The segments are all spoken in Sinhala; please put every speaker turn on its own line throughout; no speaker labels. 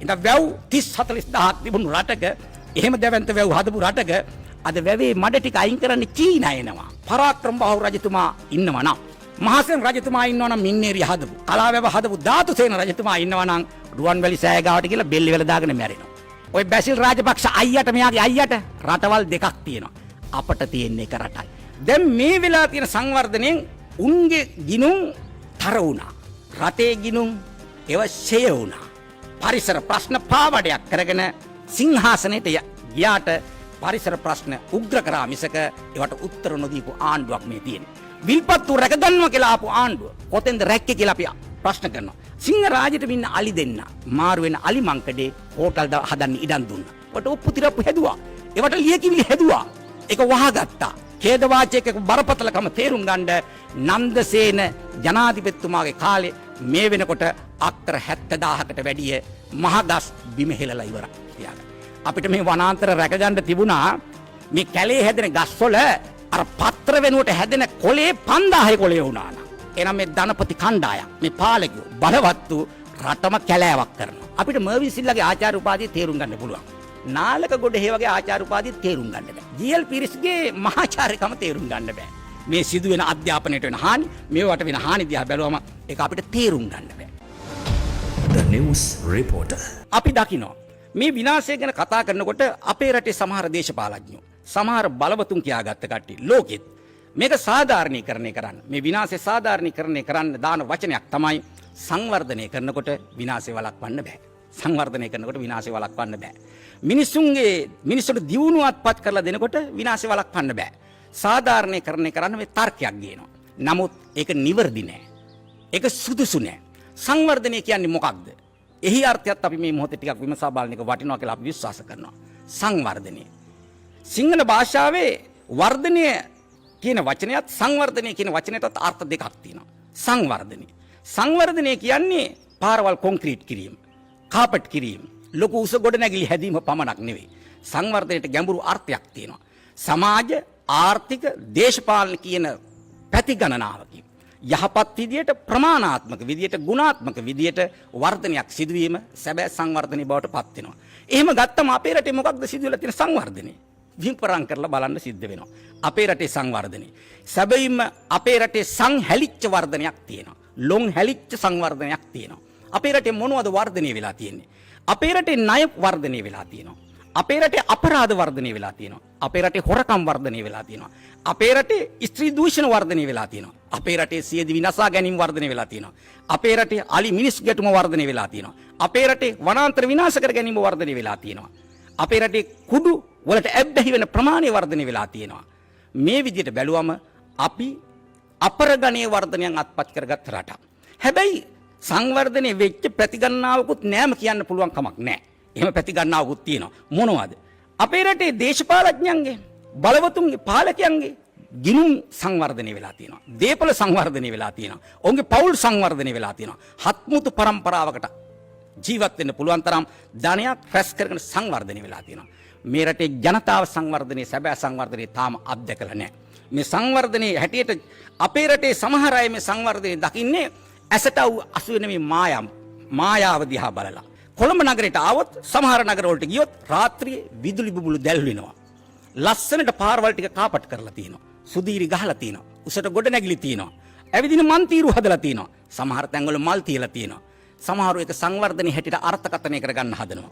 ඉතින් වැව් 30 40000ක් තිබුණු රටක එහෙම දැවැන්ත වැව් හදපු රටක අද වැවේ මඩ ටික අයින් කරන්න චීනා එනවා. පරාක්‍රම බාහු රජතුමා ඉන්නවා නම්, මහසෙන් රජතුමා ඉන්නවා නම් මින්නේරිය හදපු, කලාවැව හදපු ධාතුසේන රජතුමා ඉන්නවා නම් රුවන්වැලි සෑය ගාවට කියලා බෙල්ලි වල දාගෙන මැරෙනවා. ඔය බැසිල් රාජපක්ෂ අයියට මෙයාගේ අයියට රටවල් දෙකක් තියෙනවා. අපට තියෙන එක රටයි. දැන් මේ වෙලා තියෙන සංවර්ධනයෙන් උන්ගේ ගිනුම් තර වුණා. රටේ ගිනුම් ඒව ෂය වුණා. පරිසර ප්‍රශ්න පාවඩයක් කරගෙන සිංහාසනයට ගියාට පරිසර ප්‍රශ්න උග්‍ර කරා මිසක ඒවට උත්තර නොදීපු ආණ්ඩුවක් මේ තියෙන්නේ. විල්පත්තු රැකගන්නවා කියලා ආපු ආණ්ඩුව කොතෙන්ද රැක්කේ කියලා අපි ප්‍රශ්න කරනවා. සිංහ රාජයට ඉන්න අලි දෙන්න මාරු වෙන අලි මංකඩේ හෝටල් හදන්න ඉඩම් දුන්නා. වට ඔප්පු තිරප්පු හැදුවා. ඒවට ලියකිලි හැදුවා. ඒක වහගත්තා. ඛේදවාචයක බරපතලකම තේරුම් ගන්න නන්දසේන ජනාධිපතිතුමාගේ කාලේ මේ වෙනකොට අක්කර 70000කට වැඩිය මහගස් බිම හෙලලා ඉවරයි. අපිට මේ වනාන්තර රැකගන්න තිබුණා මේ කැලේ හැදෙන ගස්වල අර පත්‍ර වෙනුවට හැදෙන කොලේ 5000 කොලේ වුණා නම් එනම් මේ ධනපති කණ්ඩායම් මේ පාලකයෝ බලවත්තු රටම කැලෑවක් කරනවා. අපිට මර්වින් සිල්ලාගේ ආචාර්ය උපාධිය තේරුම් ගන්න පුළුවන්. නාලක ගොඩ හේ වගේ ආචාර්ය උපාධිය තේරුම් ගන්න බෑ. ජී.එල්. පීරිස්ගේ මහාචාර්යකම තේරුම් ගන්න බෑ. මේ සිදුවෙන අධ්‍යාපනයට වෙන හානි, මේවට වෙන හානි දිහා බැලුවම ඒක අපිට තේරුම් ගන්න බෑ.
The News Reporter.
අපි දකිනවා මේ විනාශය ගැන කතා කරනකොට අපේ රටේ සමහර දේශපාලඥයෝ, සමහර බලවතුන් කියාගත්ත කට්ටිය ලෝකෙත් මේක සාධාරණීකරණය කරන්න, මේ විනාශය සාධාරණීකරණය කරන්න දාන වචනයක් තමයි සංවර්ධනය කරනකොට විනාශය වළක්වන්න බෑ. සංවර්ධනය කරනකොට විනාශය වළක්වන්න බෑ. මිනිස්සුන්ට දියුණුවත්පත් කරලා දෙනකොට විනාශය වළක්වන්න බෑ. සාධාරණීකරණය කරන්න මේ තර්කයක් ගේනවා. නමුත් ඒක නිවැරදි නෑ. ඒක සුදුසු නෑ. සංවර්ධනය කියන්නේ මොකක්ද? එහි අර්ථයත් අපි මේ මොහොතේ ටිකක් විමසා බලන එක වටිනවා කියලා අපි විශ්වාස කරනවා. සංවර්ධනය. සිංහල භාෂාවේ වර්ධනය කියන වචනයත් සංවර්ධනය කියන වචනයටත් අර්ථ දෙකක් තියෙනවා. සංවර්ධනය. සංවර්ධනය කියන්නේ පාරවල් කොන්ක්‍රීට් කිරීම, කාපට් කිරීම, ලොකු උස ගොඩනැගිලි හැදීම පමණක් නෙවෙයි. සංවර්ධනයට ගැඹුරු අර්ථයක් තියෙනවා. සමාජ, ආර්ථික, දේශපාලන කියන පැති ගණනාවකින් යහපත් විදියට, ප්‍රමාණාත්මක විදියට, ගුණාත්මක විදියට වර්ධනයක් සිදුවීම සැබෑ සංවර්ධනය බවට පත් වෙනවා. එහෙම ගත්තම අපේ රටේ මොකක්ද සිදුවලා තියෙන සංවර්ධනය? විපරම් කරලා බලන්න සිද්ධ වෙනවා. අපේ රටේ සංවර්ධනය. සැබවින්ම අපේ රටේ සංහැලිච්ච වර්ධනයක් තියෙනවා. ලොන් හැලිච්ච සංවර්ධනයක් තියෙනවා. අපේ රටේ මොනවද වර්ධනය වෙලා තියෙන්නේ? අපේ රටේ ණය වර්ධනය වෙලා තියෙනවා. අපේ රටේ අපරාධ වර්ධනය වෙලා තියෙනවා. අපේ රටේ හොරකම් වර්ධනය වෙලා තියෙනවා. අපේ රටේ ස්ත්‍රී දූෂණ වර්ධනය වෙලා තියෙනවා. අපේ රටේ සියදි විනාශා ගැනීම වර්ධනය වෙලා තියෙනවා. අපේ රටේ අලි මිනිස් ගැටුම වර්ධනය වෙලා තියෙනවා. අපේ රටේ වනාන්තර විනාශ කර ගැනීම වර්ධනය වෙලා තියෙනවා. අපේ රටේ කුඩු වලට ඇබ්බැහි වෙන ප්‍රමාණය වර්ධනය වෙලා තියෙනවා. මේ විදිහට බැලුවම අපි අපරගණීය වර්ධනයක් අත්පත් කරගත් රටක්. හැබැයි සංවර්ධනයේ වෙච්ච ප්‍රතිගණනාවකුත් නෑම කියන්න පුළුවන් කමක් නෑ. එහෙම ප්‍රතිගණනාවකුත් තියෙනවා. මොනවද? අපේ රටේ දේශපාලඥයන්ගේ, බලවතුන්ගේ, පාලකයන්ගේ ගිනුම් සංවර්ධනය වෙලා තියෙනවා. දේපල සංවර්ධනය වෙලා තියෙනවා. ඔවුන්ගේ පවුල් සංවර්ධනය වෙලා තියෙනවා. හත්මුතු පරම්පරාවකට ජීවත් වෙන්න පුළුවන් තරම් ධනයක් රැස් කරගෙන සංවර්ධනය වෙලා තියෙනවා. මේ රටේ ජනතාව සංවර්ධනයේ සැබෑ සංවර්ධනය තාම අත්දැකලා නැහැ. මේ සංවර්ධනයේ හැටියට අපේ රටේ සමහර අය මේ සංවර්ධනය දකින්නේ ඇසටව අසු වෙන මේ මායාව දිහා බලලා. කොළඹ නගරයට ආවොත් සමහර නගරවලට ගියොත් රාත්‍රියේ විදුලි බුබුලු දැල්වෙනවා. ලස්සනට පාරවල් ටික කාපට් කරලා තියෙනවා. සුදීරි ගහලා තියෙනවා. උසට ගොඩ නැගිලි තියෙනවා. ඇවිදින මන්තිරු හදලා තියෙනවා. සමහර තැන්වල මල් තියලා තියෙනවා. සමහරව ඒක සංවර්ධනයේ හැටියට අර්ථකථනය කරගන්න හදනවා.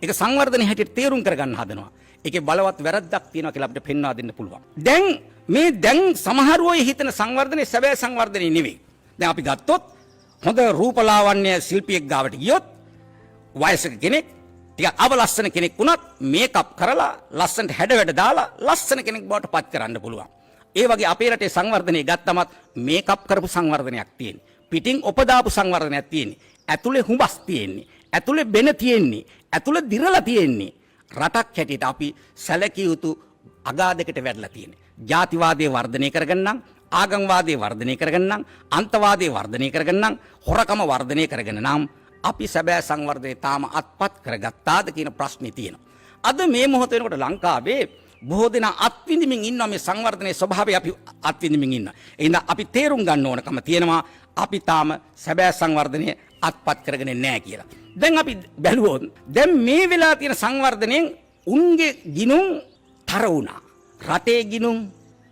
ඒක සංවර්ධනයේ හැටියට තේරුම් කරගන්න හදනවා. ඒකේ බලවත් වැරද්දක් තියෙනවා කියලා අපිට පෙන්වා දෙන්න පුළුවන්. දැන් සමහරව හිතන සංවර්ධනයේ සැබෑ සංවර්ධනයේ නෙවෙයි. දැන් අපි ගත්තොත් හොඳ රූපලාවන්‍ය ශිල්පියෙක් ගාවට ගියොත් වයසක කෙනෙක් ටිකක් අවලස්සන කෙනෙක් වුණත් මේකප් කරලා ලස්සනට හැඩ වැඩ දාලා ලස්සන කෙනෙක් බවට පත් කරන්න පුළුවන්. ඒ වගේ අපේ රටේ සංවර්ධනය ගත්තමත් මේකප් කරපු සංවර්ධනයක් තියෙන්නේ. පිටින් උපදාපු සංවර්ධනයක් තියෙන්නේ. ඇතුලේ හුඹස් තියෙන්නේ. ඇතුලේ බෙන තියෙන්නේ. ඇතුලේ දිරලා තියෙන්නේ. රටක් හැටියට අපි සැලකිය යුතු අගාධයකට වැටලා තියෙන්නේ. ජාතිවාදයේ වර්ධනය කරගන්නම්, ආගම්වාදයේ වර්ධනය කරගන්නම්, අන්තවාදයේ වර්ධනය කරගන්නම්, හොරකම වර්ධනය කරගෙන නම් අපි සැබෑ සංවර්ධනය තාම අත්පත් කරගත්තාද කියන ප්‍රශ්නේ තියෙනවා. අද මේ මොහොත වෙනකොට ලංකාවේ බොහෝ දෙනා අත්විඳින්මින් ඉන්නවා මේ සංවර්ධනයේ ස්වභාවය අපි අත්විඳින්මින් ඉන්නවා. එහෙනම් අපි තේරුම් ගන්න ඕනකම තියෙනවා අපි තාම සැබෑ සංවර්ධනය අත්පත් කරගෙන නැහැ කියලා. දැන් අපි බැලුවොත් දැන් මේ වෙලා තියෙන සංවර්ධනයෙන් උන්ගේ ගිනුම් තර වුණා. රටේ ගිනුම්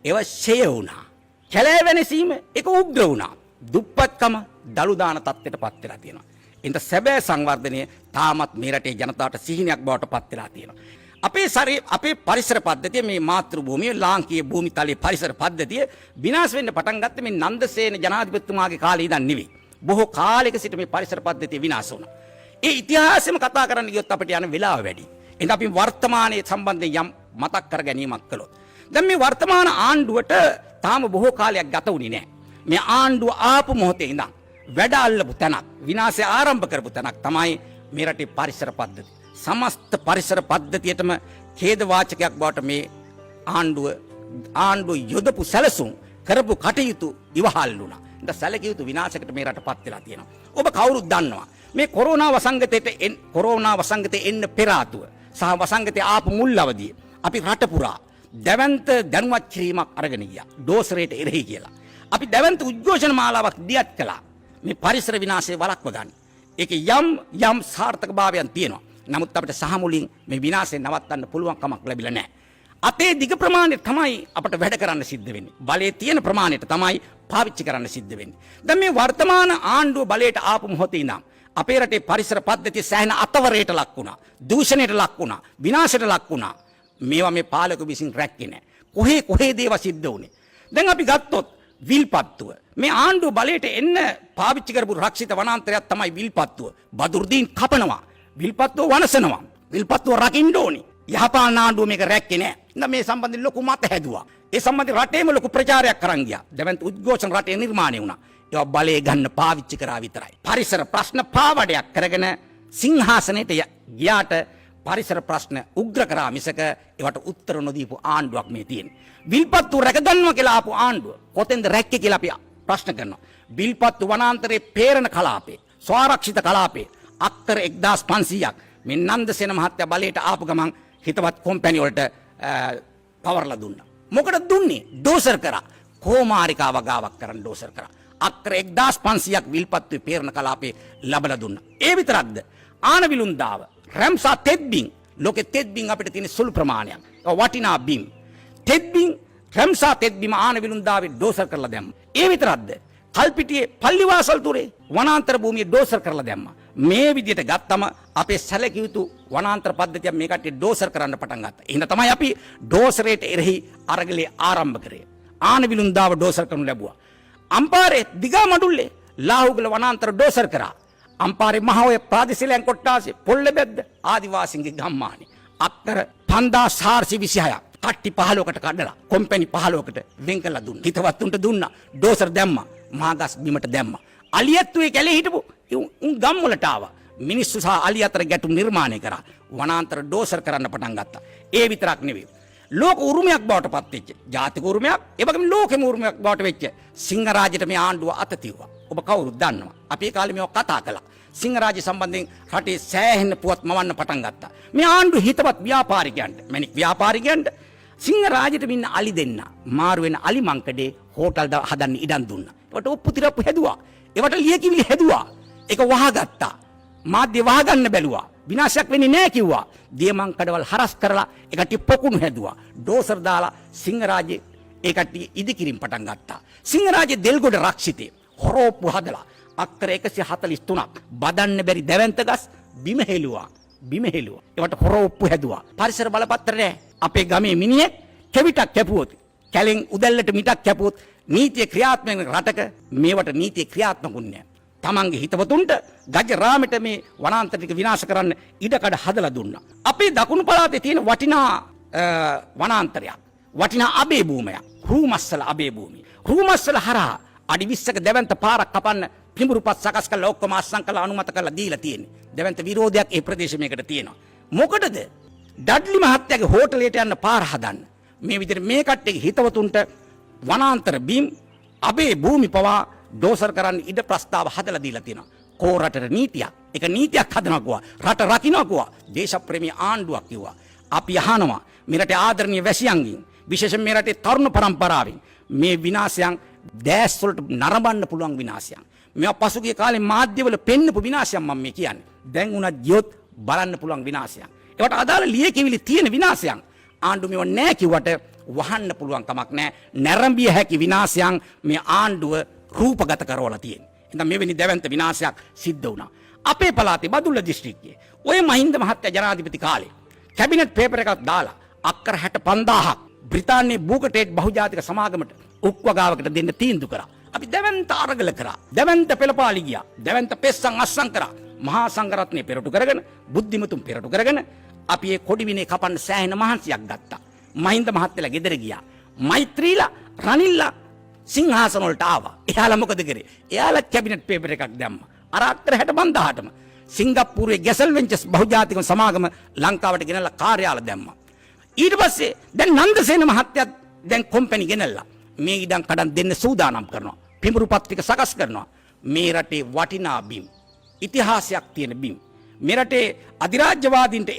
ඒව ෂය වුණා. කැලෑ වෙනසීම ඒක උග්‍ර වුණා. දුප්පත්කම දළු දාන තත්ත්වයට පත් වෙලා තියෙනවා. එතන සැබෑ සංවර්ධනය තාමත් මේ රටේ ජනතාවට සිහිනයක් බවට පත් වෙලා තියෙනවා. අපේ පරිසර පද්ධතිය මේ මාතෘ භූමිය ලාංකීය භූමිතලයේ පරිසර පද්ධතිය විනාශ වෙන්න පටන් ගත්තේ මේ නන්දසේන ජනාධිපතිතුමාගේ කාලේ ඉඳන් නෙවෙයි. බොහෝ කාලයක සිට මේ පරිසර පද්ධතිය විනාශ වුණා. ඒ ඉතිහාසෙම කතා කරන්න ගියොත් අපිට යන වෙලාව වැඩි. එහෙනම් අපි වර්තමානයේ සම්බන්ධයෙන් යම් මතක් කර ගැනීමක් කළොත්. දැන් මේ වර්තමාන ආණ්ඩුවට තාම බොහෝ කාලයක් ගත වුණේ නැහැ. මේ ආණ්ඩුව ආපු මොහොතේ ඉඳන් වැඩ අල්ලපු තැනක් විනාශය ආරම්භ කරපු තැනක් තමයි මේ රටේ පරිසර පද්ධතිය. සමස්ත පරිසර පද්ධතියටම ඛේද වාචකයක් බවට මේ ආණ්ඩුව යොදපු සැලසුම් කරපු කටයුතු ඉවහල් වුණා. ඉතින් සැලකිය යුතු විනාශයකට මේ රටපත් වෙලා තියෙනවා. ඔබ කවුරුත් දන්නවා මේ කොරෝනා වසංගතයට එන්න පෙර ආතුව සහ වසංගතයේ ආපු මුල් අවදියේ අපි රට පුරා දැවැන්ත දැනුවත් කිරීමක් අරගෙන ගියා. ඩෝසරේට එරෙහි කියලා. අපි දැවැන්ත උද්ඝෝෂණ මාලාවක් දියත් කළා. මේ පරිසර විනාශය වළක්ව ගන්න. ඒකේ යම් සාර්ථකභාවයන් තියෙනවා. නමුත් අපිට සහ මුලින් මේ විනාශය නවත්තන්න පුළුවන් කමක් ලැබිලා නැහැ. අතේ දිග ප්‍රමාණයට තමයි අපට වැඩ කරන්න සිද්ධ වෙන්නේ. බලයේ තියෙන ප්‍රමාණයට තමයි පාවිච්චි කරන්න සිද්ධ වෙන්නේ. දැන් මේ වර්තමාන ආණ්ඩුව බලයට ආපු මොහොතේ ඉඳන් අපේ රටේ පරිසර පද්ධතිය සෑහෙන අතවරයට ලක් වුණා. දූෂණයට ලක් වුණා. විනාශයට ලක් වුණා. මේවා මේ පාලක විසින් රැක්කේ නැහැ. කොහේ දේව සිද්ධ වුණේ. දැන් අපි ගත්තොත් විල්පත්තුව. මේ ආණ්ඩුව බලයට එන්න පාවිච්චි කරපු රක්ෂිත වනාන්තරයක් තමයි විල්පත්තුව. බදුර්දීන් කපනවා. විල්පත්තුව වනසනවා. විල්පත්තුව රකින්න ඕනි. යහපාලන ආණ්ඩුව මේක රැක්කේ නැහැ. ඉතින් මේ සම්බන්ධයෙන් ලොකු මත හැදුවා. ඒ සම්බන්ධයෙන් රටේම ලොකු ප්‍රචාරයක් කරන් ගියා. දැවැන්ත උද්ඝෝෂණ රටේ නිර්මාණය වුණා. ඒවා බලය ගන්න පාවිච්චි කරා විතරයි. පරිසර ප්‍රශ්න පාවඩයක් කරගෙන සිංහාසනයට ගියාට පරිසර ප්‍රශ්න උග්‍ර කරා මිසක ඒවට උත්තර නොදීපු ආණ්ඩුවක් මේ තියෙන්නේ. විල්පත්තු රැකගන්නවා කියලා ආපු ආණ්ඩුව කොතෙන්ද රැක්කේ කියලා අපි ප්‍රශ්න කරනවා. විල්පත්තු වනාන්තරයේ පේරණ කලාපේ, ස්වාරක්ෂිත කලාපේ අක්කර 1500ක් මේ නන්දසේන මහත්තයා බලයට ආපු ගමන් හිතවත් කොම්පැනි වලට පවර්ලා දුන්නා. මොකටද දුන්නේ? ඩෝසර් කරා. කෝමාරිකා වගාවක් කරන් ඩෝසර් කරා. අක්කර 1500ක් විල්පත්තුවේ පේරණ කලාපේ ලබලා දුන්නා. ඒ විතරක්ද? ආනවිලුන්දාව රැම්සා තෙත්බින් ලෝකෙ තෙත්බින් අපිට තියෙන සුළු ප්‍රමාණයක්. වටිනා බිම්. තෙත්බින් රැම්සා තෙත්බිම ආනවිලුන්දාවේ ඩෝසර් කරලා දැම්මා. ඒ විතරක්ද? කල්පිටියේ පල්ලිවාසල් තුරේ වනාන්තර භූමිය ඩෝසර් කරලා දැම්මා. මේ විදිහට ගත්තම අපේ සැලකිය යුතු වනාන්තර පද්ධතිය මේ කට්ටිය ඩෝසර් කරන්න පටන් ගත්තා. එහෙනම් තමයි අපි ඩෝසරේට එරෙහි අරගලේ ආරම්භ කරේ. ආනවිලුන්දාව ඩෝසර් කරනු ලැබුවා. අම්පාරේ දිගා මඩුල්ලේ ලාහුගල වනාන්තර ඩෝසර් කරා. අම්පාරේ මහෝය ප්‍රාදේශීය කොට්ටාසේ පොල්ලබැද්ද ආදිවාසීන්ගේ ගම්මානේ අක්කර 5426ක් කට්ටි 15කට කඩලා කොම්පැනි 15කට වෙන් කළා දුන්නා. හිතවත්තුන්ට දුන්නා. ඩෝසර් දැම්මා. මහගස් බිමට දැම්මා. අලියත්තුවේ කැලේ හිටපු උන් ගම් වලට ආවා. මිනිස්සු සහ අලිය අතර ගැටුම් නිර්මාණය කරා. වනාන්තර ඩෝසර් කරන්න පටන් ගත්තා. ඒ විතරක් නෙවෙයි. ලෝක උරුමයක් බවට පත් වෙච්ච ජාතික උරුමයක් ඒ වගේම ලෝකෙම උරුමයක් බවට වෙච්ච සිංහරාජයට මේ ආණ්ඩුව අත තියුවා. ඔබ කවුරුත් දන්නවා. අපි ඒ කාලේ මේවා කතා කළා. සිංහරාජ්‍ය සම්බන්ධයෙන් රටේ සෑහෙන පුවත් මවන්න පටන් ගත්තා. මේ ආණ්ඩුව හිතවත් ව්‍යාපාරිකයන්ට මැණික් ව්‍යාපාරිකයන්ට සිංහරාජයට මින්න අලි දෙන්න මාරු වෙන අලි මංකඩේ හෝටල් හදන්න ඉඩම් දුන්නා. ඒවට ඔප්පු තිරප්පු හැදුවා. ඒවට ලියකිවිලි හැදුවා. ඒක වහගත්තා. මාධ්‍ය වහගන්න බැලුවා. විනාශයක් වෙන්නේ නැහැ කිව්වා. දියමංකඩවල හරස් කරලා ඒකට පොකුණු හැදුවා. ඩෝසර් දාලා සිංහරාජ්‍ය ඒකට ඉදිකිරීම පටන් ගත්තා. සිංහරාජ්‍ය දෙල්ගොඩ රක්ෂිතේ හොරෝප්පු හදලා අක්කර 143ක් බදන්න බැරි දැවැන්ත ගස් බිම හෙළුවා. ඒවට හොරෝප්පු හැදුවා. පරිසර බලපත්‍ර නැහැ. අපේ ගමේ මිනිහෙක් කෙවිතක් කැපුවොත් කැලෙන් උදැල්ලට මිටක් කැපුවොත් නීතිය ක්‍රියාත්මක රටක මේවට නීතිය ක්‍රියාත්මකුත් නැහැ. තමන්ගේ හිතවතුන්ට ගජ රාමෙට මේ වනාන්තර ටික විනාශ කරන්න ඉඩකඩ හදලා දුන්නා. අපේ දකුණු පළාතේ තියෙන වටිනා වනාන්තරයක්. වටිනා අබේ භූමියක්. රූමස්සල අබේ භූමිය. රූමස්සල හරහා අඩි 20ක දැවැන්ත පාරක් කපන්න පිඹුරුපත් සකස් කරලා ඔක්කොම අස්සම් කරලා අනුමත කරලා දීලා තියෙන්නේ. දැවැන්ත විරෝධයක් ඒ ප්‍රදේශ මේකට තියෙනවා. මොකටද? ඩඩ්ලි මහත්තයාගේ හෝටලයට යන්න පාර හදන්න. මේ විදිහට මේ කට්ටියගේ හිතවතුන්ට වනාන්තර බිම් අබේ භූමි පවා ඩෝසර් කරන්න ඉඩ ප්‍රස්තාව හදලා දීලා තියෙනවා. කෝ රටට නීතියක්. ඒක නීතියක් හදනවා කිව්වා. රට රකින්නවා කිව්වා. දේශප්‍රේමී ආණ්ඩුවක් කිව්වා. අපි අහනවා මේ රටේ ආදරණීය වැසියන්ගෙන් විශේෂයෙන් මේ රටේ තරුණ පරම්පරාවෙන් මේ විනාශයන් දැස් වලට නරඹන්න පුළුවන් විනාශයන්. මේවා පසුගිය කාලේ මාධ්‍යවල පෙන්නපු විනාශයක් මම මේ කියන්නේ. දැන් උනත් ගියොත් බලන්න පුළුවන් විනාශයක්. ඒවට අදාළ ලියකියවිලි තියෙන විනාශයක්. ආණ්ඩුව මේව නැහැ කිව්වට වහන්න පුළුවන් කමක් නැහැ. නැරඹිය හැකි විනාශයන් මේ ආණ්ඩුව රූපගත කරවලා තියෙනවා. එහෙනම් මෙවැනි දැවැන්ත විනාශයක් සිද්ධ වුණා. අපේ පළාතේ බදුල්ල දිස්ත්‍රික්කයේ ඔය මහින්ද මහත්තයා ජනාධිපති කාලේ කැබිනට් පේපර් එකක් දාලා අක්කර 65000ක් බ්‍රිතාන්‍යයේ බූකටේට් බහුජාතික සමාගමට උක්වගාවකට දෙන්න තීන්දුව කරා. අපි දැවැන්ත අරගල කරා. දැවැන්ත පෙළපාලි ගියා. දැවැන්ත පෙස්සන් අස්සම් කරා. මහා සංඝරත්නය පෙරටු කරගෙන බුද්ධිමතුන් පෙරටු කරගෙන අපි ඒ කොඩි විනේ කපන්න සෑහෙන මහන්සියක් ගත්තා. මහින්ද මහත්තයලා ගෙදර ගියා. මෛත්‍රීලා රනිල්ලා සිංහාසන වලට ආවා. එයාලා මොකද කරේ? එයාලා කැබිනට් පේපර් එකක් දැම්මා. අර අක්කර 65000ටම සිංගප්පූරුවේ ගැසල් වෙන්චර්ස් බහුජාතික සමාගම ලංකාවට ගෙනල්ලා කාර්යාල දැම්මා. ඊට පස්සේ දැන් නන්දසේන මහත්තයා දැන් කොම්පැනි ගෙනල්ලා මේ ඉඩම් කඩම් දෙන්න සූදානම් කරනවා. පිඹුරු පත්‍රික සකස් කරනවා. මේ රටේ වටිනා බිම් ඉතිහාසයක් තියෙන බිම්. මේ රටේ අධිරාජ්‍යවාදීන්ට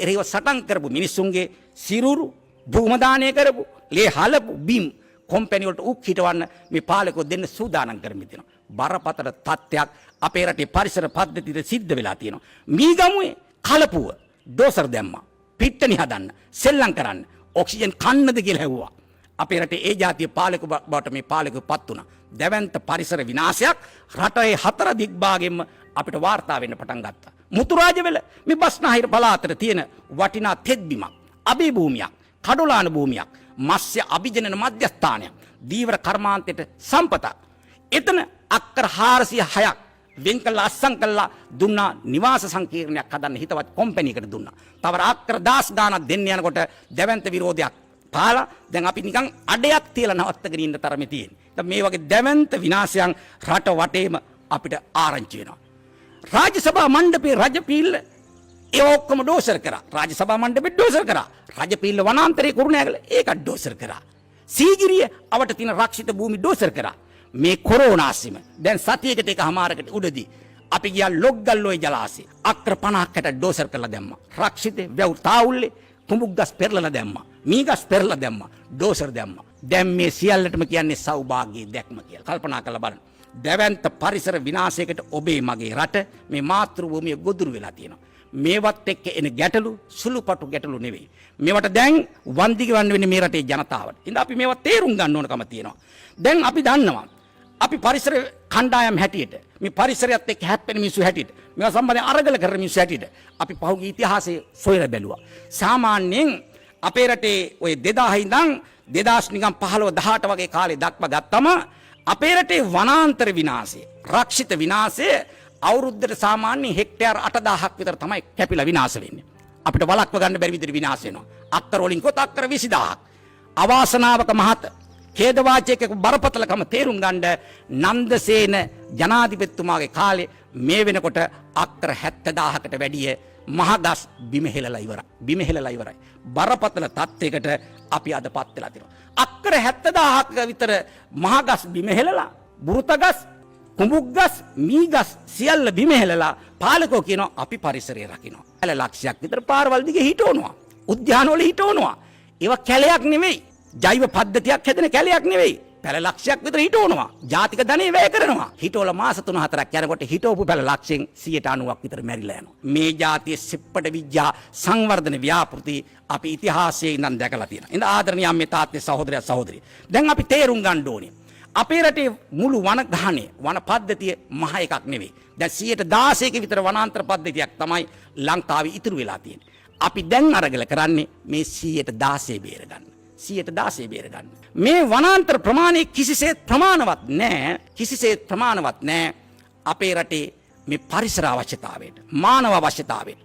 එරෙහිව සටන් කරපු මිනිස්සුන්ගේ සිරුරු භූම දානය කරපු ලේ හලපු බිම් කොම්පැනි වලට උක් හිටවන්න මේ පාලකෝ දෙන්න සූදානම් කරමින් තියෙනවා. බරපතල තත්ත්වයක් අපේ රටේ පරිසර පද්ධතියට සිද්ධ වෙලා තියෙනවා. මීගමුවේ කලපුව ඩෝසර් දැම්මා. පිට්ටනි හදන්න, සෙල්ලම් කරන්න, ඔක්සිජන් කන්නද කියලා හැව්වා. අපේ රටේ ඒ ජාතිය පාලක බවට මේ පාලකපත් වුණා. දැවැන්ත පරිසර විනාශයක් රටේ හතර දිග්භාගෙම අපිට වාර්තා වෙන්න පටන් ගත්තා. මුතුරාජවල මේ බස්නාහිර පළාතට තියෙන වටිනා තෙත් බිමක්, අබේ භූමියක්, කඩොලාන භූමියක්, මත්ස්‍ය අභිජනන මධ්‍යස්ථානයක්, දීවර කර්මාන්තයට සම්පතක්. එතන අක්කර 406ක් වෙන් කළා අස්සම් කළා දුන්නා නිවාස සංකීර්ණයක් හදන්න හිතවත් කොම්පැනියකට දුන්නා. තව අක්කර 10 ගාණක් දෙන්න යනකොට දැවැන්ත විරෝධයක් පාලා දැන් අපි නිකන් අඩයක් තියලා නවත්තගෙන ඉන්න තරමේ තියෙන. දැන් මේ වගේ දැවැන්ත විනාශයන් රට වටේම අපිට ආරංචි වෙනවා. රාජ්‍ය සභා මණ්ඩපේ රජපීල්ල ඒ ඔක්කොම ඩෝසර් කරා. රාජ්‍ය සභා මණ්ඩපේ ඩෝසර් කරා. රජපීල්ල වනාන්තරේ කුරුණෑගල ඒකත් ඩෝසර් කරා. සීගිරිය අවට තියෙන රක්ෂිත භූමි ඩෝසර් කරා. මේ කොරෝනාසිම දැන් සතියකට එකමාරකට උඩදී අපි ගියා ලොග්ගල්ලෝයි ජලාශය අක්‍ර 50කට ඩෝසර් කරලා දැම්මා. රක්ෂිතේ වැව් තාවුල්ලේ කුඹුක් ගස් පෙරලලා දැම්මා. මී ගස් පෙරලලා දැම්මා. ඩෝසර් දැම්මා. දැන් මේ සියල්ලටම කියන්නේ සෞභාග්‍යයේ දැක්ම කියලා. කල්පනා කරලා බලන්න. දැවැන්ත පරිසර විනාශයකට ඔබේ මගේ රට මේ මාතෘ භූමිය ගොදුරු වෙලා තියෙනවා. මේවත් එක්ක එන ගැටලු සුළුපටු ගැටලු නෙවෙයි. මේවට දැන් වන්දිග වන්න වෙන්නේ මේ රටේ ජනතාවට. ඉතින් අපි මේවා තේරුම් ගන්න ඕනකම තියෙනවා. දැන් අපි දන්නවා අපි පරිසර කණ්ඩායම් හැටියට මේ පරිසරයත් එක්ක හැප්පෙන මිනිස්සු හැටියට මේවා සම්බන්ධයෙන් අරගල කරන මිනිස්සු හැටියට අපි පහුගිය ඉතිහාසයේ සොයලා බැලුවා. සාමාන්‍යයෙන් අපේ රටේ ওই 2000 ඉඳන් 2015 18 වගේ කාලේ දක්වා ගත්තම අපේ රටේ වනාන්තර විනාශය, රක්ෂිත විනාශය අවුරුද්දට සාමාන්‍යයෙන් හෙක්ටයාර 8000ක් විතර තමයි කැපිලා විනාශ වෙන්නේ. අපිට වළක්ව ගන්න බැරි විදිහට විනාශ වෙනවා. අක්කර වලින් කොත් අක්කර 20000ක්. අවාසනාවක මහත ඛේදවාචයක බරපතලකම තේරුම් ගන්න නන්දසේන ජනාධිපතිතුමාගේ කාලේ මේ වෙනකොට අක්කර 70000කට වැඩිය මහගස් බිම හෙලලා ඉවරයි. බිම හෙලලා ඉවරයි. බරපතල තත්යකට අපි අදපත් වෙලා තියෙනවා. අක්කර 70000ක විතර මහගස් බිම හෙලලා බුරුතගස් කුඹුක්ගස් මීගස් සියල්ල බිම හෙලලා පාලකෝ කියනවා අපි පරිසරය රකින්නවා. පැල ලක්ෂයක් විතර පාරවල් දිගේ හිටවනවා. උද්‍යානවල හිටවනවා. ඒවා කැලයක් නෙවෙයි. ජෛව පද්ධතියක් හැදෙන කැලයක් නෙවෙයි. පැල ලක්ෂයක් විතර හිටවනවා. ජාතික ධනෙ වැය කරනවා. හිටවල මාස 3-4ක් යනකොට හිටවපු පැල ලක්ෂයෙන් 90ක් විතර මැරිලා යනවා. මේ ජාතිය සිප්පට විද්‍යා සංවර්ධන ව්‍යාපෘති අපි ඉතිහාසයේ ඉඳන් දැකලා තියෙනවා. ඉතින් ආදරණීය අම්මේ තාත්තේ සහෝදරයා සහෝදරිය. දැන් අපි තේරුම් ගන්න ඕනේ. අපේ රටේ මුළු වන ගහණය වන පද්ධතිය මහ එකක් නෙවෙයි. දැන් 16%ක විතර වනාන්තර පද්ධතියක් තමයි ලංකාවේ ඉතුරු වෙලා තියෙන්නේ. අපි දැන් අරගල කරන්නේ මේ 16% බේරගන්න. 16% බේරගන්න. මේ වනාන්තර ප්‍රමාණය කිසිසේත් ප්‍රමාණවත් නැහැ. කිසිසේත් ප්‍රමාණවත් නැහැ අපේ රටේ මේ පරිසර අවශ්‍යතාවයට, මානව අවශ්‍යතාවයට,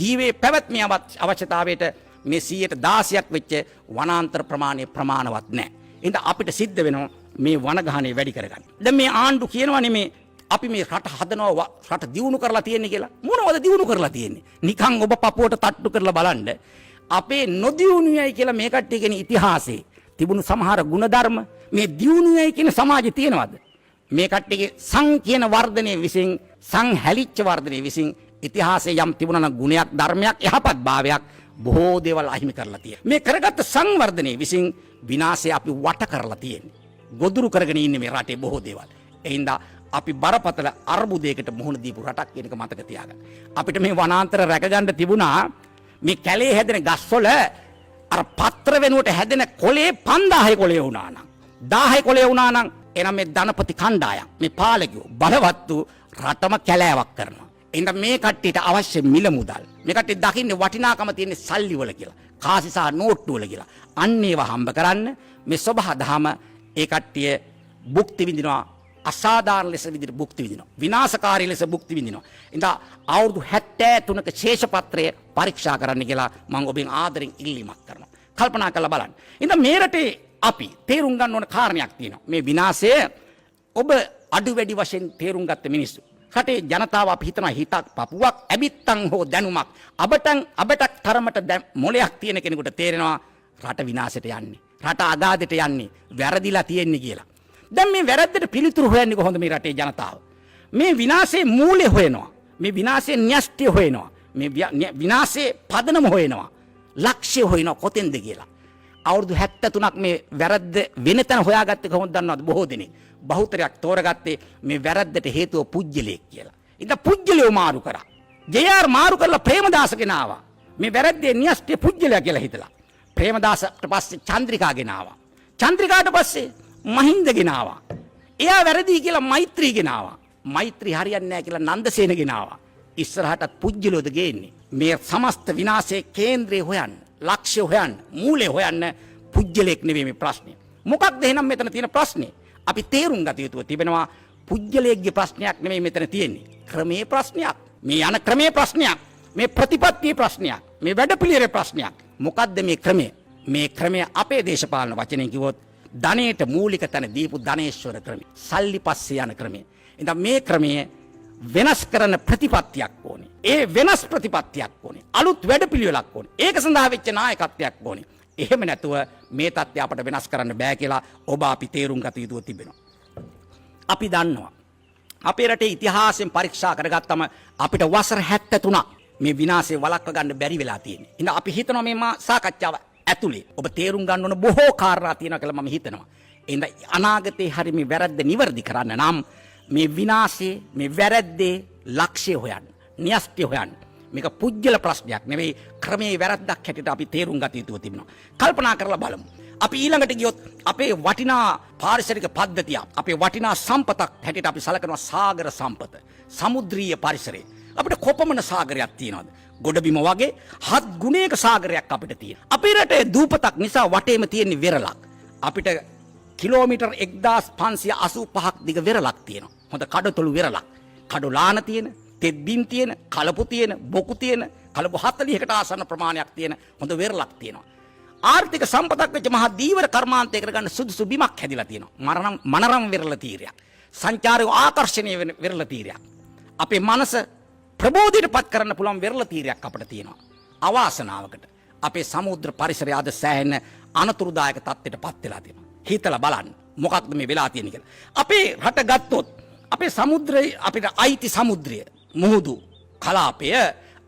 ජීවේ පැවැත්මේ අවශ්‍යතාවයට මේ 16%ක් වෙච්ච වනාන්තර ප්‍රමාණය ප්‍රමාණවත් නැහැ. එහෙනම් අපිට සිද්ධ වෙනවා මේ වනගහණය වැඩි කරගන්න. දැන් මේ ආණ්ඩු කියනවානේ මේ අපි මේ රට හදනවා රට දියුණු කරලා තියෙන්නේ කියලා. මොනවද දියුණු කරලා තියෙන්නේ? නිකන් ඔබ පපුවට තට්ටු කරලා බලන්න. අපේ නොදියුණුවයි කියලා මේ කට්ටිය කියන ඉතිහාසයේ තිබුණු සමහර ಗುಣධර්ම මේ දියුණුවයි කියන සමාජයේ තියෙනවද? මේ කට්ටියගේ සං කියන වර්ධනයේ විසින් සංහැලිච්ච වර්ධනයේ විසින් ඉතිහාසයේ යම් තිබුණා නම් ගුණයක් ධර්මයක් යහපත් භාවයක් බොහෝ දේවල් අහිමි කරලා තියෙනවා. මේ කරගත්ත සංවර්ධනයේ විසින් විනාශය අපි වට කරලා තියෙන්නේ. ගොදුරු කරගෙන ඉන්නේ මේ රටේ බොහෝ දේවල්. ඒ හින්දා අපි බරපතල අර්බුදයකට මුහුණ දීපු රටක් කියන එක මතක තියාගන්න. අපිට මේ වනාන්තර රැකගන්න තිබුණා මේ කැලේ හැදෙන ගස්වල අර පත්‍ර වෙනුවට හැදෙන කොලේ 5000 කොලේ වුණා නම් 1000 කොලේ වුණා නම් එනම් මේ ධනපති කණ්ඩායම් මේ පාලකයෝ බලවත්තු රටම කැලෑවක් කරනවා. එහෙනම් මේ කට්ටියට අවශ්‍ය මිල මුදල් මේ කට්ටිය දකින්නේ වටිනාකම තියෙන සල්ලි වල කියලා. කාසි සහ නෝට්ටු වල කියලා. අන්න ඒවා හම්බ කරන්න මේ සබහා දහම ඒ කට්ටිය භුක්ති විඳිනවා. අසාධාරණ ලෙස විදිහට භුක්ති විඳිනවා. විනාශකාරී ලෙස භුක්ති විඳිනවා. ඉතින් අවුරුදු 73ක ශේෂපත්‍රය පරීක්ෂා කරන්න කියලා මම ඔබෙන් ආදරෙන් ඉල්ලීමක් කරනවා. කල්පනා කරලා බලන්න. ඉතින් මේ රටේ අපි තේරුම් ගන්න ඕන කාරණයක් තියෙනවා. මේ විනාශය ඔබ අඩු වැඩි වශයෙන් තේරුම් ගත්ත මිනිස්සු. රටේ ජනතාව අපි හිතනවා හිතක් පපුවක් ඇබිත්තන් හෝ දැනුමක් අබටක් තරමට මොලයක් තියෙන කෙනෙකුට තේරෙනවා රට විනාශයට යන්නේ. රට අගාධයට යන්නේ. වැරදිලා තියෙන්නේ කියලා. දැන් මේ වැරද්දට පිළිතුරු හොයන්නේ කොහොමද මේ රටේ ජනතාව? මේ විනාශයේ මූලය හොයනවා. මේ විනාශයේ න්‍යෂ්ටි හොයනවා. මේ විනාශයේ පදනම හොයනවා. ලක්ෂ්‍ය හොයනවා කොතෙන්ද කියලා. අවුරුදු 73ක් මේ වැරද්ද වෙන තැන හොයාගත්තේ කොහොමද දන්නවද? බොහෝ දෙනෙක් බහුතරයක් තෝරගත්තේ මේ වැරද්දට හේතුව පුජ්‍යලයක් කියලා. ඉතින් පුජ්‍යලයෝ මාරු කරා. ජේ.ආර් මාරු කරලා ප්‍රේමදාස ගෙනාවා. මේ වැරද්දේ න්‍යෂ්ටි පුජ්‍යලයා කියලා හිතලා. ප්‍රේමදාසට පස්සේ චන්ද්‍රිකා ගෙනාවා. චන්ද්‍රිකාට පස්සේ මහින්ද ගෙනාවා. එයා වැරදි කියලා මෛත්‍රී ගෙනාවා. මෛත්‍රී හරියන්නේ නැහැ කියලා නන්දසේන ගෙනාවා. ඉස්සරහටත් පුජ්‍යලෝද ගේන්නේ. මේ සමස්ත විනාශයේ කේන්ද්‍රය හොයන්න, ලක්ෂ්‍ය හොයන්න, මූලය හොයන්න පුජ්‍යලයක් නෙවෙයි මේ ප්‍රශ්නේ. මොකක්ද එහෙනම් මෙතන තියෙන ප්‍රශ්නේ? අපි තේරුම් ගත යුතුව තිබෙනවා පුජ්‍යලයේගේ ප්‍රශ්නයක් නෙවෙයි මෙතන තියෙන්නේ. ක්‍රමයේ ප්‍රශ්නයක්. මේ යන ක්‍රමයේ ප්‍රශ්නයක්. මේ ප්‍රතිපත්තියේ ප්‍රශ්නයක්. මේ වැඩපිළිවෙලේ ප්‍රශ්නයක්. මොකද්ද මේ ක්‍රමය? මේ ක්‍රමය අපේ දේශපාලන වචනෙන් කිව්වොත් ධනයට මූලික තැන දීපු ධනේශ්වර ක්‍රමය. සල්ලි පස්සේ යන ක්‍රමය. ඉතින් මේ ක්‍රමය වෙනස් කරන ප්‍රතිපත්තියක් ඕනේ. ඒ වෙනස් ප්‍රතිපත්තියක් ඕනේ. අලුත් වැඩපිළිවෙලක් ඕනේ. ඒක සඳහා වෙච්ච නායකත්වයක් ඕනේ. එහෙම නැතුව මේ තත්ත්වය අපට වෙනස් කරන්න බෑ කියලා ඔබ අපි තේරුම් ගත යුතුව තිබෙනවා. අපි දන්නවා අපේ රටේ ඉතිහාසයෙන් පරීක්ෂා කරගත්තම අපිට වසර 73ක් මේ විනාශය වළක්ව ගන්න බැරි වෙලා තියෙන්නේ. ඉතින් අපි හිතනවා මේ සාකච්ඡාව ඇතුලේ ඔබ තේරුම් ගන්න ඕන බොහෝ කාරණා තියෙනවා කියලා මම හිතනවා. එහෙනම් අනාගතේ හරි මේ වැරද්ද නිවැරදි කරන්න නම් මේ විනාශයේ මේ වැරද්දේ ලක්ෂ්‍ය හොයන්න, න්‍යෂ්ටි හොයන්න. මේක පුජ්‍යල ප්‍රශ්නයක් නෙවෙයි ක්‍රමයේ වැරද්දක් හැටියට අපි තේරුම් ගත යුතු තිබෙනවා. කල්පනා කරලා බලමු. අපි ඊළඟට ගියොත් අපේ වටිනා පාරිසරික පද්ධතිය, අපේ වටිනා සම්පතක් හැටියට අපි සලකනවා සාගර සම්පත, සමුද්‍රීය පරිසරය. අපිට කොපමණ සාගරයක් තියෙනවද? ගොඩබිම වගේ 7 ගුණයක සාගරයක් අපිට තියෙනවා. අපේ රටේ දූපතක් නිසා වටේම තියෙන වෙරළක්. අපිට කිලෝමීටර් 1585ක් දිග වෙරළක් තියෙනවා. හොඳ කඩතොළු වෙරළක්. කඩොලාන තියෙන, තෙත්බිම් තියෙන, කලපු තියෙන, බොකු තියෙන, කලපු 40කට ආසන්න ප්‍රමාණයක් තියෙන හොඳ වෙරළක් තියෙනවා. ආර්ථික සම්පතක් වෙච්ච මහා දීවර කර්මාන්තයකට ගන්න සුදුසු බිමක් හැදිලා තියෙනවා. මනරම් වෙරළ තීරයක්. සංචාරක ආකර්ෂණීය වෙරළ තීරයක්. අපේ මනස ප්‍රබෝධයට පත් කරන්න පුළුවන් වෙරළ තීරයක් අපිට තියෙනවා. අවාසනාවකට අපේ සමුද්‍ර පරිසරය අද සෑහෙන අනතුරුදායක තත්ත්වයට පත් වෙලා තියෙනවා. හිතලා බලන්න මොකක්ද මේ වෙලා තියෙන්නේ කියලා. අපේ රට ගත්තොත් අපේ සමුද්‍රය අපිට අයිති සමුද්‍රය මුහුදු කලාපය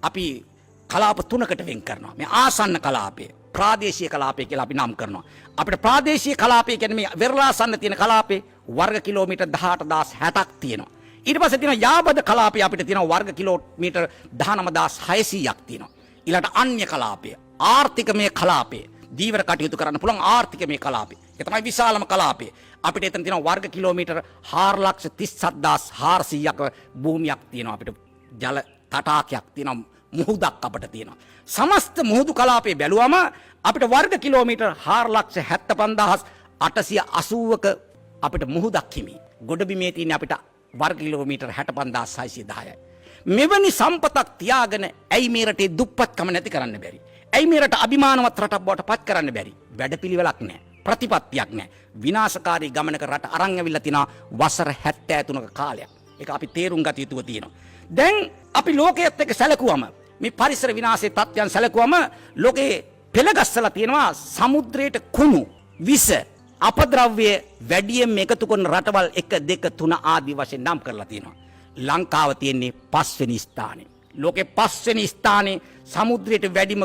අපි කලාප 3කට වෙන් කරනවා. මේ ආසන්න කලාපය, ප්‍රාදේශීය කලාපය කියලා අපි නම් කරනවා. අපිට ප්‍රාදේශීය කලාපය කියන්නේ මේ වෙරළාසන්න තියෙන කලාපේ වර්ග කිලෝමීටර් 18060ක් තියෙනවා. ඊට පස්සේ තියෙනවා යාබද කලාපය අපිට තියෙනවා වර්ග කිලෝමීටර් 19600ක් තියෙනවා. ඊළඟට අන්‍ය කලාපය, ආර්ථිකමය කලාපය, දීවර කටයුතු කරන්න පුළුවන් ආර්ථිකමය කලාපය. ඒ තමයි විශාලම කලාපය. අපිට එතන තියෙනවා වර්ග කිලෝමීටර් 437400ක භූමියක් තියෙනවා. අපිට ජල තටාකයක් තියෙනවා, මුහුදක් අපිට තියෙනවා. සමස්ත මුහුදු කලාපය බැලුවම අපිට වර්ග කිලෝමීටර් 475880ක අපිට මුහුදක් හිමි. ගොඩබිමේ තියෙන අපිට වර්ග කිලෝමීටර් 65610යි. මෙවැනි සම්පතක් තියාගෙන ඇයි මේ රටේ දුප්පත්කම නැති කරන්න බැරි? ඇයි මේ රට අභිමානවත් රටක් බවට පත් කරන්න බැරි? වැඩපිළිවෙලක් නැහැ. ප්‍රතිපත්තියක් නැහැ. විනාශකාරී ගමනක රට අරන් ඇවිල්ලා තිනා වසර 73ක කාලයක්. ඒක අපි තේරුම් ගත යුතුව තියෙනවා. දැන් අපි ලෝකයේත් එක්ක සැලකුවම මේ පරිසර විනාශයේ තත්ත්වයන් සැලකුවම ලෝකේ පෙළගස්සලා තියෙනවා සමුද්‍රයට කුණු, විස, අපද්‍රව්‍ය වැඩියෙන් එකතු කරන රටවල් 1 2 3 ආදී වශයෙන් නම් කරලා තියෙනවා. ලංකාව තියෙන්නේ 5 වෙනි ස්ථානයේ. ලෝකේ 5 වෙනි ස්ථානයේ සමුද්‍රයට වැඩිම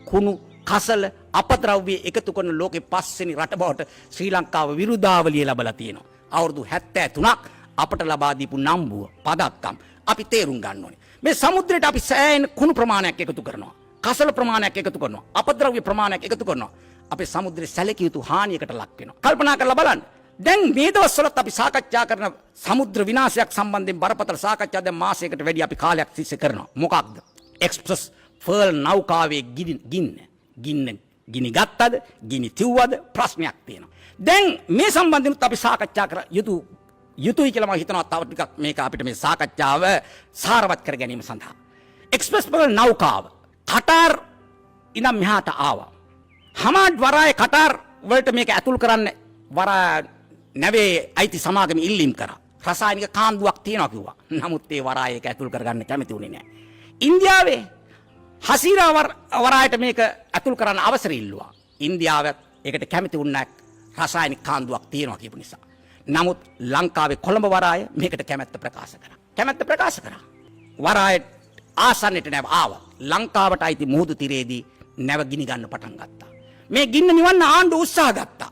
කුණු කසල අපද්‍රව්‍ය එකතු කරන ලෝකේ පස්වෙනි රට බවට ශ්‍රී ලංකාව විරුදාවලිය ලැබලා තියෙනවා. අවුරුදු 73ක් අපට ලබා දීපු නම්බුව පදක්කම් අපි තේරුම් ගන්න ඕනේ. මේ සමුද්‍රයට අපි සෑහෙන කුණු ප්‍රමාණයක් එකතු කරනවා. කසල ප්‍රමාණයක් එකතු කරනවා. අපද්‍රව්‍ය ප්‍රමාණයක් එකතු කරනවා. අපේ සමුද්‍රයේ සැලකිය යුතු හානියකට ලක් වෙනවා. කල්පනා කරලා බලන්න. දැන් මේ දවස්වලත් අපි සාකච්ඡා කරන සමුද්‍ර විනාශයක් සම්බන්ධයෙන් බරපතල සාකච්ඡා දැන් මාසයකට වැඩි අපි කාලයක් තිස්සේ කරනවා. මොකක්ද? එක්ස්ප්‍රස් ෆර්ල් නෞකාවේ ගිනි ගත්තද? ගිනි තිව්වද? ප්‍රශ්නයක් තියෙනවා. දැන් මේ සම්බන්ධෙනුත් අපි සාකච්ඡා කර යුතුයි කියලා මම හිතනවා. තව ටිකක් මේක අපිට මේ සාකච්ඡාව සාරවත් කර ගැනීම සඳහා. එක්ස්ප්‍රස් ෆර්ල් නෞකාව කටාර් ඉඳන් මෙහාට ආවා. හමාඩ් වරායේ කටාර් වලට මේක ඇතුල් කරන්න වරා නැවේ අයිති සමාගම ඉල්ලීම් කරා. රසායනික කාන්දුවක් තියෙනවා කිව්වා. නමුත් ඒ වරාය ඒක ඇතුල් කරගන්න කැමති වුණේ නැහැ. ඉන්දියාවේ හසීරා වරායට මේක ඇතුල් කරන්න අවසර ඉල්ලුවා. ඉන්දියාවත් ඒකට කැමති වුණා රසායනික කාන්දුවක් තියෙනවා කියපු නිසා. නමුත් ලංකාවේ කොළඹ වරාය මේකට කැමැත්ත ප්‍රකාශ කරා. වරාය ආසන්නයට නැව ආවා. ලංකාවට අයිති මුහුදු තිරේදී නැව ගිනි ගන්න පටන් ගත්තා. මේ ගින්න නිවන්න ආණ්ඩුව උත්සාහ ගත්තා.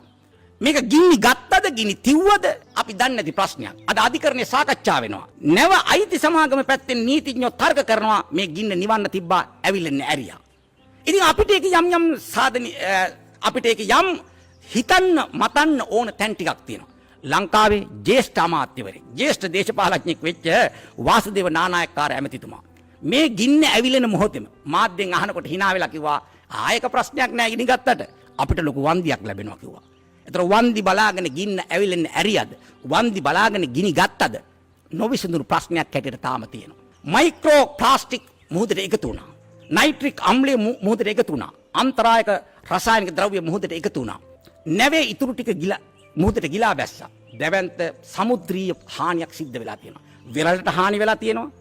මේක ගිනි ගත්තද ගිනි තිව්වද අපි දන්නේ නැති ප්‍රශ්නයක්. අද අධිකරණයේ සාකච්ඡා වෙනවා. නැව අයිති සමාගම පැත්තෙන් නීතිඥයෝ තර්ක කරනවා මේ ගින්න නිවන්න තිබ්බා ඇවිල්ලා ඇරියා. ඉතින් අපිට ඒක යම් අපිට ඒක යම් හිතන්න මතන්න ඕන තැන් ටිකක් තියෙනවා. ලංකාවේ ජ්‍යෙෂ්ඨ අමාත්‍යවරයෙක් ජ්‍යෙෂ්ඨ දේශපාලඥයෙක් වෙච්ච වාසුදේව නානායක්කාර ඇමතිතුමා මේ ගින්න ඇවිලෙන මොහොතේම මාධ්‍යෙන් අහනකොට hina වෙලා කිව්වා ආයක ප්‍රශ්නයක් නෑ ගිනි ගත්තට අපිට ලොකු වන්දියක් ලැබෙනවා කිව්වා. ඒතර වන්දි බලාගෙන ගින්න ඇවිලෙන්න ඇරියද? වන්දි බලාගෙන ගිනි ගත්තද? නොවිසඳුණු ප්‍රශ්නයක් හැටියට තාම තියෙනවා. මයික්‍රෝ ප්ලාස්ටික් මුහුදට එකතු වුණා. නයිට්‍රික් අම්ලය මුහුදට එකතු වුණා. අන්තරායක රසායනික ද්‍රව්‍ය මුහුදට එකතු වුණා. නැවේ ඉතුරු ටික මුහුදට ගිලා බැස්සා. දැවැන්ත සමුද්‍රීය හානියක් සිද්ධ වෙලා තියෙනවා. වෙරළට හානි වෙලා තියෙනවා.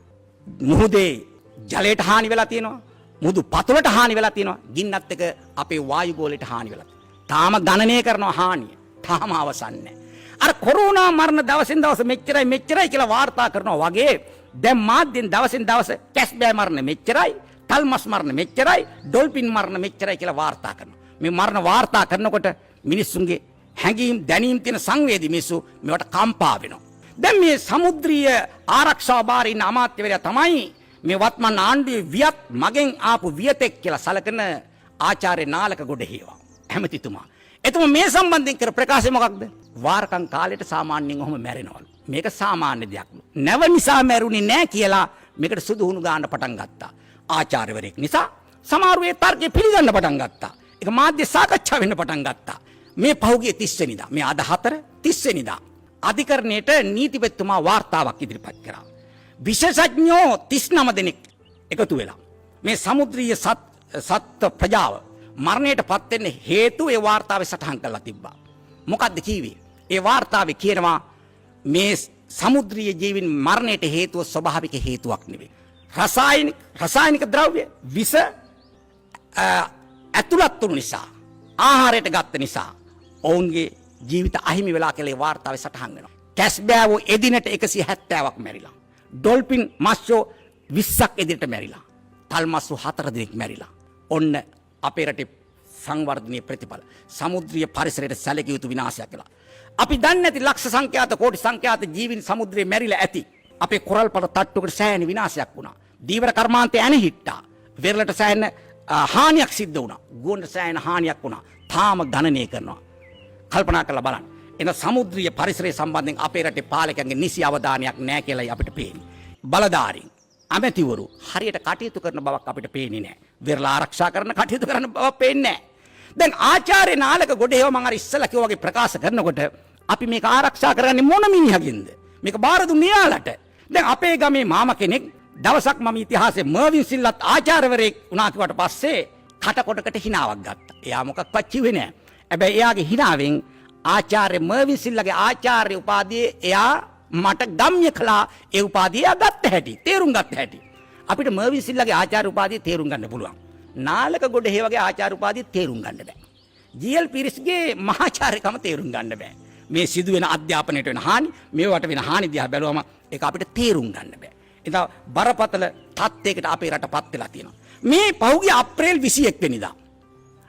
මුහුදේ ජලයට හානි වෙලා තියෙනවා. මුහුදු පතුලට හානි වෙලා තියෙනවා. ගින්නත් එක අපේ වායු ගෝලයට හානි වෙලා තියෙනවා. තාම ගණනය කරනවා හානිය. තාම අවසන් නැහැ. අර කොරෝනා මරණ දවසින් දවස මෙච්චරයි කියලා වාර්තා කරනවා වගේ දැන් මාධ්‍යෙන් දවසින් දවස කැස්බෑ මරණ මෙච්චරයි, තල්මස් මරණ මෙච්චරයි, ඩොල්ෆින් මරණ මෙච්චරයි කියලා වාර්තා කරනවා. මේ මරණ වාර්තා කරනකොට මිනිස්සුන්ගේ හැඟීම් දැනීම් තියෙන සංවේදී මිනිස්සු මේවට කම්පා වෙනවා. දැන් මේ සමුද්‍රීය ආරක්ෂා භාරේ ඉන්න අමාත්‍යවරයා තමයි මේ වත්මන් ආණ්ඩුවේ වියත් මගෙන් ආපු වියතෙක් කියලා සලකන ආචාර්ය නාලක ගොඩහේවා ඇමතිතුමා. එතුමා මේ සම්බන්ධයෙන් කර ප්‍රකාශය මොකක්ද? වාරකම් කාලයට සාමාන්‍යයෙන් ඔහොම මැරෙනවලු. මේක සාමාන්‍ය දෙයක්. නැව නිසා මැරුණේ නැහැ කියලා මේකට සුදුහුණු ගන්න පටන් ගත්තා. ආචාර්යවරයෙක් නිසා සමහරව ඒ තර්කය පිළිගන්න පටන් ගත්තා. ඒක මාධ්‍ය සාකච්ඡා වෙන්න පටන් ගත්තා. මේ පහුගිය 30 වෙනිදා මේ අද 30 වෙනිදා අධිකරණයට නීතිපතිතුමා වාර්තාවක් ඉදිරිපත් කරා. විශේෂඥයෝ 39 දෙනෙක් එකතු වෙලා මේ සමුද්‍රීය සත්ත්ව ප්‍රජාව මරණයට පත් වෙන්න හේතු ඒ වාර්තාවේ සටහන් කරලා තිබ්බා. මොකද්ද කිව්වේ? ඒ වාර්තාවේ කියනවා මේ සමුද්‍රීය ජීවීන් මරණයට හේතුව ස්වභාවික හේතුවක් නෙවෙයි. රසායනික ද්‍රව්‍ය විස ඇතුළත් වුණු නිසා ආහාරයට ගත්ත නිසා ඔවුන්ගේ ජීවිත අහිමි වෙලා කියලා ඒ වාර්තාවේ සටහන් වෙනවා. කැස්බෑවෝ එදිනට 170ක් මැරිලා. ඩොල්ෆින් මස්සෝ 20ක් එදිනට මැරිලා. තල් මස්සෝ 4 දෙනෙක් මැරිලා. ඔන්න අපේ රටේ සංවර්ධනීය ප්‍රතිඵල සමුද්‍රීය පරිසරයට සැලකිය යුතු විනාශයක් කළා. අපි දන්නේ නැති ලක්ෂ සංඛ්‍යාත කෝටි සංඛ්‍යාත ජීවීන් සමුද්‍රයේ මැරිලා ඇති. අපේ කොරල් පර තට්ටුවකට සෑහෙන විනාශයක් වුණා. දීවර කර්මාන්තය ඇනහිට්ටා. වෙරළට සෑහෙන හානියක් සිද්ධ වුණා. ගුවන්ට සෑහෙන හානියක් වුණා. තාම ගණනය කරනවා. කල්පනා කරලා බලන්න. එන සමුද්‍රීය පරිසරය සම්බන්ධයෙන් අපේ රටේ පාලකයන්ගේ නිසි අවධානයක් නැහැ කියලායි අපිට පේන්නේ. බලධාරීන් ඇමතිවරු හරියට කටයුතු කරන බවක් අපිට පේන්නේ නැහැ. වෙරළ ආරක්ෂා කරන කටයුතු කරන බවක් පේන්නේ නැහැ. දැන් ආචාර්ය නාලක ගොඩේව මම අර ඉස්සලා කිව්වා වගේ ප්‍රකාශ කරනකොට අපි මේක ආරක්ෂා කරන්නේ මොන මිනිහකින්ද? මේක බාර දුන්නේ යාලට. දැන් අපේ ගමේ මාමා කෙනෙක් දවසක් මම ඉතිහාසයේ මර්වින් සිල්ලත් ආචාර්යවරයෙක් වුණා කිව්වට පස්සේ කටකොටකට හිනාවක් ගත්තා. එයා මොකක්වත් කිව්වේ නැහැ. හැබැයි එයාගේ හිනාවෙන් ආචාර්ය මර්වින් සිල්ලගේ ආචාර්ය උපාධියේ එයා මට ගම්‍ය කළා. ඒ උපාධිය ගත්ත හැටි තේරුම් ගත්ත හැටි අපිට මර්වින් සිල්ලගේ ආචාර්ය උපාධිය තේරුම් ගන්න පුළුවන්. නාලක ගොඩේ වගේ ආචාර්ය උපාධිය තේරුම් ගන්න බෑ. ජී.එල්. පීරිස්ගේ මහාචාර්යකම තේරුම් ගන්න බෑ. මේ සිදුවෙන අධ්‍යාපනයට වෙන හානි මේවට වෙන හානි දිහා බැලුවම ඒක අපිට තේරුම් ගන්න බෑ. ඉතින් බරපතල තත්යකට අපේ රටපත් වෙලා තියෙනවා. මේ පහුගිය අප්‍රේල් 21 වෙනිදා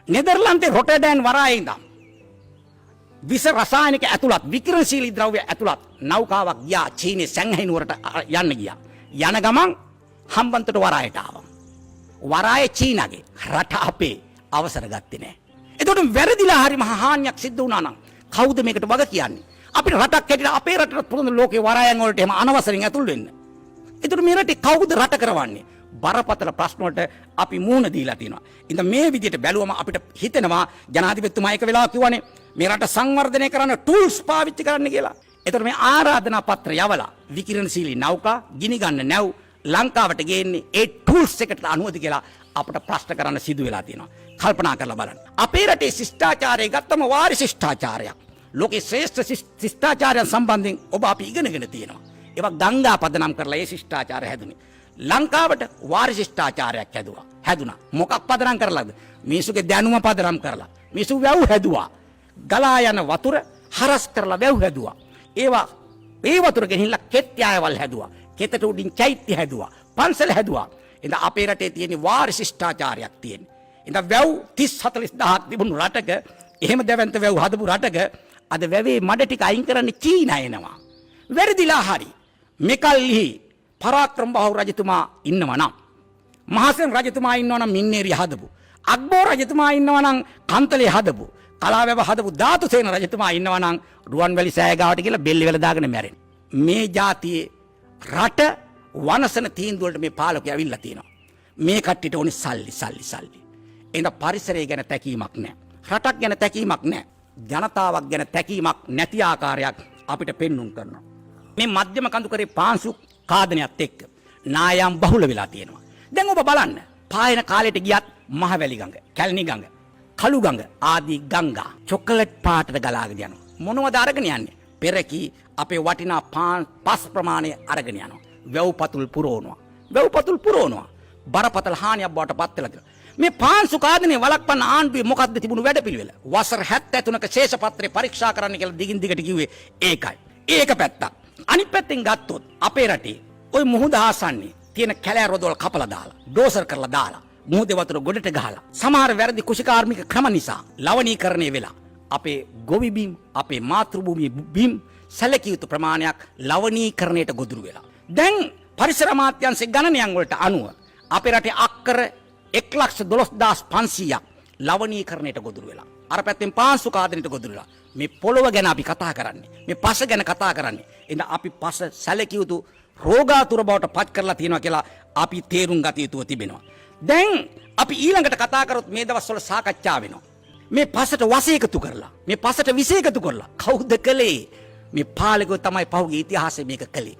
නෙදර්ලන්තේ රොටර්ඩෑම් වරායේ ඉඳන් විස රසායනික ඇතුළත් විකිරණශීලී ද්‍රව්‍ය ඇතුළත් නෞකාවක් ගියා චීනයේ සැන්හයි නුවරට යන්න ගියා. යන ගමන් හම්බන්තොට වරායට ආවා. වරායේ චීනගේ රට අපේ අවසර ගත්තේ නැහැ. එතකොට වැරදිලා හරි මහා හානියක් සිද්ධ වුණා නම් කවුද මේකට වග කියන්නේ? අපිට රටක් හැටියට අපේ රටට පුළුවන් ලෝකේ වරායන් වලට එහෙම අනවසරින් ඇතුල් වෙන්න. එතකොට මේ රටේ කවුද රට කරවන්නේ? බරපතල ප්‍රශ්න වලට අපි මුහුණ දීලා තියෙනවා. ඉතින් මේ විදිහට බැලුවම අපිට හිතෙනවා ජනාධිපතිතුමා එක වෙලාවක කිව්වනේ මේ රට සංවර්ධනය කරන්න ටූල්ස් පාවිච්චි කරන්න කියලා. එතකොට මේ ආරාධනා පත්‍ර යවලා විකිරණශීලී නෞකා ගිනි ගන්න නැව් ලංකාවට ගේන්නේ ඒ ටූල්ස් එකට අනුවද කියලා අපට ප්‍රශ්න කරන්න සිදු වෙලා තියෙනවා. කල්පනා කරලා බලන්න. අපේ රටේ ශිෂ්ටාචාරය ගත්තම වාරි ශිෂ්ටාචාරයක්. ලෝකේ ශ්‍රේෂ්ඨ ශිෂ්ටාචාරයන් සම්බන්ධයෙන් ඔබ අපි ඉගෙනගෙන තියෙනවා. ඒවා ගංගා පදනම් කරලා ඒ ශිෂ්ටාචාරය හැදුනේ. ලංකාවට වාරි ශිෂ්ටාචාරයක් හැදුනා. මොකක් පදනම් කරලාද? මිනිසුගේ දැනුම පදනම් කරලා. මිනිසු වැව් හැදුවා. ගලා යන වතුර හරස් කරලා වැව් හැදුවා. ඒවා ඒ වතුර ගෙනිහිල්ලා කෙත්යායවල් හැදුවා. කෙතට උඩින් චෛත්‍ය හැදුවා. පන්සල හැදුවා. ඉතින් අපේ රටේ තියෙන වාරි ශිෂ්ටාචාරයක් තියෙන. ඉතින් වැව් 30-40,000ක් තිබුණු රටක එහෙම දැවැන්ත වැව් හදපු රටක අද වැවේ මඩ ටික අයින් කරන්න චීනා එනවා. වැරදිලා හරි. මෙකල්හි පරාක්‍රම බහු රජතුමා ඉන්නවා නම් මහසෙන් රජතුමා ඉන්නවා නම් මින්නේරිය හදපු අක්බෝර් රජතුමා ඉන්නවා නම් කන්තලේ හදපු කලාවැව හදපු ධාතුසේන රජතුමා ඉන්නවා නම් රුවන්වැලි සෑය ගාවට කියලා බෙල්ලි වල දාගෙන මැරෙන මේ જાතියේ රට වනසන තීන්දුව වලට මේ පාලකයෝ ඇවිල්ලා තියෙනවා. මේ කට්ටියට ඕනේ සල්ලි. එහෙනම් පරිසරය ගැන තැකීමක් නැහැ. රටක් ගැන තැකීමක් නැහැ. ජනතාවක් ගැන තැකීමක් නැති ආකාරයක් අපිට පෙන්눔 කරනවා. මේ මධ්‍යම කඳුකරේ පාංශු කාදනයත් එක්ක නායම් බහුල වෙලා තියෙනවා. දැන් ඔබ බලන්න පායන කාලයට ගියත් මහවැලි ගඟ, කැලණි ගඟ, කළු ගඟ ආදී ගංගා චොකලට් පාටට ගලාගෙන යනවා. මොනවද අරගෙන යන්නේ? පෙරකි අපේ වටිනා පස් ප්‍රමාණය අරගෙන යනවා. වැව්පතුල් පුරවනවා. බරපතල හානියක් බවට පත් වෙලා තියෙනවා. මේ පාංශු කාදනය වළක්වන්න ආණ්ඩුවේ මොකක්ද තිබුණු වැඩපිළිවෙල? වසර 73ක ශේෂ පත්‍රය පරීක්ෂා කරන්න කියලා දිගින් දිගට කිව්වේ ඒකයි. ඒක පැත්තක්. අනිත් පැත්තෙන් ගත්තොත් අපේ රටේ ওই මුහුද ආසන්නේ තියෙන කැලෑ රොදවල් කපලා දාලා ඩෝසර් කරලා දාලා මුහුදේ වතුර ගොඩට ගහලා සමහර වැරදි කුෂිකාර්මික ක්‍රම නිසා ලවණීකරණය වෙලා අපේ ගොවි බිම් අපේ මාතෘ භූමියේ බිම් සැලකිය යුතු ප්‍රමාණයක් ලවණීකරණයට ගොදුරු වෙලා. දැන් පරිසර අමාත්‍යාංශයේ ගණනයන් වලට අනුව අපේ රටේ අක්කර 1,12,500ක් ලවණීකරණයට ගොදුරු වෙලා. අර පැත්තෙන් පාංශු කාදනයට ගොදුරු වෙලා. මේ පොළොව ගැන අපි කතා කරන්නේ. මේ පස ගැන කතා කරන්නේ. එහෙනම් අපි පස සැලකිය යුතු රෝගාතුර බවට පත් කරලා තියෙනවා කියලා අපි තේරුම් ගත යුතුව තිබෙනවා. දැන් අපි ඊළඟට කතා කරොත් මේ දවස්වල සාකච්ඡා වෙනවා. මේ පසට වස එකතු කරලා, මේ පසට විස එකතු කරලා කවුද කළේ? මේ පාලකයෝ තමයි පහුගිය ඉතිහාසයේ මේක කළේ.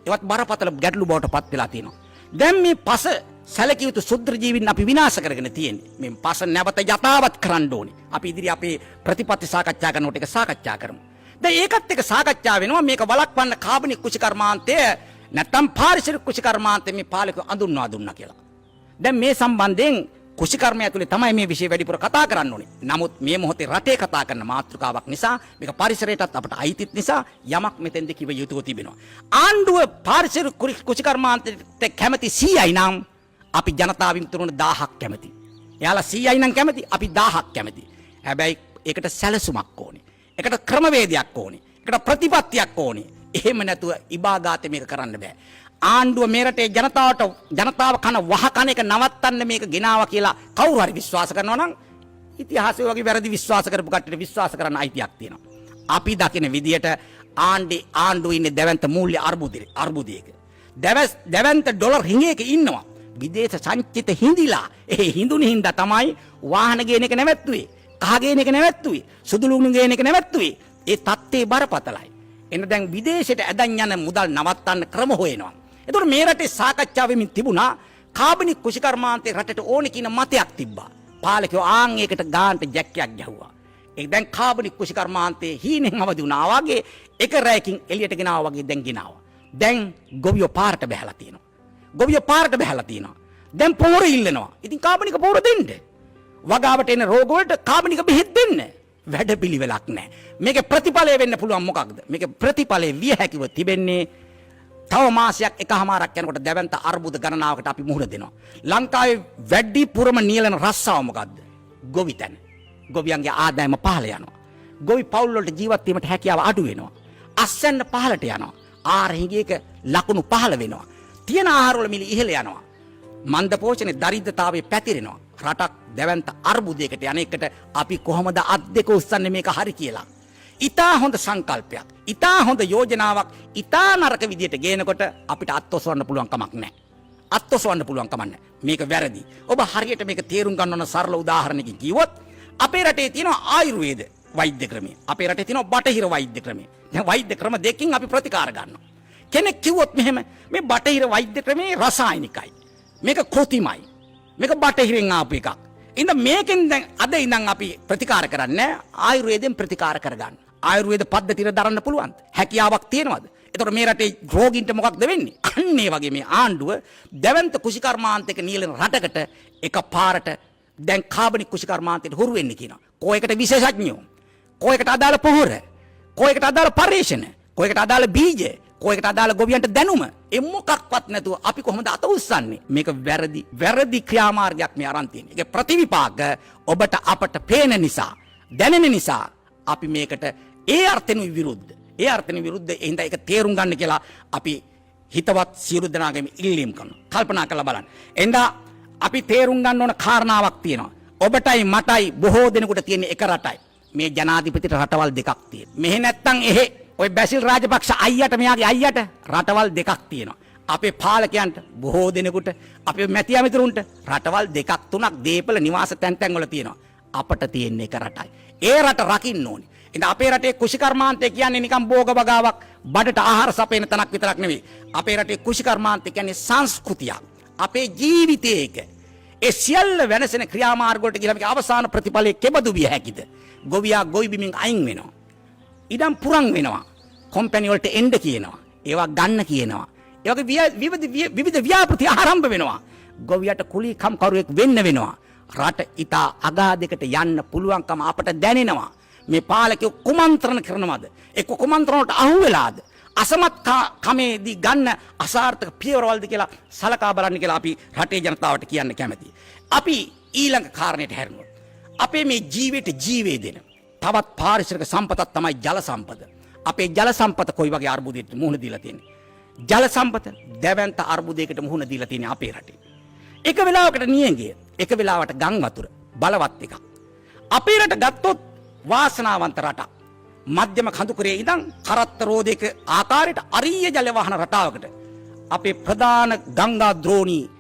ඒවත් බරපතල ගැටලු බවට පත් වෙලා තියෙනවා. දැන් මේ පස සැලකිය යුතු සුද්ධ ජීවීන් අපි විනාශ කරගෙන තියෙන්නේ. මේ පස නැවත යථාවත් කරන්න ඕනේ. අපි ඉදිරි අපේ ප්‍රතිපත්ති සාකච්ඡා කරනකොට ඒක සාකච්ඡා කරමු. දැන් ඒකත් එක්ක සාකච්ඡා වෙනවා මේක වළක්වන්න කාබනික කුෂිකර්මාන්තය නැත්තම් පාරිසරික කුෂිකර්මාන්තය මේ පාලකයෝ අඳුන්වා දුන්නා කියලා. දැන් මේ සම්බන්ධයෙන් කුෂිකර්මය ඇතුලේ තමයි මේ විෂය වැඩිපුර කතා කරන්න ඕනේ. නමුත් මේ මොහොතේ රටේ කතා කරන මාතෘකාවක් නිසා මේක පරිසරයටත් අපට අයිතිත් නිසා යමක් මෙතෙන්ද කිව යුතුව තිබෙනවා. ආණ්ඩුව පාරිසරික කුෂිකර්මාන්තයට කැමති 100යි නම් අපි ජනතාව විමුක්තියට 1000ක් කැමති. එයාලා 100යි නම් කැමති අපි 1000ක් කැමති. හැබැයි ඒකට සැලසුමක් ඕනේ. ඒකට ක්‍රමවේදයක් ඕනේ. ඒකට ප්‍රතිපත්තියක් ඕනේ. එහෙම නැතුව ඉබාගාතේ මේක කරන්න බෑ. ආණ්ඩුව මේ රටේ ජනතාව කන වහ කන එක නවත්තන්න මේක ගෙනාවා කියලා කවුරු හරි විශ්වාස කරනවා නම් ඉතිහාසය වගේ වැරදි විශ්වාස කරපු කට්ටියට විශ්වාස කරන්න අයිතියක් තියෙනවා. අපි දකින විදියට ආණ්ඩුව ඉන්නේ දැවැන්ත මූල්‍ය අර්බුදයක. දැවැන්ත ඩොලර් හිඟයක ඉන්නවා. විදේශ සංචිත හිඳිලා ඒ හිඳුනි හින්දා තමයි වාහන ගේන එක නැවැත්තුවේ. කහ ගේන එක නැවැත්තුවේ. සුදු ලුණු ගේන එක නැවැත්තුවේ. ඒ තත්ත්වේ බරපතලයි. එන්න දැන් විදේශයට ඇදන් යන මුදල් නවත්තන්න ක්‍රම හොයනවා. එතකොට මේ රටේ සාකච්ඡා වෙමින් තිබුණා කාබනික කුෂිකර්මාන්තේ රටට ඕනේ කියන මතයක් තිබ්බා. පාලකයෝ ආන් ඒකට ගානට ජැක්කයක් ගැහුවා. ඒ දැන් කාබනික කුෂිකර්මාන්තේ හීනෙන් අවදි වුණා වගේ එක රැයකින් එළියට ගෙනාවා වගේ දැන් ගෙනාවා. දැන් ගොවියෝ පාරට බහැලා තියෙනවා. දැන් පොහොර ඉල්ලනවා. ඉතින් කාබනික පොහොර දෙන්න. වගාවට එන රෝග වලට කාබනික බෙහෙත් දෙන්න. වැඩපිළිවෙලක් නැහැ. මේකේ ප්‍රතිඵලය වෙන්න පුළුවන් මොකක්ද? මේකේ ප්‍රතිඵලය විය හැකිව තිබෙන්නේ තව මාසයක් එකමාරක් යනකොට දැවැන්ත අර්බුද ගණනාවකට අපි මුහුණ දෙනවා. ලංකාවේ වැඩි පුරම නියලන රස්සාව මොකද්ද? ගොවි තැන. ගොවියන්ගේ ආදායම පහළ යනවා. ගොවි පවුල් වලට ජීවත් වීමට හැකියාව අඩු වෙනවා. අස්වැන්න පහළට යනවා. ආහාර හිඟයක ලකුණු පහළ වෙනවා. තියෙන ආහාර වල මිල ඉහළ යනවා. මන්ද පෝෂණේ දරිද්‍රතාවයේ පැතිරෙනවා. රටක් දැවැන්ත අර්බුදයකට යන එකට අපි කොහොමද අත් දෙක උස්සන්නේ මේක හරි කියලා. ඉතා හොඳ සංකල්පයක්. ඉතා හොඳ යෝජනාවක්. ඉතා නරක විදියට ගේනකොට අපිට අත්ඔසවන්න පුළුවන් කමක් නැහැ. අත්ඔසවන්න පුළුවන් කමක් නැහැ. මේක වැරදි. ඔබ හරියට මේක තේරුම් ගන්න ඕන සරල උදාහරණයකින් කිව්වොත් අපේ රටේ තියෙන ආයුර්වේද වෛද්‍ය ක්‍රමය. අපේ රටේ තියෙන බටහිර වෛද්‍ය ක්‍රමය. දැන් වෛද්‍ය ක්‍රම දෙකකින් අපි ප්‍රතිකාර ගන්නවා. කෙනෙක් කිව්වොත් මෙහෙම මේ බටහිර වෛද්‍ය ක්‍රමේ රසායනිකයි. මේක කෘතිමයි. මේක බටහිරින් ආපු එකක්. ඉතින් මේකෙන් දැන් අද ඉඳන් අපි ප්‍රතිකාර කරන්නේ ආයුර්වේදයෙන් ප්‍රතිකාර කරගන්න. ආයුර්වේද පද්ධතිය දරන්න පුළුවන්ද? හැකියාවක් තියෙනවද? එතකොට මේ රටේ රෝගීන්ට මොකක්ද වෙන්නේ? අන්න ඒ වගේ මේ ආණ්ඩුව දැවැන්ත කුෂිකර්මාන්තයක නියලන රටකට එකපාරට දැන් කාබනික කුෂිකර්මාන්තයට හුරු වෙන්න කියනවා. කොයකට විශේෂඥයෝ, කොයකට අදාළ පොහොර, කොයකට අදාළ පරිශන, කොයකට අදාළ බීජ, කොයකට අදාළ ගොවියන්ට දැනුම. ඒ මොකක්වත් නැතුව අපි කොහොමද අත උස්සන්නේ? මේක වැරදි ක්‍රියාමාර්ගයක් මේ අරන් තියෙන්නේ. ඒකේ ප්‍රතිවිපාක ඔබට අපට පේන නිසා, දැනෙන නිසා අපි මේකට ඒ අර්ථෙනු විරුද්ධ. ඒ අර්ථෙනු විරුද්ධ එහෙනම් ඒක තේරුම් ගන්න කියලා අපි හිතවත් සියලු දෙනාගේම ඉල්ලීම් කරනවා. කල්පනා කරලා බලන්න. එහෙනම් අපි තේරුම් ගන්න ඕන කාරණාවක් තියෙනවා. ඔබටයි මටයි බොහෝ දෙනෙකුට තියෙන එක රටයි. මේ ජනාධිපතිට රටවල් දෙකක් තියෙනවා. මෙහෙ නැත්තම් එහෙ ඔය බැසිල් රාජපක්ෂ අයියට මෙයාගේ අයියට රටවල් දෙකක් තියෙනවා. අපේ පාලකයන්ට බොහෝ දෙනෙකුට අපේ මැති ඇමතිරුන්ට රටවල් දෙකක් තුනක් දීපල නිවාස තැන් වල තියෙනවා. අපට තියෙන එක රටයි. ඒ රට රකින්න ඕනේ. ඉතින් අපේ රටේ කුෂිකර්මාන්තය කියන්නේ නිකන් භෝග බගාවක් බඩට ආහාර සපයන තැනක් විතරක් නෙවෙයි. අපේ රටේ කුෂිකර්මාන්තය කියන්නේ සංස්කෘතියක්. අපේ ජීවිතයේක ඒ සියල්ල වෙනසෙන ක්‍රියාමාර්ග වලට ගිහලා මේක අවසාන ප්‍රතිඵලයේ කෙබඳු විය හැකිද? ගොවියා ගොවි බිමින් අයින් වෙනවා. ඉඩම් පුරන් වෙනවා. කම්පැනි වලට එන්න කියනවා. ඒවා ගන්න කියනවා. ඒ වගේ විවිධ ව්‍යාපෘති ආරම්භ වෙනවා. ගොවියට කුලීකම් කරුවෙක් වෙන්න වෙනවා. රට ඉතා අගාධයකට යන්න පුළුවන්කම අපට දැනෙනවා. මේ පාලකයෝ කුමන්ත්‍රණ කරනවද? එක්ක කුමන්ත්‍රණ වලට අහු වෙලාද? අසමත් කමේදී ගන්න අසාර්ථක පියවරවලද කියලා සලකා බලන්න කියලා අපි රටේ ජනතාවට කියන්න කැමතියි. අපි ඊළඟ කාරණයට හැරෙනවා. අපේ මේ ජීවිතේ ජීවේ දෙන තවත් පාරිසරික සම්පතක් තමයි ජල සම්පත. අපේ ජල සම්පත කොයි වගේ අර්බුදයකට මුහුණ දීලා තියෙන්නේ? ජල සම්පත දැවැන්ත අර්බුදයකට මුහුණ දීලා තියෙන්නේ අපේ රටේ. එක වෙලාවකට නියඟිය, එක වෙලාවට ගම් වතුර බලවත් එකක්. අපේ රට ගත්තොත් වාසනාවන්ත රටක්. මධ්‍යම කඳුකරේ ඉඳන් කරත්ත රෝදයක ආකාරයට අරීය ජල වහන රටාවකට අපේ ප්‍රධාන ගංගා ද්‍රෝණී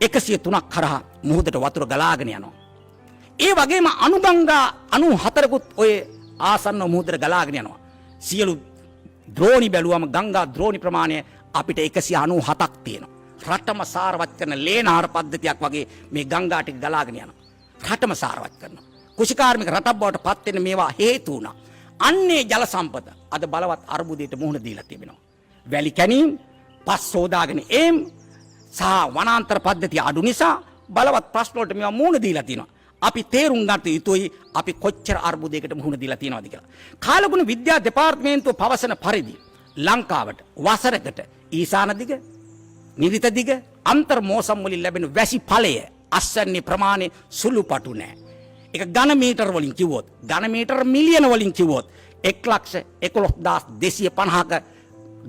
103ක් කරහා මුහුදට වතුර ගලාගෙන යනවා. ඒ වගේම අනුගංගා 94කුත් ඔය ආසන්න මුහුදට ගලාගෙන යනවා. සියලු ද්‍රෝණි බැලුවම ගංගා ද්‍රෝණි ප්‍රමාණය අපිට 197ක් තියෙනවා. රටම සාරවත් කරන ලේනාර පද්ධතියක් වගේ මේ ගංගා ටික ගලාගෙන යනවා. රටම සාරවත් කරනවා. කුෂිකාර්මික රටක් බවට පත් වෙන්න මේවා හේතු වුණා. අන්නේ ජල සම්පත අද බලවත් අර්බුදයට මුහුණ දීලා තිබෙනවා. වැලි කැණීම්, පස් සෝදාගෙන එම් සහ වනාන්තර පද්ධතිය අඩු නිසා බලවත් ප්‍රශ්න වලට මේවා මුහුණ දීලා තිනවා. අපි තේරුම් ගන්න යුතුයි අපි කොච්චර අර්බුදයකට මුහුණ දීලා තියෙනවද කියලා. කාලගුණ විද්‍යා දෙපාර්තමේන්තුව පවසන පරිදි ලංකාවට වසරකට ඊසාන දිග, නිරිත දිග, අන්තර් මෝසම් වලින් ලැබෙන වැසි ඵලය අස්වැන්නේ ප්‍රමාණය සුළුපටු නෑ. ඒක ඝන මීටර වලින් කිව්වොත්, ඝන මීටර මිලියන වලින් කිව්වොත් 1,11,250ක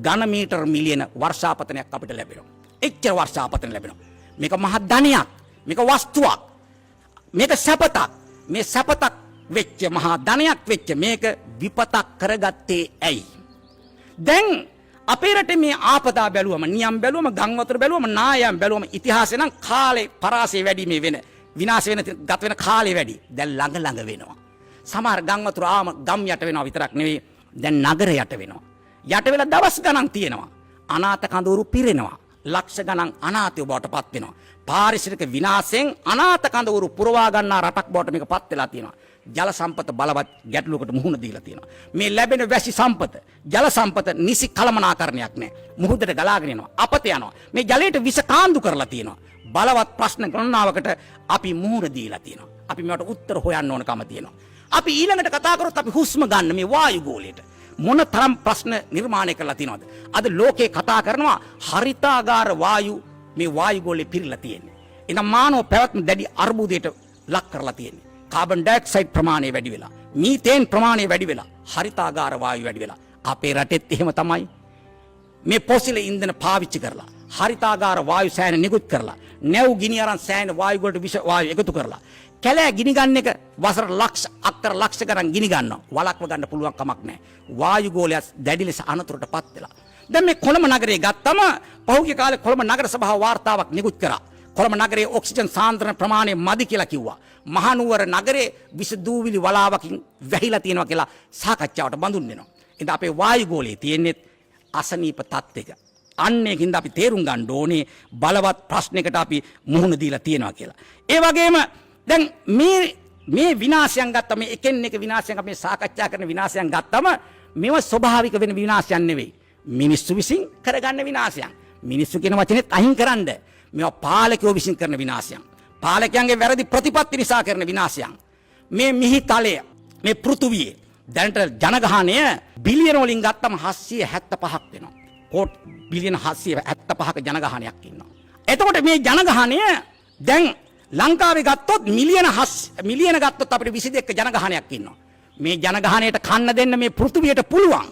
ඝන මීටර මිලියන වර්ෂාපතනයක් අපිට ලැබෙනවා. එච්චර වර්ෂාපතන ලැබෙනවා. මේක මහ ධනයක්. මේක වස්තුවක්. මේක සැපතක්. මේ සැපතක් වෙච්ච මහා ධනයක් වෙච්ච මේක විපතක් කරගත්තේ ඇයි? දැන් අපේ රටේ මේ ආපදා බැලුවම, නියම් බැලුවම, ගම් වතුර බැලුවම, නායම් බැලුවම ඉතිහාසේ නම් කාලේ පරාසය වැඩි මේ වෙන විනාශ වෙන ගත වෙන කාලේ වැඩි. දැන් ළඟ වෙනවා. සමහර ගම් වතුර ආම ගම් යට වෙනවා විතරක් නෙවෙයි දැන් නගර යට වෙනවා. යට වෙලා දවස් ගණන් තියෙනවා. අනාථ කඳවුරු පිරෙනවා. ලක්ෂ ගණන් අනාථයෝ බවට පත් වෙනවා. පාරිසරික විනාශයෙන් අනාථ කඳවුරු පුරවා ගන්නා රටක් බවට මේක පත් වෙලා තියෙනවා. ජල සම්පත බලවත් ගැටලුවකට මුහුණ දීලා තියෙනවා. මේ ලැබෙන වැසි සම්පත, ජල සම්පත නිසි කළමනාකරණයක් නැහැ. මුහුදට ගලාගෙන යනවා. අපත යනවා. මේ ජලයට විස කාන්දු කරලා තියෙනවා. බලවත් ප්‍රශ්න ගණනාවකට අපි මුහුණ දීලා තියෙනවා. අපි මේවට උත්තර හොයන්න ඕනකම තියෙනවා. අපි ඊළඟට කතා කරොත් අපි හුස්ම ගන්න මේ වායු ගෝලයට මොන තරම් ප්‍රශ්න නිර්මාණය කරලා තියෙනවද? අද ලෝකේ කතා කරනවා හරිතාගාර වායු මේ වායු ගෝලේ පිරලා තියෙන්නේ. එනම් මානව පැවැත්ම දැඩි අර්බුදයට ලක් කරලා තියෙන්නේ. කාබන් ඩයොක්සයිඩ් ප්‍රමාණය වැඩි වෙලා, මීතේන් ප්‍රමාණය වැඩි වෙලා, හරිතාගාර වායු වැඩි වෙලා. අපේ රටෙත් එහෙම තමයි. මේ පොසිල ඉන්ධන පාවිච්චි කරලා, හරිතාගාර වායු සෑහෙන නිකුත් කරලා, නැව් ගිනි අරන් සෑහෙන වායු වලට විෂ වායු එකතු කරලා, කැලෑ ගිනි ගන්න එක වසර අක්කර ලක්ෂ ගණන් ගිනි ගන්නවා. වළක්ව ගන්න පුළුවන් කමක් නැහැ. වායු ගෝලයක් දැඩි ලෙස අනතුරටපත් වෙලා. දැන් මේ කොළඹ නගරේ ගත්තම පහුගිය කාලේ කොළඹ නගර සභාව වාර්තාවක් නිකුත් කරා. කොළඹ නගරයේ ඔක්සිජන් සාන්ද්‍රණ ප්‍රමාණය මදි කියලා කිව්වා. මහනුවර නගරේ විස දූවිලි වලාවකින් වැහිලා තියෙනවා කියලා සාකච්ඡාවට බඳුන් වෙනවා. ඉතින් අපේ වායු ගෝලයේ තියෙන්නේ අසනීප තත්ත්වයක. අන්නේකින්ද අපි තේරුම් ගන්න ඕනේ බලවත් ප්‍රශ්නයකට අපි මුහුණ දීලා තියෙනවා කියලා. ඒ වගේම දැන් මේ විනාශයන් ගත්තා, මේ එකින් එක විනාශයන් අපි සාකච්ඡා කරන විනාශයන් ගත්තම මේව ස්වභාවික වෙන විනාශයන් නෙවෙයි. මිනිස්සු විසින් කරගන්න විනාශයන්. මිනිස්සු කියන වචනේත් අහිං කරන්න. මේවා පාලකයෝ විසින් කරන විනාශයන්. පාලකයන්ගේ වැරදි ප්‍රතිපත්ති නිසා කරන විනාශයන්. මේ මිහිතලය, මේ පෘථුවියේ දැනට ජනගහනය බිලියන වලින් ගත්තම 775ක් වෙනවා. කෝට් බිලියන 775ක ජනගහනයක් ඉන්නවා. එතකොට මේ ජනගහනය දැන් ලංකාවේ ගත්තොත් මිලියන ගත්තොත් අපිට 22ක ජනගහනයක් ඉන්නවා. මේ ජනගහනයට කන්න දෙන්න මේ පෘථුවියට පුළුවන්.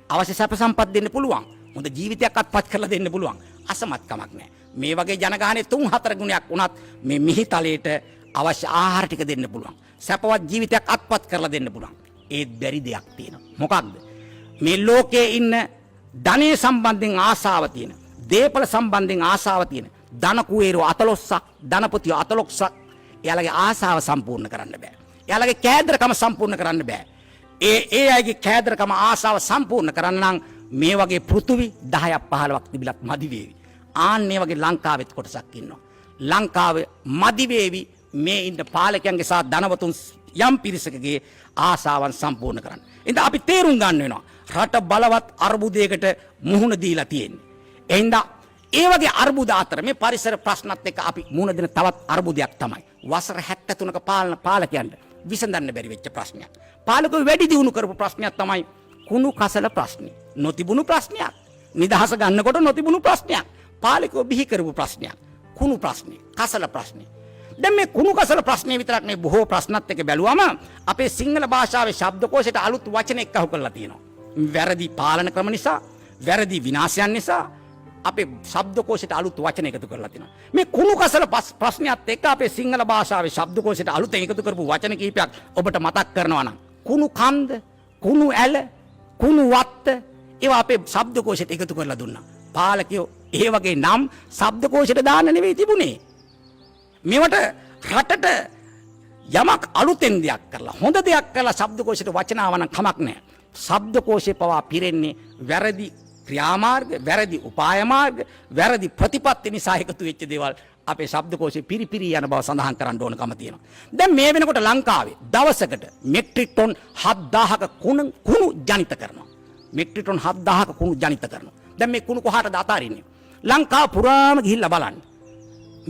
අවශ්‍ය සැප සම්පත් දෙන්න පුළුවන්. හොඳ ජීවිතයක් අත්පත් කරලා දෙන්න පුළුවන්. අසමත්කමක් නැහැ. මේ වගේ ජනගහනයේ 3-4 ගුණයක් වුණත් මේ මිහිතලයට අවශ්‍ය ආහාර ටික දෙන්න පුළුවන්. සැපවත් ජීවිතයක් අත්පත් කරලා දෙන්න පුළුවන්. ඒත් බැරි දෙයක් තියෙනවා. මොකක්ද? මේ ලෝකයේ ඉන්න ධනය සම්බන්ධයෙන් ආසාව තියෙන, දේපල සම්බන්ධයෙන් ආසාව තියෙන ධන කුවේරෝ 14ක්, ධනපතියෝ 14ක්. එයාලගේ ආසාව සම්පූර්ණ කරන්න බෑ. එයාලගේ කෑදරකම සම්පූර්ණ කරන්න බෑ. ඒ අයගේ කෑදරකම ආසාව සම්පූර්ණ කරන්න නම් මේ වගේ පෘථුවි 10ක් 15ක් තිබිලත් මදි වේවි. ආන්නේ වගේ ලංකාවෙත් කොටසක් ඉන්නවා. ලංකාවේ මදි වේවි මේ ඉන්න පාලකයන්ගේ සහ ධනවතුන් යම් පිරිසකගේ ආසාවන් සම්පූර්ණ කරන්න. ඉතින් අපි තේරුම් ගන්න වෙනවා රට බලවත් අර්බුදයකට මුහුණ දීලා තියෙන්නේ. එහෙනම් ඒ වගේ අර්බුද අතර මේ පරිසර ප්‍රශ්නත් එක්ක අපි මුහුණ දෙන තවත් අර්බුදයක් තමයි වසර 73ක පාලකයන්ට විසඳන්න බැරි වෙච්ච ප්‍රශ්නයක්. පාලකෝ වැඩි දියුණු කරපු ප්‍රශ්නයක් තමයි කුණු කසල ප්‍රශ්නේ. නොතිබුණු ප්‍රශ්නයක්. නිදහස ගන්නකොට නොතිබුණු ප්‍රශ්නයක්. පාලකෝ බිහි කරපු ප්‍රශ්නයක්. කුණු ප්‍රශ්නේ, කසල ප්‍රශ්නේ. දැන් මේ කුණු කසල ප්‍රශ්නේ විතරක් නේ බොහෝ ප්‍රශ්නත් එක්ක බැලුවම අපේ සිංහල භාෂාවේ ශබ්දකෝෂයට අලුත් වචන එක්කහු කරලා තියෙනවා. වැරදි පාලන ක්‍රම නිසා, වැරදි විනාශයන් නිසා අපේ ශබ්දකෝෂයට අලුත් වචන එකතු කරලා තියෙනවා. මේ කුණු කසල ප්‍රශ්නයත් එක්ක අපේ සිංහල භාෂාවේ ශබ්දකෝෂයට අලුතෙන් එකතු කරපු වචන කීපයක් ඔබට මතක් කරනවා නම් කුණු කන්ද, කුණු ඇල, කුණු වත්ත ඒවා අපේ ශබ්දකෝෂයට එකතු කරලා දුන්නා. පාලකයෝ ඒ වගේ නම් ශබ්දකෝෂයට දාන්න නෙවෙයි තිබුණේ. මේවට රටට යමක් අලුතෙන් දෙයක් කරලා හොඳ දෙයක් කරලා ශබ්දකෝෂයට වචන ආවනම් කමක් නැහැ. ශබ්දකෝෂේ පවා පිරෙන්නේ වැරදි ක්‍රියාමාර්ග, වැරදි උපාය මාර්ග, වැරදි ප්‍රතිපත්ති නිසා එකතු වෙච්ච දේවල් අපේ ශබ්දකෝෂේ පිරිපිරි යන බව සඳහන් කරන්න ඕනකම තියෙනවා. දැන් මේ වෙනකොට ලංකාවේ දවසකට මෙට්‍රික් ටොන් 7000ක කුණු ජනිත කරනවා. මෙට්‍රික් ටොන් 7000ක කුණු ජනිත කරනවා. දැන් මේ කුණු කොහාටද අතාරින්නේ? ලංකාව පුරාම ගිහිල්ලා බලන්න.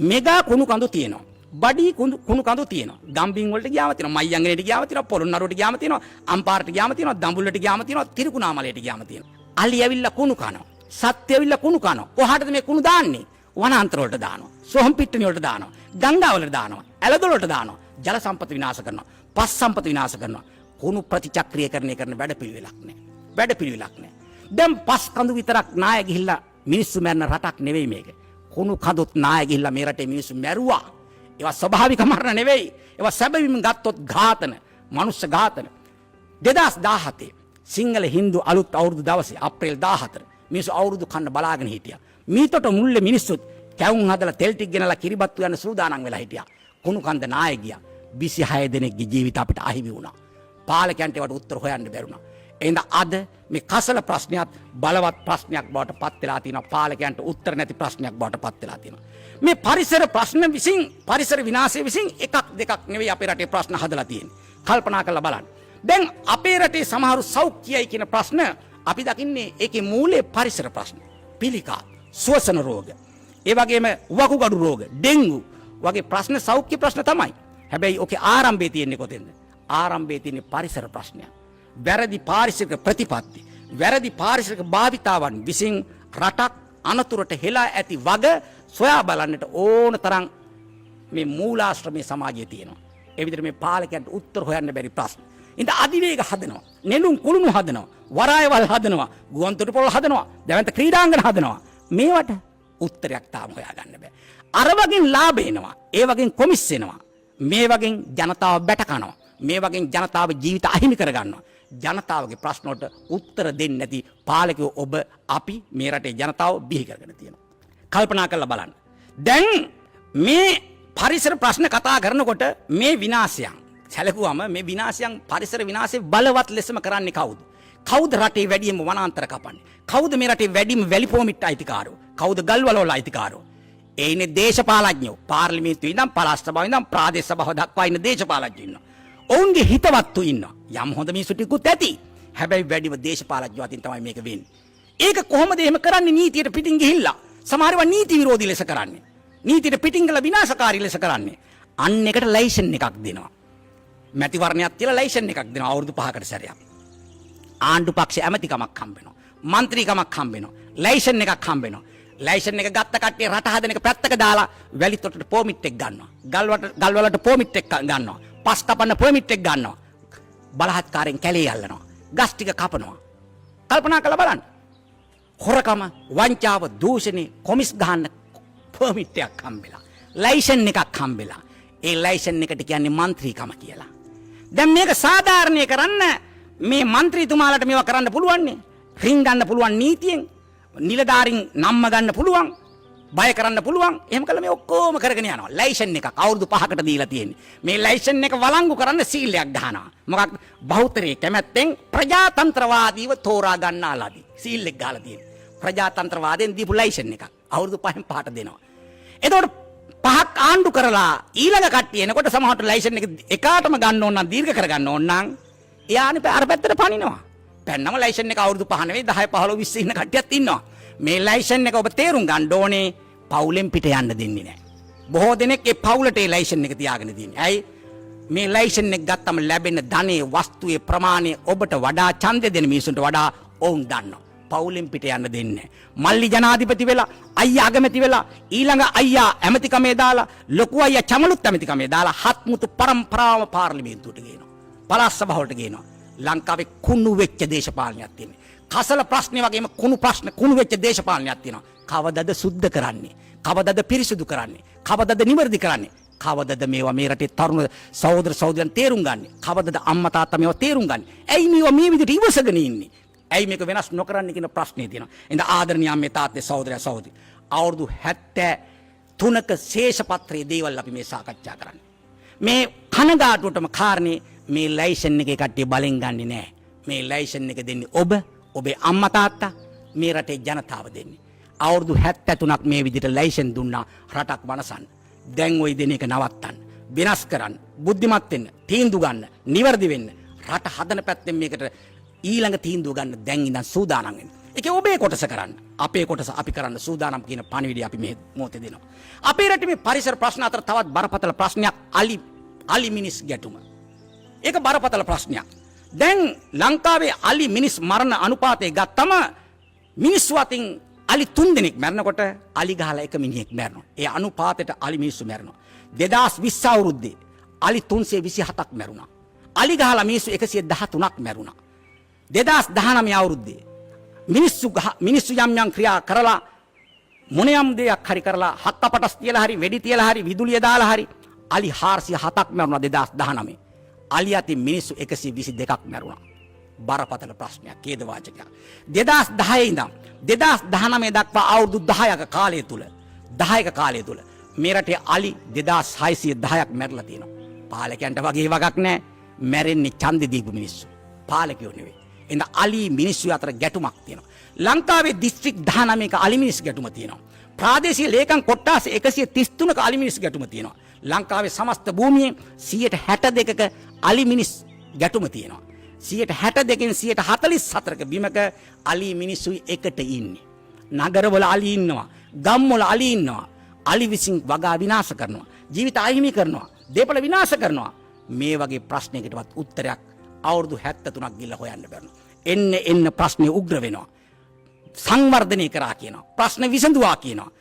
මෙගා කුණු කඳු තියෙනවා. බඩි කුණු කඳු තියෙනවා. ගම්බින් වලට ගියාම තියෙනවා. මයියංගනේට ගියාම තියෙනවා. පොළොන්නරුවට ගියාම තියෙනවා. අම්පාරට ගියාම තියෙනවා. දඹුල්ලට ගියාම තියෙනවා. තිරිකුණාමලයට ගියාම තියෙනවා. අලි ඇවිල්ලා කුණු කනවා. සත්ත්‍ය ඇවිල්ලා කුණු කනවා. කොහාටද මේ කුණු දාන්නේ? වනාන්තර වලට දානවා. සොහම් පිට්ටනි වලට දානවා. ගංගා වලට දානවා. ඇලදොල වලට දානවා. ජල සම්පත විනාශ කරනවා. පස් සම්පත විනාශ කරනවා. කුණු ප්‍රතිචක්‍රීයකරණය කරන වැඩපිළිවෙලක් නැහැ. වැඩපිළිවෙලක් නැහැ. දැන් පස් කඳු විතරක් නාය ගිහිල්ලා මිනිස්සු මැරන රටක් නෙවෙයි මේක. කුණු කඳුත් නාය ගිහිල්ලා මේ රටේ මිනිස්සු මැරුවා. ඒවා ස්වභාවික මරණ නෙවෙයි. ඒවා සැබවින්ම ගත්තොත් ඝාතන, මනුෂ්‍ය ඝාතන. 2017 සිංහල හින්දු අලුත් අවුරුදු දවසේ අප්‍රේල් 14 මිනිස්සු අවුරුදු කන්න බලාගෙන හිටියා. මීතොට මුල්ලේ මිනිස්සුත් කැවුම් හදලා තෙල් ටික ගෙනලා කිරිබත්තු යන සූදානම් වෙලා හිටියා. කුණු කන්ද නාය ගියා. 26 දෙනෙක්ගේ ජීවිත අපිට අහිමි වුණා. පාලකයන්ට ඒවට උත්තර හොයන්න බැරුණා. එහෙනම් අද මේ කසල ප්‍රශ්නයත් බලවත් ප්‍රශ්නයක් බවට පත් වෙලා තියෙනවා. පාලකයන්ට උත්තර නැති ප්‍රශ්නයක් බවට පත් වෙලා තියෙනවා. මේ පරිසර ප්‍රශ්න විසින්, පරිසර විනාශය විසින් එකක් දෙකක් නෙවෙයි අපේ රටේ ප්‍රශ්න හදලා තියෙන්නේ. කල්පනා කරලා බලන්න. දැන් අපේ රටේ සමහරු සෞඛ්‍යයි කියන ප්‍රශ්න අපි දකින්නේ ඒකේ මූලයේ පරිසර ප්‍රශ්න. පිළිකා, ශ්වසන රෝග, ඒ වගේම වකුගඩු රෝග, ඩෙන්ගු වගේ ප්‍රශ්න සෞඛ්‍ය ප්‍රශ්න තමයි. හැබැයි ඔකේ ආරම්භයේ තියෙන්නේ කොතෙන්ද? ආරම්භයේ තියෙන්නේ පරිසර ප්‍රශ්නයක්. වැරදි පාරිසරික ප්‍රතිපත්ති, වැරදි පාරිසරික භාවිතාවන් විසින් රටක් අනතුරට හෙලා ඇති වග සොයා බලන්නට ඕන තරම් මේ මූලාශ්‍රමේ සමාජයේ තියෙනවා. ඒ විදිහට මේ පාලකයන්ට උත්තර හොයන්න බැරි ප්‍රශ්න. ඉතින් අධිවේග හදනවා. නෙළුම් කුළුණු හදනවා. වරායවල් හදනවා. ගුවන්තොටුපොළ හදනවා. දැවැන්ත ක්‍රීඩාංගන හදනවා. මේවට උත්තරයක් තාම හොයාගන්න බෑ. අර වගේ ලාභ එනවා. ඒ වගේ කොමිස් එනවා. මේ වගේ ජනතාව බැට කනවා. මේ වගේ ජනතාව ජීවිත අහිමි කරගන්නවා. ජනතාවගේ ප්‍රශ්න වලට උත්තර දෙන්නේ නැති පාලකයෝ ඔබ අපි මේ රටේ ජනතාව බිහි කරගෙන තියෙනවා. කල්පනා කරලා බලන්න. දැන් මේ පරිසර ප්‍රශ්න කතා කරනකොට මේ විනාශයන් සැලකුවම මේ විනාශයන් පරිසර විනාශේ බලවත් ලෙසම කරන්නේ කවුද? කවුද රටේ වැඩිම වනාන්තර කපන්නේ? කවුද මේ රටේ වැඩිම වැලි පොමිට්ට අයිතිකාරෝ? කවුද ගල්වල වල අයිතිකාරෝ? ඒ ඉන්නේ දේශපාලඥයෝ. පාර්ලිමේන්තුවේ ඉඳන් පළාත් සභාවේ ඉඳන් ප්‍රාදේශ සභාව දක්වා ඉන්න දේශපාලඥයෝ ඉන්නවා. ඔවුන්ගේ හිතවත්තු ඉන්නවා. යම් හොඳ මිනිස්සු ටිකුත් ඇති. හැබැයි වැඩිම දේශපාලඥයෝ අතින් තමයි මේක වෙන්නේ. ඒක කොහොමද එහෙම කරන්නේ? නීතියට පිටින් ගිහිල්ලා. සමහරව නීති විරෝධී ලෙස කරන්නේ. නීතියට පිටින් ගල විනාශකාරී ලෙස කරන්නේ. අන්න එකට ලයිසන් එකක් දෙනවා. මැතිවරණයක් තියලා ලයිසන් එකක් දෙනවා අවුරුදු 5කට සැරයක්. ආණ්ඩු පක්ෂ ඇමතිකමක් හම්බ වෙනවා. മന്ത്രിකමක් හම්බ වෙනවා. ලයිසන් එකක් හම්බ වෙනවා. ලයිසන් එක ගත්ත කට්ටිය රට හදන එක පැත්තක දාලා වැලි තොටට පොමිට් එක ගන්නවා. ගල් වලට පොමිට් එක ගන්නවා. පස් කපන්න පොමිට් එක ගන්නවා. බලහත්කාරයෙන් කැලේ අල්ලනවා. ගස් ටික කපනවා. කල්පනා කරලා බලන්න. හොරකම, වංචාව, දූෂණේ, කොමිස් ගහන්න පොමිට් එකක් හම්බෙලා. ලයිසන් එකක් හම්බෙලා. ඒ ලයිසන් එකට කියන්නේ മന്ത്രിකම කියලා. දැන් මේක සාධාරණීය කරන්න මේ മന്ത്രിතුමාලට මේවා කරන්න පුළුවන් නේ. රින් ගන්න පුළුවන් නීතියෙන්. නිලධාරින් නම්ම ගන්න පුළුවන්. බය කරන්න පුළුවන්. එහෙම කළා මේ ඔක්කොම කරගෙන යනවා. ලයිසන් එකක් අවුරුදු 5කට දීලා තියෙන්නේ. මේ ලයිසන් එක වළංගු කරන්න සීලයක් ගහනවා. මොකක්ද? බහුතරයේ කැමැත්තෙන් ප්‍රජාතන්ත්‍රවාදීව තෝරා ගන්නාලාදී. සීල් එක ගහලා තියෙන්නේ. ප්‍රජාතන්ත්‍රවාදයෙන් දීපු ලයිසන් එකක්. අවුරුදු 5න් 5ට දෙනවා. එතකොට 5ක් ආණ්ඩු කරලා ඊළඟ කට්ටිය එනකොට සමහරට ලයිසන් එක එකාටම ගන්න ඕන නම් දීර්ඝ කරගන්න ඕන නම් එයානේ අර පැත්තට පනිනවා. පැන්නම ලයිසන් එක අවුරුදු 5 නෙවෙයි 10 15 20 ඉන්න කට්ටියත් ඉන්නවා. මේ ලයිසන් එක ඔබ තේරුම් ගන්න ඕනේ පවුලෙන් පිට යන්න දෙන්නේ නැහැ. බොහෝ දෙනෙක් ඒ පවුලට ඒ ලයිසන් එක තියාගෙන දින්නේ. ඇයි? මේ ලයිසන් එක ගත්තම ලැබෙන ධනයේ වස්තුවේ ප්‍රමාණය ඔබට වඩා ඡන්දෙ දෙන මිනිසුන්ට වඩා ඔවුන් දන්නවා. පවුලෙන් පිට යන්න දෙන්නේ නැහැ. මල්ලි ජනාධිපති වෙලා අයියා අගමැති වෙලා ඊළඟ අයියා ඇමතිකමේ දාලා ලොකු අයියා චමලුත් ඇමතිකමේ දාලා හත්මුතු පරම්පරාව පාර්ලිමේන්තුවට ගේනවා. පළාත් සභාවට ගේනවා. ලංකාවේ කුණු වෙච්ච දේශපාලනයක් තියෙනවා. කසල ප්‍රශ්නේ වගේම කුණු වෙච්ච දේශපාලනයක් තියෙනවා. කවදද සුද්ධ කරන්නේ? කවදද පිරිසුදු කරන්නේ? කවදද නිවැරදි කරන්නේ? කවදද මේවා මේ රටේ තරුණ සහෝදර සහෝදරයන් තේරුම් ගන්නේ? කවදද අම්මා තාත්තා මේවා තේරුම් ගන්නේ? ඇයි මේවා මේ විදිහට ඉවසගෙන ඉන්නේ? ඇයි මේක වෙනස් නොකරන්නේ කියන ප්‍රශ්නේ තියෙනවා. එහෙනම් ආදරණීය අම්මේ තාත්තේ සහෝදරයා සහෝදරි. අවුරුදු 73ක ශේෂපත්‍රයේ දේවල් අපි මේ සාකච්ඡා කරන්නේ. මේ කනගාටුවටම කාරණේ මේ ලයිසන් එකේ කට්ටිය බලෙන් ගන්නෙ නෑ. මේ ලයිසන් එක දෙන්නේ ඔබ, ඔබේ අම්මා තාත්තා, මේ රටේ ජනතාව දෙන්නේ. අවුරුදු 73ක් මේ විදිහට ලයිසන් දුන්නා රටක් වනසන්න. දැන් ওই දෙන එක නවත්තන්න. වෙනස් කරන්න, බුද්ධිමත් වෙන්න, තීන්දුව ගන්න, නිවැරදි වෙන්න. රට හදන පැත්තෙන් මේකට ඊළඟ තීන්දුව ගන්න දැන් ඉඳන් සූදානම් වෙන්න. ඒකේ ඔබේ කොටස කරන්න. අපේ කොටස අපි කරන්න සූදානම් කියන පණිවිඩය අපි මේ මොහොතේ දෙනවා. අපේ රටේ මේ පරිසර ප්‍රශ්න අතර තවත් බරපතල ප්‍රශ්නයක් අලි මිනිස් ගැටුම. ඒක බරපතල ප්‍රශ්නයක්. දැන් ලංකාවේ අලි මිනිස් මරණ අනුපාතය ගත්තම මිනිස්සු අතින් අලි 3 දෙනෙක් මැරෙනකොට අලි ගහලා එක මිනිහෙක් මැරෙනවා. ඒ අනුපාතයට අලි මිනිස්සු මැරෙනවා. 2020 අවුරුද්දේ අලි 327ක් මැරුණා. අලි ගහලා මිනිස්සු 113ක් මැරුණා. 2019 අවුරුද්දේ මිනිස්සු යම් ක්‍රියා කරලා මොනියම් දෙයක් හරි කරලා හත්පටස් තියලා හරි වෙඩි තියලා හරි විදුලිය දාලා හරි අලි 407ක් මැරුණා 2019. අලි අතින් මිනිස්සු 122ක් මැරුණා. බරපතල ප්‍රශ්නයක්, ඛේදවාචකයක්. 2010 ඉඳන් 2019 දක්වා අවුරුදු 10ක කාලය තුල මේ රටේ අලි 2610ක් මැරලා තියෙනවා. පාලකයන්ට වගේ වගක් නැහැ. මැරෙන්නේ ඡන්දෙ දීපු මිනිස්සු. පාලකයෝ නෙවෙයි. එඳ අලි මිනිස්සු අතර ගැටුමක් තියෙනවා. ලංකාවේ දිස්ත්‍රික් 19ක අලි මිනිස් ගැටුම තියෙනවා. ප්‍රාදේශීය ලේකම් කොට්ටාස 133ක අලි මිනිස් ගැටුම තියෙනවා. ලංකාවේ සමස්ත භූමියේ 62ක අලි මිනිස් ගැටුම තියෙනවා. 62කින් 144ක බිමක අලි මිනිස්සුයි එකට ඉන්නේ. නගරවල අලි ඉන්නවා. ගම්වල අලි ඉන්නවා. අලි විසින් වගා විනාශ කරනවා. ජීවිත අහිමි කරනවා. දේපල විනාශ කරනවා. මේ වගේ ප්‍රශ්නයකටවත් උත්තරයක් අවුරුදු 73ක් ගිහලා හොයන්න බැරිනවා. එන්න ප්‍රශ්නේ උග්‍ර වෙනවා. සංවර්ධනය කරා කියනවා. ප්‍රශ්න විසඳුවා කියනවා.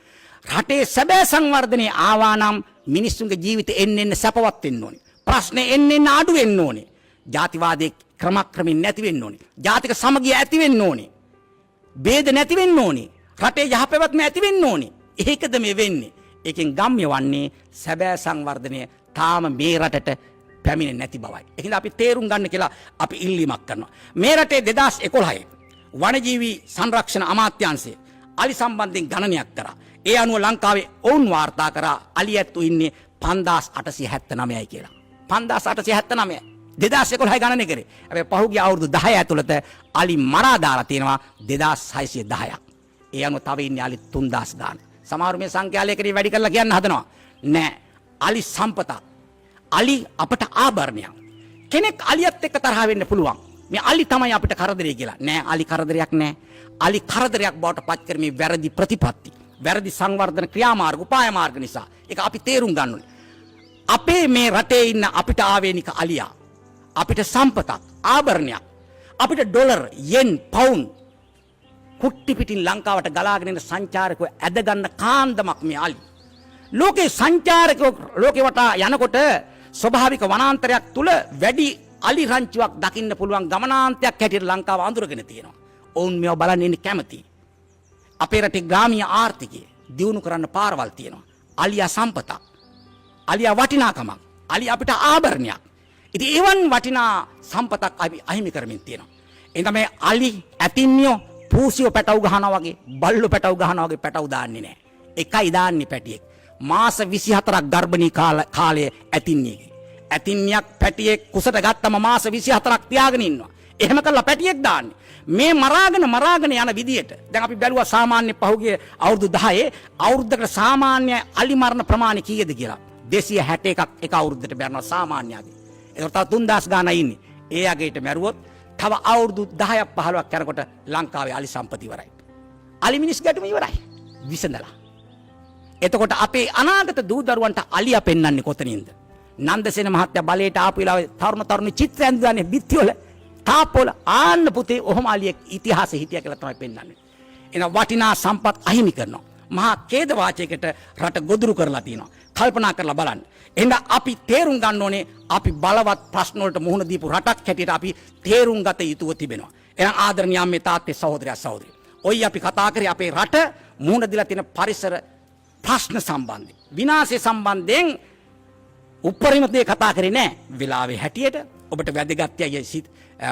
රටේ සැබෑ සංවර්ධනයේ ආවා නම් මිනිස්සුන්ගේ ජීවිත එන්න සැපවත් වෙන්න ඕනේ. ප්‍රශ්න එන්නේ අඩු වෙන්න ඕනේ. ජාතිවාදයේ ක්‍රමක්‍රමින් නැති වෙන්න ඕනේ. ජාතික සමගිය ඇති වෙන්න ඕනේ. ભેද නැති වෙන්න ඕනේ. රටේ යහපැවැත්ම ඇති වෙන්න ඕනේ. ඒකද මේ වෙන්නේ. ඒකෙන් ගම්ම්‍ය වන්නේ සැබෑ සංවර්ධනය තාම මේ රටට පැමිණෙන්නේ නැති බවයි. ඒකින්ද අපි තේරුම් ගන්න කියලා අපි ඉල්ලීමක් කරනවා. මේ රටේ 2011 වනජීවි සංරක්ෂණ අමාත්‍යාංශය අලි සම්බන්ධයෙන් ගණනයක් කරා. ඒ අනුව ලංකාවේ ඔවුන් වාර්තා කරා අලි ඇත්තු ඉන්නේ 5879යි කියලා. 5879යි. 2011 ගණනය කරේ. හැබැයි පහුගිය අවුරුදු 10 ඇතුළත අලි මරා දාලා තියෙනවා 2610ක්. ඒ අනුව තව ඉන්නේ අලි 3000 ගාන. සමහර මේ සංඛ්‍යාලයකදී වැඩි කරලා කියන්න හදනවා. නෑ. අලි සම්පත. අලි අපට ආභරණයක්. කෙනෙක් අලියත් එක්ක තරහ වෙන්න පුළුවන්. මේ අලි තමයි අපිට කරදරේ කියලා. නෑ අලි කරදරයක් නෑ. අලි කරදරයක් බවට පත් කර මේ වැරදි ප්‍රතිපත්ති. වැරදි සංවර්ධන ක්‍රියාමාර්ග උපාය මාර්ග නිසා. ඒක අපි තේරුම් ගන්න ඕනේ. අපේ මේ රටේ ඉන්න අපිට ආවේනික අලියා අපිට සම්පතක් ආභරණයක් අපිට ඩොලර් යෙන් පවුන් කුට්ටි පිටින් ලංකාවට ගලාගෙන එන සංචාරකයෝ ඇද ගන්න කාන්දමක් මේ අලි. ලෝකේ සංචාරකයෝ ලෝකේ වටා යනකොට ස්වභාවික වනාන්තරයක් තුල වැඩි අලි රංචුවක් දකින්න පුළුවන් ගමනාන්තයක් හැටියට ලංකාව අඳුරගෙන තියෙනවා. ඔවුන් මේව බලන්න ඉන්නේ කැමති. අපේ රටේ ග්‍රාමීය ආර්ථිකය දියුණු කරන්න පාරවල් තියෙනවා. අලියා සම්පතක්. අලියා වටිනාකමක්. අලියා අපිට ආභරණයක්. ඉතින් එවන් වටිනා සම්පතක් අපි අහිමි කරමින් තියෙනවා. එහෙනම් මේ අලි ඇතින්නියෝ පූසියෝ පැටවු ගහනවා වගේ බල්ලෝ පැටවු ගහනවා වගේ පැටවු දාන්නේ නැහැ. එකයි දාන්නේ පැටියෙක්. මාස 24ක් ගර්භණී කාලයේ ඇතින්නියගේ. ඇතින්නියක් පැටියෙක් කුසට ගත්තම මාස 24ක් තියාගෙන ඉන්නවා. එහෙම කරලා පැටියෙක් දාන්නේ. මේ මරාගෙන යන විදියට දැන් අපි බැලුවා සාමාන්‍ය පහුගිය අවුරුදු 10 අවුරුද්දකට සාමාන්‍ය අලි මරණ ප්‍රමාණය කීයද කියලා. 261ක් එක අවුරුද්දට මරනවා සාමාන්‍යයෙන්. ඒක තව 3000 ගාණක් ඉන්නේ. ඒ යගේට මැරුවොත් තව අවුරුදු 10ක් 15ක් යනකොට ලංකාවේ අලි සම්පත ඉවරයි. අලි මිනිස් ගැටුම ඉවරයි. විසඳලා. එතකොට අපේ අනාගත දූ දරුවන්ට අලියා පෙන්වන්නේ කොතනින්ද? නන්දසේන මහත්තයා බලයට ආපු වෙලාවේ තරුණ චිත්‍ර ඇඳුවානේ බිත්තිවල තාපවල ආන්න පුතේ ඔහොම අලියෙක් ඉතිහාසෙ හිටියා කියලා තමයි පෙන්වන්නේ. එන වටිනා සම්පත් අහිමි කරනවා. මහා ඛේද වාචයකට රට ගොදුරු කරලා තියෙනවා. කල්පනා කරලා බලන්න. එහෙනම් අපි තේරුම් ගන්න ඕනේ අපි බලවත් ප්‍රශ්න වලට මුහුණ දීපු රටක් හැටියට අපි තේරුම් ගත යුතුව තිබෙනවා. එහෙනම් ආදරණීය අම්මේ තාත්තේ සහෝදරයා සහෝදරිය. ඔයි අපි කතා කරේ අපේ රට මුහුණ දීලා තියෙන පරිසර ප්‍රශ්න සම්බන්ධයෙන්. විනාශය සම්බන්ධයෙන් උපරිම දේ කතා කරේ නෑ. වෙලාවේ හැටියට ඔබට වැදගත්යයි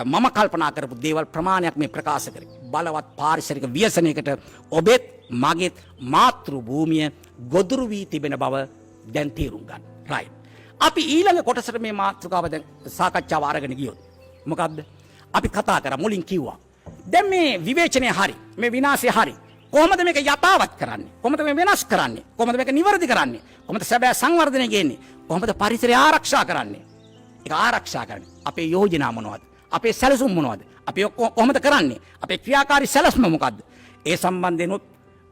මම කල්පනා කරපු දේවල් ප්‍රමාණයක් මේ ප්‍රකාශ කරේ. බලවත් පාරිසරික ව්‍යසනයකට ඔබෙත් මගෙත් මාතෘ භූමිය ගොදුරු වී තිබෙන බව දැන් තේරුම් ගන්න. රයිට්. අපි ඊළඟ කොටසට මේ මාතෘකාව දැන් සාකච්ඡාව අරගෙන ගියොත් මොකද්ද? අපි කතා කරා මුලින් කිව්වා. දැන් මේ විවේචනය හරි. මේ විනාශය හරි. කොහොමද මේක යථාවත් කරන්නේ? කොහොමද මේ වෙනස් කරන්නේ? කොහොමද මේක නිවැරදි කරන්නේ? කොහොමද සැබෑ සංවර්ධනය ගෙන්නේ? කොහොමද පරිසරය ආරක්ෂා කරන්නේ? ඒක ආරක්ෂා කරන්නේ. අපේ යෝජනා මොනවද? අපේ සැලසුම් මොනවද? අපි කොහොමද කරන්නේ? අපේ ක්‍රියාකාරී සැලැස්ම මොකද්ද? ඒ සම්බන්ධෙනුත්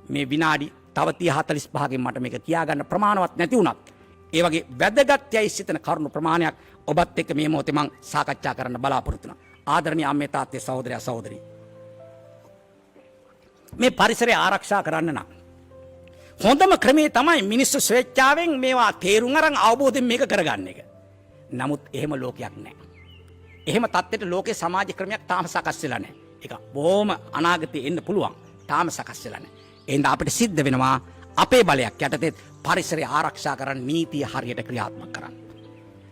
මේ විනාඩි තව 30 45කින් මට මේක කියාගන්න ප්‍රමාණවත් නැති වුණත් ඒ වගේ වැදගත් යයි සිතන කරුණු ප්‍රමාණයක් ඔබත් එක්ක මේ මොහොතේ මම සාකච්ඡා කරන්න බලාපොරොත්තු වෙනවා. ආදරණීය අම්මේ තාත්තේ සහෝදරයා සහෝදරී. මේ පරිසරය ආරක්ෂා කරන්න නම් හොඳම ක්‍රමේ තමයි මිනිස්සු ස්වේච්ඡාවෙන් මේවා තේරුම් අරන් අවබෝධයෙන් මේක කරගන්න එක. නමුත් එහෙම ලෝකයක් නැහැ. එහෙම තත්ත්වයට ලෝකේ සමාජ ක්‍රමයක් තාම සකස් වෙලා නැහැ. ඒක බොහොම අනාගතේ එන්න පුළුවන්. තාම සකස් වෙලා නැහැ. එහෙනම් අපිට සිද්ධ වෙනවා අපේ බලයක් යටතේ පරිසරය ආරක්ෂා කරන්න නීතිය හරියට ක්‍රියාත්මක කරන්න.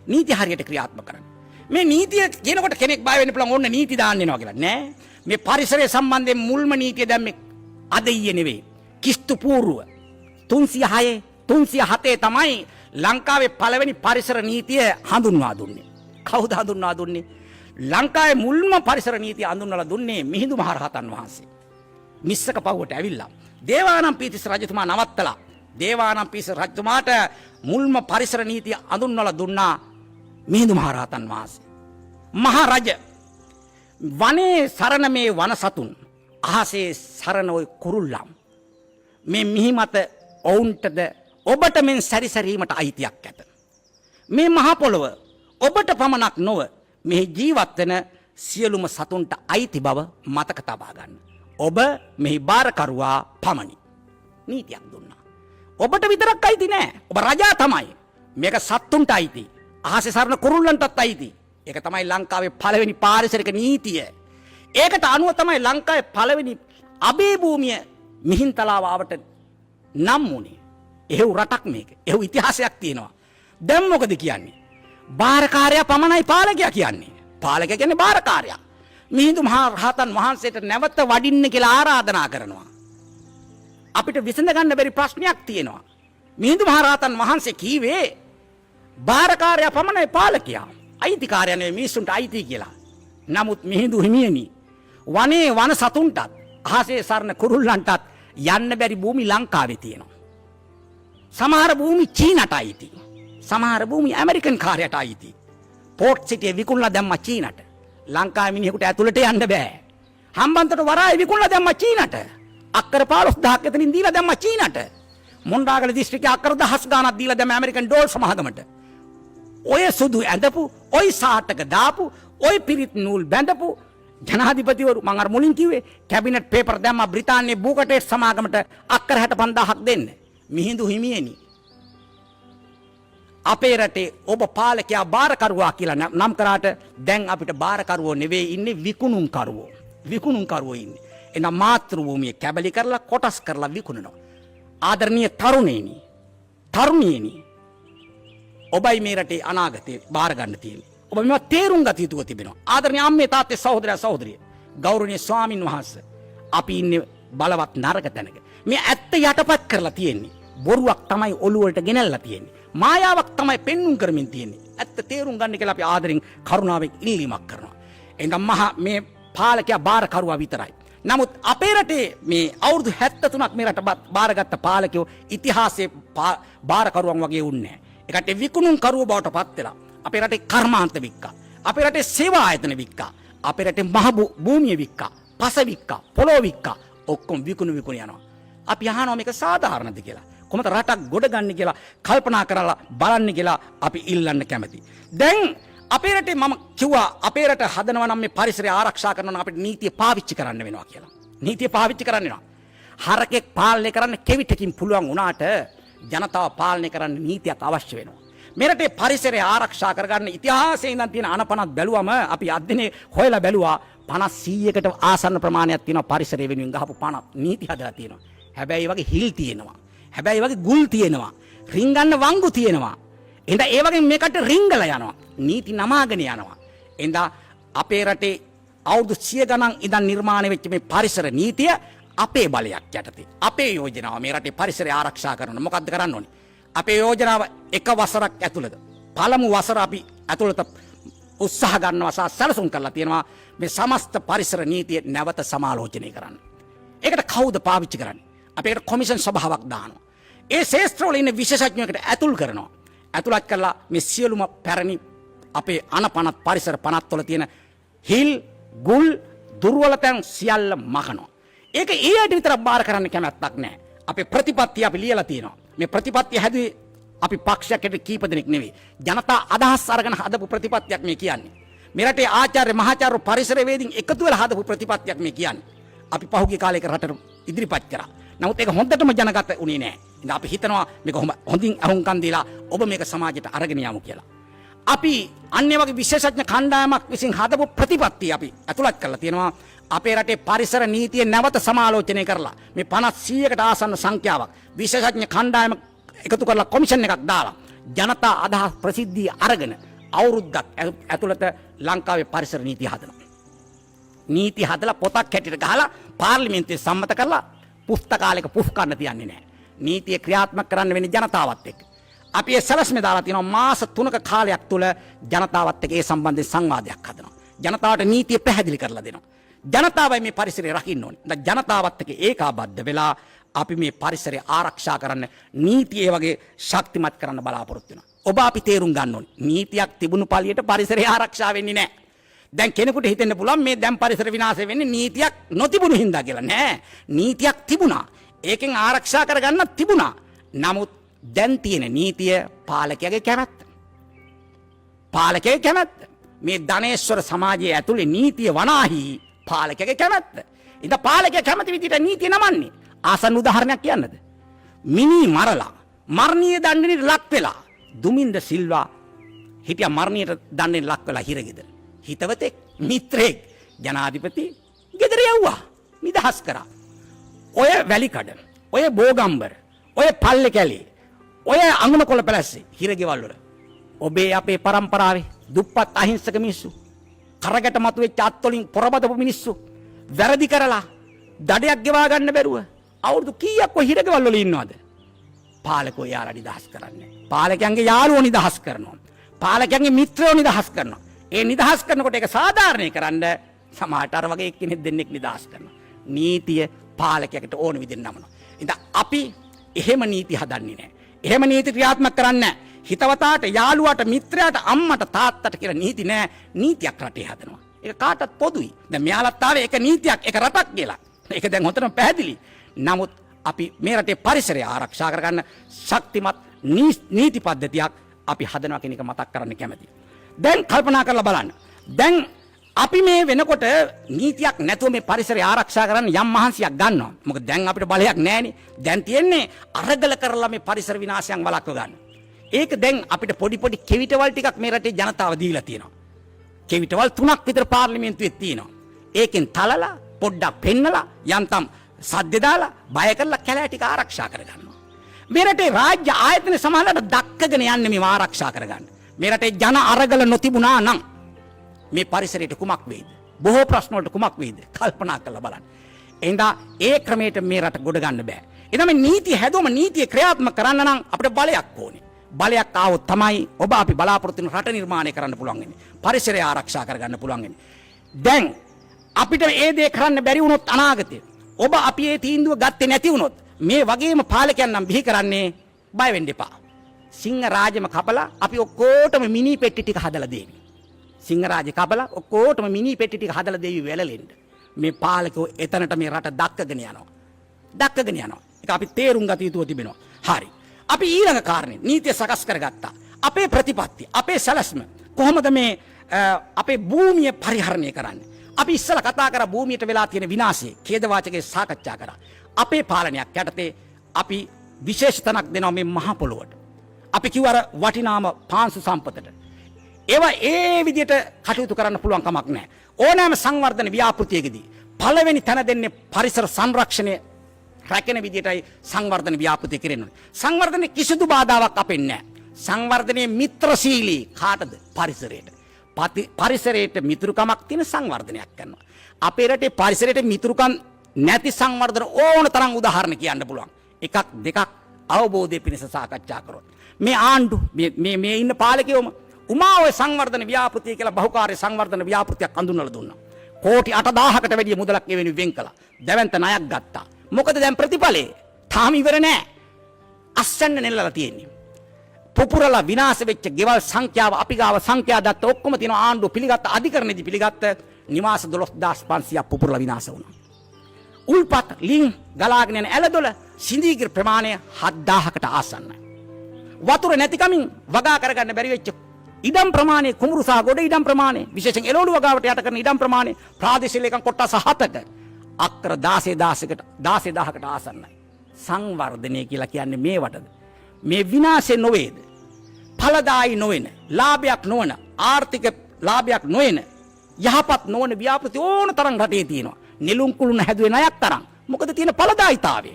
නීතිය හරියට ක්‍රියාත්මක කරන්න. මේ නීතිය කියනකොට කෙනෙක් බය වෙන්න පුළුවන් ඕන්න නීති දාන්න වෙනවා කියලා. නෑ. මේ පරිසරය සම්බන්ධයෙන් මුල්ම නීතිය දැම්මේ අද ඊයේ නෙවෙයි. කිස්තු පූර්ව 307 තමයි ලංකාවේ පළවෙනි පරිසර නීතිය හඳුන්වා දුන්නේ. කවුද හඳුන්වා දුන්නේ? ලංකාවේ මුල්ම පරිසර නීතිය හඳුන්වලා දුන්නේ මිහිඳු මහරහතන් වහන්සේ. මිස්සක පවුවට ඇවිල්ලා දේවානම්පියතිස්ස රජතුමා නවත්තලා දේවානම්පියතිස්ස රජතුමාට මුල්ම පරිසර නීතිය හඳුන්වලා දුන්නා මිහිඳු මහරහතන් වහන්සේ. මහා රජ වනේ සරණ මේ වන සතුන් අහසේ සරණ ඔය කුරුල්ලම් මේ මිහි මත ඔවුන්ටද ඔබට මෙන් සැරිසැරීමට අයිතියක් ඇත. මේ මහ පොළොව ඔබට පමණක් නොව මෙහි ජීවත් වෙන සියලුම සතුන්ට අයිති බව මතක තබා ගන්න. ඔබ මෙහි බාරකරුවා පමණි. නීතියක් දුන්නා. ඔබට විතරක් අයිති නෑ. ඔබ රජා තමයි. මේක සත්තුන්ට අයිති. අහසේ සරණ කුරුල්ලන්ටත් අයිති. ඒක තමයි ලංකාවේ පළවෙනි පාරිසරික නීතිය. ඒකට අනුව තමයි ලංකාවේ පළවෙනි අබේ භූමිය මිහින්තලාව ආවට නම් වුණේ. එහෙව් රටක් මේක. එහෙව් ඉතිහාසයක් තියෙනවා. දැන් මොකද කියන්නේ? බාරකාරයා පමණයි පාලකයා කියන්නේ. පාලකයා කියන්නේ බාරකාරයා. මිහිඳු මහ රහතන් වහන්සේට නැවත වඩින්න කියලා ආරාධනා කරනවා. අපිට විසඳ ගන්න බැරි ප්‍රශ්නයක් තියෙනවා. මිහිඳු මහ රහතන් වහන්සේ කීවේ බාරකාරයා පමණයි පාලකයා. අයිතිකාරයා නෙවෙයි මිනිසුන්ට අයිති කියලා. නමුත් මිහිඳු හිමියනි වනේ වන සතුන්ටත් අහසේ සරණ කුරුල්ලන්ටත් යන්න බැරි භූමි ලංකාවේ තියෙනවා. සමහර භූමි චීනට අයිති. සමහර භූමි ඇමරිකන් කාර්යයට අයිති. පෝට් සිටියේ විකුණලා දැම්ම චීනට. ලංකාවේ මිනිහෙකුට ඇතුළට යන්න බෑ. හම්බන්තොට වරායේ විකුණලා දැම්ම චීනට. අක්කර 15000ක් එතනින් දීලා දැම්ම චීනට. මොණ්ඩාගල දිස්ත්‍රික්කයේ අක්කර 1000 ගාණක් දීලා දැම්ම ඇමරිකන් ඩෝල් සමාගමට. ඔය සුදු ඇඳපු, ඔය සාටක දාපු, ඔය පිරිත් නූල් බැඳපු ජනාධිපතිවරු මම අර මුලින් කිව්වේ කැබිනට් පේපර් දැම්මා බ්‍රිතාන්‍යයේ බූකටේ සමාගමට අක්කර 65000ක් දෙන්න. මිහිඳු හිමියනි අපේ රටේ ඔබ පාලකයා බාරකරුවා කියලා නම් කරාට දැන් අපිට බාරකරුවෝ නෙවෙයි ඉන්නේ විකුණුම්කරුවෝ. විකුණුම්කරුවෝ ඉන්නේ. එනම් මාතෘ භූමිය කැබලි කරලා කොටස් කරලා විකුණනවා. ආදරණීය තරුණේනි තරුණියනි ඔබයි මේ රටේ අනාගතේ බාර ගන්න තියෙන්නේ. ඔබ මේවා තේරුම් ගත යුතුව තිබෙනවා. ආදරණීය අම්මේ තාත්තේ සහෝදරයා සහෝදරිය ගෞරවනීය ස්වාමින් වහන්සේ අපි ඉන්නේ බලවත් නරක තැනක. මේ ඇත්ත යටපත් කරලා තියෙන්නේ. බොරුවක් තමයි ඔළුව වලට ගෙනල්ලා තියෙන්නේ. මායාවක් තමයි පෙන්눔 කරමින් තියෙන්නේ. ඇත්ත තේරුම් ගන්න කියලා අපි ආදරෙන් කරුණාවෙන් ඉල්ලීමක් කරනවා. එහෙනම් මේ පාලකයා බාරකරුවා විතරයි. නමුත් අපේ රටේ මේ අවුරුදු 73ක් මේ රට බාරගත්ත පාලකයෝ ඉතිහාසයේ බාරකරුවන් වගේ වුණේ නැහැ. ඒකට විකුණුම් කරුවෝ බවට පත් වෙලා අපේ රටේ කර්මාන්ත වික්කා. අපේ රටේ සේවා ආයතන වික්කා. අපේ රටේ මහ භූමිය වික්කා. පස වික්කා. පොළොව වික්කා. ඔක්කොම විකුණු යනවා. අපි අහනවා මේක සාධාරණද කියලා. කොහොමද රටක් ගොඩ ගන්න කියලා කල්පනා කරලා බලන්න කියලා අපි ඉල්ලන්න කැමතියි. දැන් අපේ රටේ මම කිව්වා අපේ රට හදනවා නම් මේ පරිසරය ආරක්ෂා කරනවා නම් අපිට නීතිය පාවිච්චි කරන්න වෙනවා කියලා. නීතිය පාවිච්චි කරන්න වෙනවා. හරකෙක් පාලනය කරන්න කෙවිතකින් පුළුවන් වුණාට ජනතාව පාලනය කරන්න නීතියක් අවශ්‍ය වෙනවා. මේ රටේ පරිසරය ආරක්ෂා කරගන්න ඉතිහාසයේ ඉඳන් තියෙන අනපනත් බැලුවම අපි අධ්‍යයනයේ හොයලා බැලුවා 50 100කට ආසන්න ප්‍රමාණයක් තියෙනවා පරිසරය වෙනුවෙන් ගහපු පනත් නීති හදලා තියෙනවා. හැබැයි වගේ හිල් තියෙනවා. හැබැයි වගේ ගුල් තියෙනවා. රින්ගන්න වංගු තියෙනවා. එහෙනම් ඒ වගේ මේකට රිංගලා යනවා. නීති නමාගෙන යනවා. එහෙනම් අපේ රටේ අවුරුදු 100 ගණන් ඉඳන් නිර්මාණය වෙච්ච මේ පරිසර නීතිය අපේ බලයක් යටතේ. අපේ යෝජනාව මේ රටේ පරිසරය ආරක්ෂා කරන මොකද්ද කරන්න ඕනේ? අපේ යෝජනාව එක වසරක් ඇතුළත පළමු වසර අපි ඇතුළත උත්සාහ ගන්නවා සහ සැලසුම් කරලා තියෙනවා මේ සමස්ත පරිසර නීතිය නැවත සමාලෝචනය කරන්න. ඒකට කවුද පාවිච්චි කරන්නේ? අපේට කොමිෂන් සභාවක් දානවා. ඒ ශාස්ත්‍රවල ඉන්න විශේෂඥයෙකුට ඇතුල් කරනවා. ඇතුළත් කරලා මේ සියලුම පැරණි අපේ අනපනත් පරිසර පනත් වල තියෙන හිල් ගුල් දුර්වල තැන් සියල්ල මකනවා. ඒක ඒ ඇයිද විතරක් බාර කරන්න කැමැත්තක් නැහැ. අපේ ප්‍රතිපත්තිය අපි ලියලා තියෙනවා. මේ ප්‍රතිපත්තිය හැදුවේ අපි පක්ෂයකට කීප දෙනෙක් නෙවෙයි. ජනතා අදහස් අරගෙන හදපු ප්‍රතිපත්තියක් මේ කියන්නේ. මේ රටේ ආචාර්ය මහාචාර්ය පරිසරවේදීන් එකතු වෙලා හදපු ප්‍රතිපත්තියක් මේ කියන්නේ. අපි පහුගිය කාලයක රටට ඉදිරිපත් කරා. නමුත් ඒක හොඳටම ජනගත උනේ නැහැ. ඉතින් අපි හිතනවා මේක හොඳින් අහුම්කම් දීලා ඔබ මේක සමාජයට අරගෙන යමු කියලා. අපි අන්‍ය වගේ විශේෂඥ කණ්ඩායමක් විසින් හදපු ප්‍රතිපත්තිය අපි ඇතුළත් කරලා තියෙනවා. අපේ රටේ පරිසර නීතිය නැවත සමාලෝචනය කරලා මේ 50 100කට ආසන්න සංඛ්‍යාවක් විශේෂඥ කණ්ඩායම එකතු කරලා කොමිෂන් එකක් දාලා ජනතා අදහස් ප්‍රසිද්ධිය අරගෙන අවුරුද්දක් ඇතුළත ලංකාවේ පරිසර නීතිය හදනවා. නීති හදලා පොතක් හැටියට ගහලා පාර්ලිමේන්තුවේ සම්මත කරලා පුස්තකාලයක පුස් ගන්න තියන්නේ නැහැ. නීතිය ක්‍රියාත්මක කරන්න වෙන්නේ ජනතාවත් එක්ක. අපි ඒ සැලැස්ම දාලා තියෙනවා මාස 3ක කාලයක් තුල ජනතාවත් එක්ක ඒ සම්බන්ධයෙන් සංවාදයක් හදනවා. ජනතාවට නීතිය පැහැදිලි කරලා දෙනවා. ජනතාවයි මේ පරිසරය රකින්න ඕනේ. දැන් ජනතාවත් එක්ක ඒකාබද්ධ වෙලා අපි මේ පරිසරය ආරක්ෂා කරන්න නීතිය වගේ ශක්තිමත් කරන්න බලාපොරොත්තු වෙනවා. ඔබ අපි තේරුම් ගන්න ඕනේ. නීතියක් තිබුණු පළියට පරිසරය ආරක්ෂා වෙන්නේ නැහැ. දැන් කෙනෙකුට හිතෙන්න පුළුවන් මේ දැන් පරිසර විනාශ වෙන්නේ නීතියක් නොතිබුණු හින්දා කියලා. නෑ. නීතියක් තිබුණා. ඒකෙන් ආරක්ෂා කරගන්න තිබුණා. නමුත් දැන් තියෙන නීතිය පාලකයාගේ කැමැත්ත. පාලකයාගේ කැමැත්ත. මේ ධනේශ්වර සමාජයේ ඇතුලේ නීතිය වනාහි පාලකයාගේ කැමැත්ත. ඉතින් පාලකයා කැමති විදිහට නීතිය නමන්නේ. ආසන්න උදාහරණයක් කියන්නද? මිනි මරලා මරණීය දඬුවමට ලක් වෙලා දුමින්ද සිල්වා හිටියා මරණයට දඬෙන් ලක් වෙලා හිරගෙදර. හිතවතෙක් මිත්‍රෙක් ජනාධිපති ගෙදර යවුවා. නිදහස් කරා. ඔය වැලිකඩ, ඔය බෝගම්බර, ඔය පල්ලේ කැලේ, ඔය අඟුණකොළ පැලැස්සේ හිරගෙවල් වල ඔබේ අපේ પરම්පරාවේ දුප්පත් අහිංසක මිනිස්සු, කරකට මතුවෙච්ච අත්වලින් පොරබදපු මිනිස්සු වැරදි කරලා දඩයක් ගෙවා ගන්න බැරුව අවුරුදු කීයක් ඔය හිරගෙවල් වල ඉන්නවද? පාලකෝ යාලා නිදහස් කරන්නේ. පාලකයන්ගේ යාළුවෝ නිදහස් කරනවා. පාලකයන්ගේ මිත්‍රයෝ නිදහස් කරනවා. ඒ නිදහස් කරනකොට ඒක සාධාරණේ කරන්න සමාජයට අර වගේ එක්කෙනෙක් දෙන්නෙක් නිදහස් කරනවා. නීතිය පාලකයාට ඕන විදිහට නමනවා. ඉතින් අපි එහෙම නීති හදන්නේ නැහැ. එහෙම නීති ක්‍රියාත්මක කරන්නේ නැහැ. හිතවතාට, යාළුවාට, මිත්‍රයාට, අම්මට, තාත්තට කියලා නීති නැහැ. නීතියක් රටේ හදනවා. ඒක කාටත් පොදුයි. දැන් මෙයාලත් ආවේ ඒක නීතියක්, ඒක රටක් කියලා. ඒක දැන් හොඳටම පැහැදිලි. නමුත් අපි මේ රටේ පරිසරය ආරක්ෂා කරගන්න ශක්තිමත් නීති පද්ධතියක් අපි හදනවා කියන එක මතක් කරන්න කැමතියි. දැන් කල්පනා කරලා බලන්න. දැන් අපි මේ වෙනකොට නීතියක් නැතුව මේ පරිසරය ආරක්ෂා කරන්න යම් මහන්සියක් ගන්නවා. මොකද දැන් අපිට බලයක් නැහැනේ. දැන් තියෙන්නේ අරගල කරලා මේ පරිසර විනාශයන් වළක්ව ගන්න. ඒක දැන් අපිට පොඩි පොඩි කෙවිතවල් ටිකක් මේ රටේ ජනතාව දීලා තියෙනවා. කෙවිතවල් 3ක් විතර පාර්ලිමේන්තුවේ තියෙනවා. ඒකෙන් තලලා පොඩ්ඩක් පෙන්නලා යන්තම් සද්ද දාලා බය කරලා කැලෑ ටික ආරක්ෂා කරගන්නවා. මේ රටේ රාජ්‍ය ආයතන සමාජලට දක්කගෙන යන්නේ මේ ආරක්ෂා කරගන්න. මේ රටේ ජන අරගල නොතිබුණා නම් මේ පරිසරයට කුමක් වෙයිද? බොහෝ ප්‍රශ්න වලට කුමක් වෙයිද? කල්පනා කරලා බලන්න. එහෙනම් ඒ ක්‍රමයට මේ රට ගොඩ ගන්න බෑ. එතන මේ නීති හැදුවම නීතිය ක්‍රියාත්මක කරන්න නම් අපිට බලයක් ඕනේ. බලයක් ආවොත් තමයි ඔබ අපි බලාපොරොත්තු වෙන රට නිර්මාණය කරන්න පුළුවන් වෙන්නේ. පරිසරය ආරක්ෂා කරගන්න පුළුවන් වෙන්නේ. දැන් අපිට මේ දේ කරන්න බැරි වුණොත් අනාගතේ ඔබ අපි මේ තීන්දුව ගත්තේ නැති වුණොත් මේ වගේම පාලකයන් නම් බිහි කරන්නේ බය වෙන්න එපා. සිංහ රාජම කපලා අපි ඔක්කොටම මිනි පෙට්ටි ටික හදලා දෙන්නේ. සිංහ රාජ කපලා ඔක්කොටම මිනි පෙට්ටි ටික හදලා දෙවි වැළලෙන්න. මේ පාලකෝ එතනට මේ රට දක්කගෙන යනවා. දක්කගෙන යනවා. ඒක අපි තේරුම් ගත යුතුව තිබෙනවා. හරි. අපි ඊළඟ කාරණේ නීතිය සකස් කරගත්තා. අපේ ප්‍රතිපත්ති, අපේ සැලැස්ම කොහොමද මේ අපේ භූමිය පරිහරණය කරන්නේ? අපි ඉස්සලා කතා කරා භූමියට වෙලා තියෙන විනාශය, ඛේදවාචකයේ සාකච්ඡා කරා. අපේ පාලනයක් යටතේ අපි විශේෂ තැනක් දෙනවා මේ මහ පොළොවට. අපි කිව්වා අර වටිනාම පාංශු සම්පතට. ඒවා ඒ විදිහට කටයුතු කරන්න පුළුවන් කමක් නැහැ. ඕනෑම සංවර්ධන ව්‍යාපෘතියකදී පළවෙනි තැන දෙන්නේ පරිසර සංරක්ෂණය රැකෙන විදිහටයි සංවර්ධන ව්‍යාපෘතිය කෙරෙන්නේ. සංවර්ධනයේ කිසිදු බාධාවක් අපෙන්නේ නැහැ. සංවර්ධනයේ මිත්‍රශීලී කාටද? පරිසරයට. පරිසරයට මිතුරුකමක් තියෙන සංවර්ධනයක් කරනවා. අපේ රටේ පරිසරයට මිතුරුකම් නැති සංවර්ධන ඕන තරම් උදාහරණ කියන්න පුළුවන්. එකක් දෙකක් අවබෝධය පිණිස සාකච්ඡා කරොත්. මේ ආණ්ඩු මේ ඉන්න පාලකයෝම උමා ඔය සංවර්ධන ව්‍යාපෘතිය කියලා බහුකාර්ය සංවර්ධන ව්‍යාපෘතියක් හඳුන්වලා දුන්නා. කෝටි 8000කට වැඩිය මුදලක් ඒ වෙනුවෙන් වෙන් කළා. දැවැන්ත ණයක් ගත්තා. මොකද දැන් ප්‍රතිඵලේ තාම ඉවර නෑ. අස්සන්න නෙල්ලලා තියෙන්නේ. පුපුරලා විනාශ වෙච්ච ගෙවල් සංඛ්‍යාව අපි ගාව සංඛ්‍යා දත්ත ඔක්කොම තියෙන ආණ්ඩුව පිළිගත්ත අධිකරණයේදී පිළිගත්ත නිවාස 12500ක් පුපුරලා විනාශ වුණා. උල්පත් ලිං ගලාගෙන යන ඇලදොල සිඳීගිර ප්‍රමාණය 7000කට ආසන්නයි. වතුර නැතිකමින් වගා කරගන්න බැරි වෙච්ච ඉඩම් ප්‍රමාණය කුඹුරු සහ ගොඩ ඉඩම් ප්‍රමාණය විශේෂයෙන් එළවලු වගාවට යට කරන ඉඩම් ප්‍රමාණය ප්‍රාදේශීය ලේකම් කොටස් 7ක අක්කර 16000කට ආසන්නයි. සංවර්ධනය කියලා කියන්නේ මේවටද? මේ විනාශය නොවේද? ඵලදායි නොවන, ලාභයක් නොවන, ආර්ථික ලාභයක් නොවන, යහපත් නොවන ව්‍යාපෘති ඕන තරම් රටේ තියෙනවා. නෙළුම් කුළුණ හැදුවේ ණයක් තරම්. මොකද තියෙන ඵලදායිතාවය?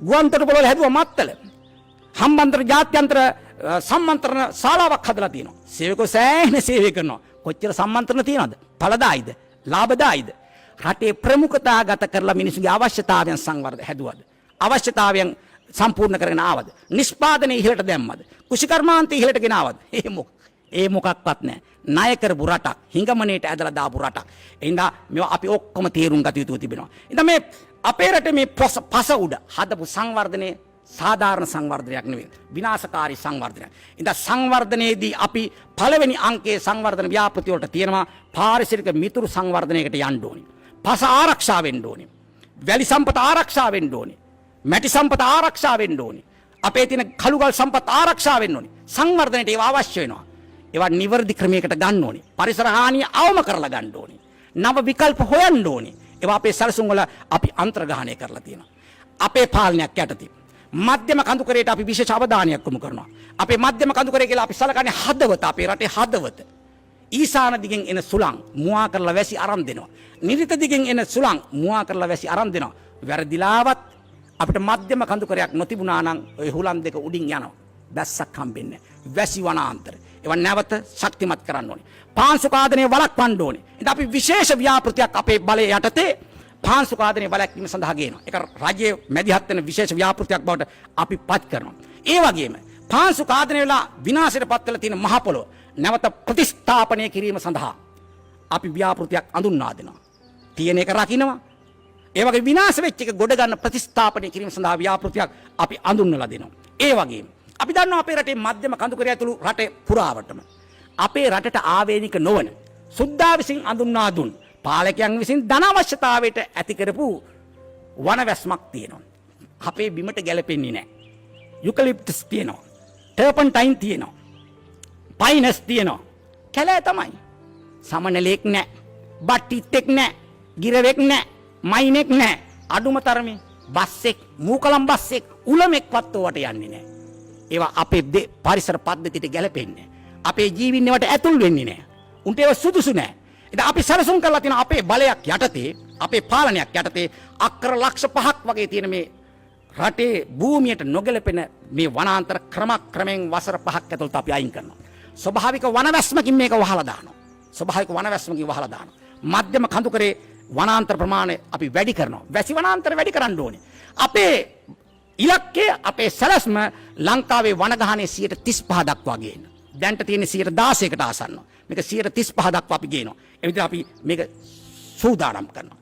ගුවන්තොටුපළ වල හැදුවා මත්තල. හම්බන්තොට ජාත්‍යන්තර සම්මන්ත්‍රණ ශාලාවක් හදලා තියෙනවා. සේවකෝ සෑහෙන සේවය කරනවා. කොච්චර සම්මන්ත්‍රණ තියනවද? ඵලදායිද? ලාභදායිද? රටේ ප්‍රමුඛතාගත කරලා මිනිසුන්ගේ අවශ්‍යතාවයන් සංවර්ධ හැදුවද? අවශ්‍යතාවයන් සම්පූර්ණ කරගෙන ආවද? නිෂ්පාදනයේ ඉහළට දැම්මද? කුෂිකර්මාන්තය ඉහළට ගෙනාවද? ඒ මොකක්වත් නැහැ. ණය කරපු රටක්, හිඟමනේට ඇදලා දාපු රටක්. එහෙනම් මේවා අපි ඔක්කොම තේරුම් ගත යුතු තිබෙනවා. ඉතින් මේ අපේ රටේ මේ පස උඩ හදපු සංවර්ධනයේ සාධාරණ සංවර්ධනයක් නෙවෙයි. විනාශකාරී සංවර්ධනයක්. ඉතින් සංවර්ධනයේදී අපි පළවෙනි අංකයේ සංවර්ධන ව්‍යාපෘති වලට තියෙනවා පාරිසරික මිතුරු සංවර්ධනයකට යන්න ඕනේ. පස ආරක්ෂා වෙන්න ඕනේ. වැලි සම්පත ආරක්ෂා වෙන්න ඕනේ. මැටි සම්පත ආරක්ෂා වෙන්න ඕනේ. අපේ තියෙන කළුගල් සම්පත ආරක්ෂා වෙන්න ඕනේ. සංවර්ධනයට ඒවා අවශ්‍ය වෙනවා. ඒවා නිවර්දි ක්‍රමයකට ගන්න ඕනේ. පරිසර හානිය අවම කරලා ගන්න ඕනේ. නව විකල්ප හොයන්න ඕනේ. ඒවා අපේ සැලසුම් වල අපි අන්තර්ග්‍රහණය කරලා තියෙනවා. අපේ පාලනයක් යටතේ මධ්‍යම කඳුකරයට අපි විශේෂ අවධානයක් යොමු කරනවා. අපේ මධ්‍යම කඳුකරය කියලා අපි සලකන්නේ හදවත, අපේ රටේ හදවත. ඊසාන දිගෙන් එන සුළං මුවා කරලා වැසි අරන් දෙනවා. නිරිත දිගෙන් එන සුළං මුවා කරලා වැසි අරන් දෙනවා. වැරදිලාවත් අපිට මධ්‍යම කඳුකරයක් නොතිබුණා නම් ওই හුලම් දෙක උඩින් යනවා. බැස්සක් හම්බෙන්නේ නැහැ. වැසි වනාන්තර. ඒවා නැවත ශක්තිමත් කරන්න ඕනේ. පාංශු කාදනය වළක්වන්න ඕනේ. ඉතින් අපි විශේෂ ව්‍යාපෘතියක් අපේ බලයේ යටතේ පාංශු කාදනය වළක්වීම සඳහා ගේනවා. ඒක රජයේ මැදිහත් වෙන විශේෂ ව්‍යාපෘතියක් බවට අපි පත් කරනවා. ඒ වගේම පාංශු කාදනය වෙලා විනාශයටපත් වෙලා තියෙන මහ පොළොව නැවත ප්‍රතිස්ථාපනය කිරීම සඳහා අපි ව්‍යාපෘතියක් අඳුන්වා දෙනවා. තියෙන එක රකින්නවා. ඒ වගේ විනාශ වෙච්ච එක ගොඩ ගන්න ප්‍රතිස්ථාපනය කිරීම සඳහා ව්‍යාපෘතියක් අපි අඳුන්වලා දෙනවා. ඒ වගේම අපි දන්නවා අපේ රටේ මධ්‍යම කඳුකරය ඇතුළු රටේ පුරාවටම අපේ රටට ආවේනික නොවන සුද්දා විසින් අඳුන්වා දුන් පාලකයන් විසින් ධන අවශ්‍යතාවයට ඇති කරපු වනවැස්මක් තියෙනවා. අපේ බිමට ගැලපෙන්නේ නැහැ. යුකලිප්ටස් තියෙනවා. ටර්පන්ටයින් තියෙනවා. පයිනස් තියෙනවා. කැලෑ තමයි. සමනලෙක් නැහැ. බට්ටිත්තෙක් නැහැ. ගිරවෙක් නැහැ. මයිනෙක් නැහැ. අඩුම තරමේ බස්සෙක්, මූකලම් බස්සෙක්, උලමෙක්වත් ඕවට යන්නේ නැහැ. ඒවා අපේ පරිසර පද්ධතියට ගැලපෙන්නේ නැහැ. අපේ ජීවින්නවට ඇතුල් වෙන්නේ නැහැ. උන්ට ඒවා සුදුසු නැහැ. ඉතින් අපි සැලසුම් කරලා තියෙන අපේ බලයක් යටතේ, අපේ පාලනයක් යටතේ අක්කර ලක්ෂ 5ක් වගේ තියෙන මේ රටේ භූමියට නොගැලපෙන මේ වනාන්තර ක්‍රමයෙන් වසර 5ක් ඇතුළත අපි අයින් කරනවා. ස්වභාවික වනවැස්මකින් මේක වහලා දානවා. ස්වභාවික වනවැස්මකින් වහලා දානවා. මධ්‍යම කඳුකරේ වනාන්තර ප්‍රමාණය අපි වැඩි කරනවා. වැසි වනාන්තර වැඩි කරන්න ඕනේ. අපේ ඉලක්කය, අපේ සැලැස්ම ලංකාවේ වනගහනයේ 35% දක්වා ගේන්න. දැන්ට තියෙන 16%කට ආසන්නව. මේක 35% දක්වා අපි ගේනවා. ඒ විදිහට අපි මේක සූදානම් කරනවා.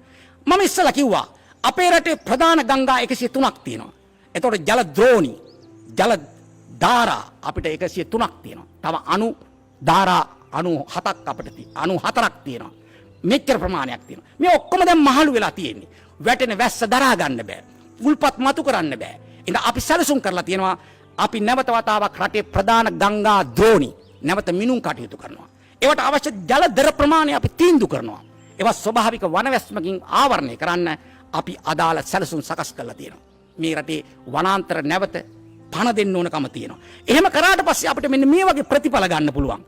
මම ඉස්සලා කිව්වා අපේ රටේ ප්‍රධාන ගංගා 103ක් තියෙනවා. එතකොට ජල ද්‍රෝණි, ජල ධාරා අපිට 103ක් තියෙනවා. තව අණු ධාරා 97ක් අපිට 94ක් තියෙනවා. මෙච්චර ප්‍රමාණයක් තියෙනවා. මේ ඔක්කොම දැන් මහලු වෙලා තියෙන්නේ. වැටෙන වැස්ස දරා ගන්න බෑ. උල්පත් මතු කරන්න බෑ. ඉතින් අපි සැලසුම් කරලා තියෙනවා අපි නැවත වතාවක් රටේ ප්‍රධාන ගංගා ද්‍රෝණි නැවත මිනුම් කටයුතු කරනවා. ඒවට අවශ්‍ය ජල දර ප්‍රමාණය අපි තීන්දුව කරනවා. ඒවා ස්වභාවික වනවැස්මකින් ආවරණය කරන්න අපි අදාළ සැලසුම් සකස් කරලා තියෙනවා. මේ රටේ වනාන්තර නැවත පණ දෙන්න ඕනකම තියෙනවා. එහෙම කරාට පස්සේ අපිට මෙන්න මේ වගේ ප්‍රතිඵල ගන්න පුළුවන්.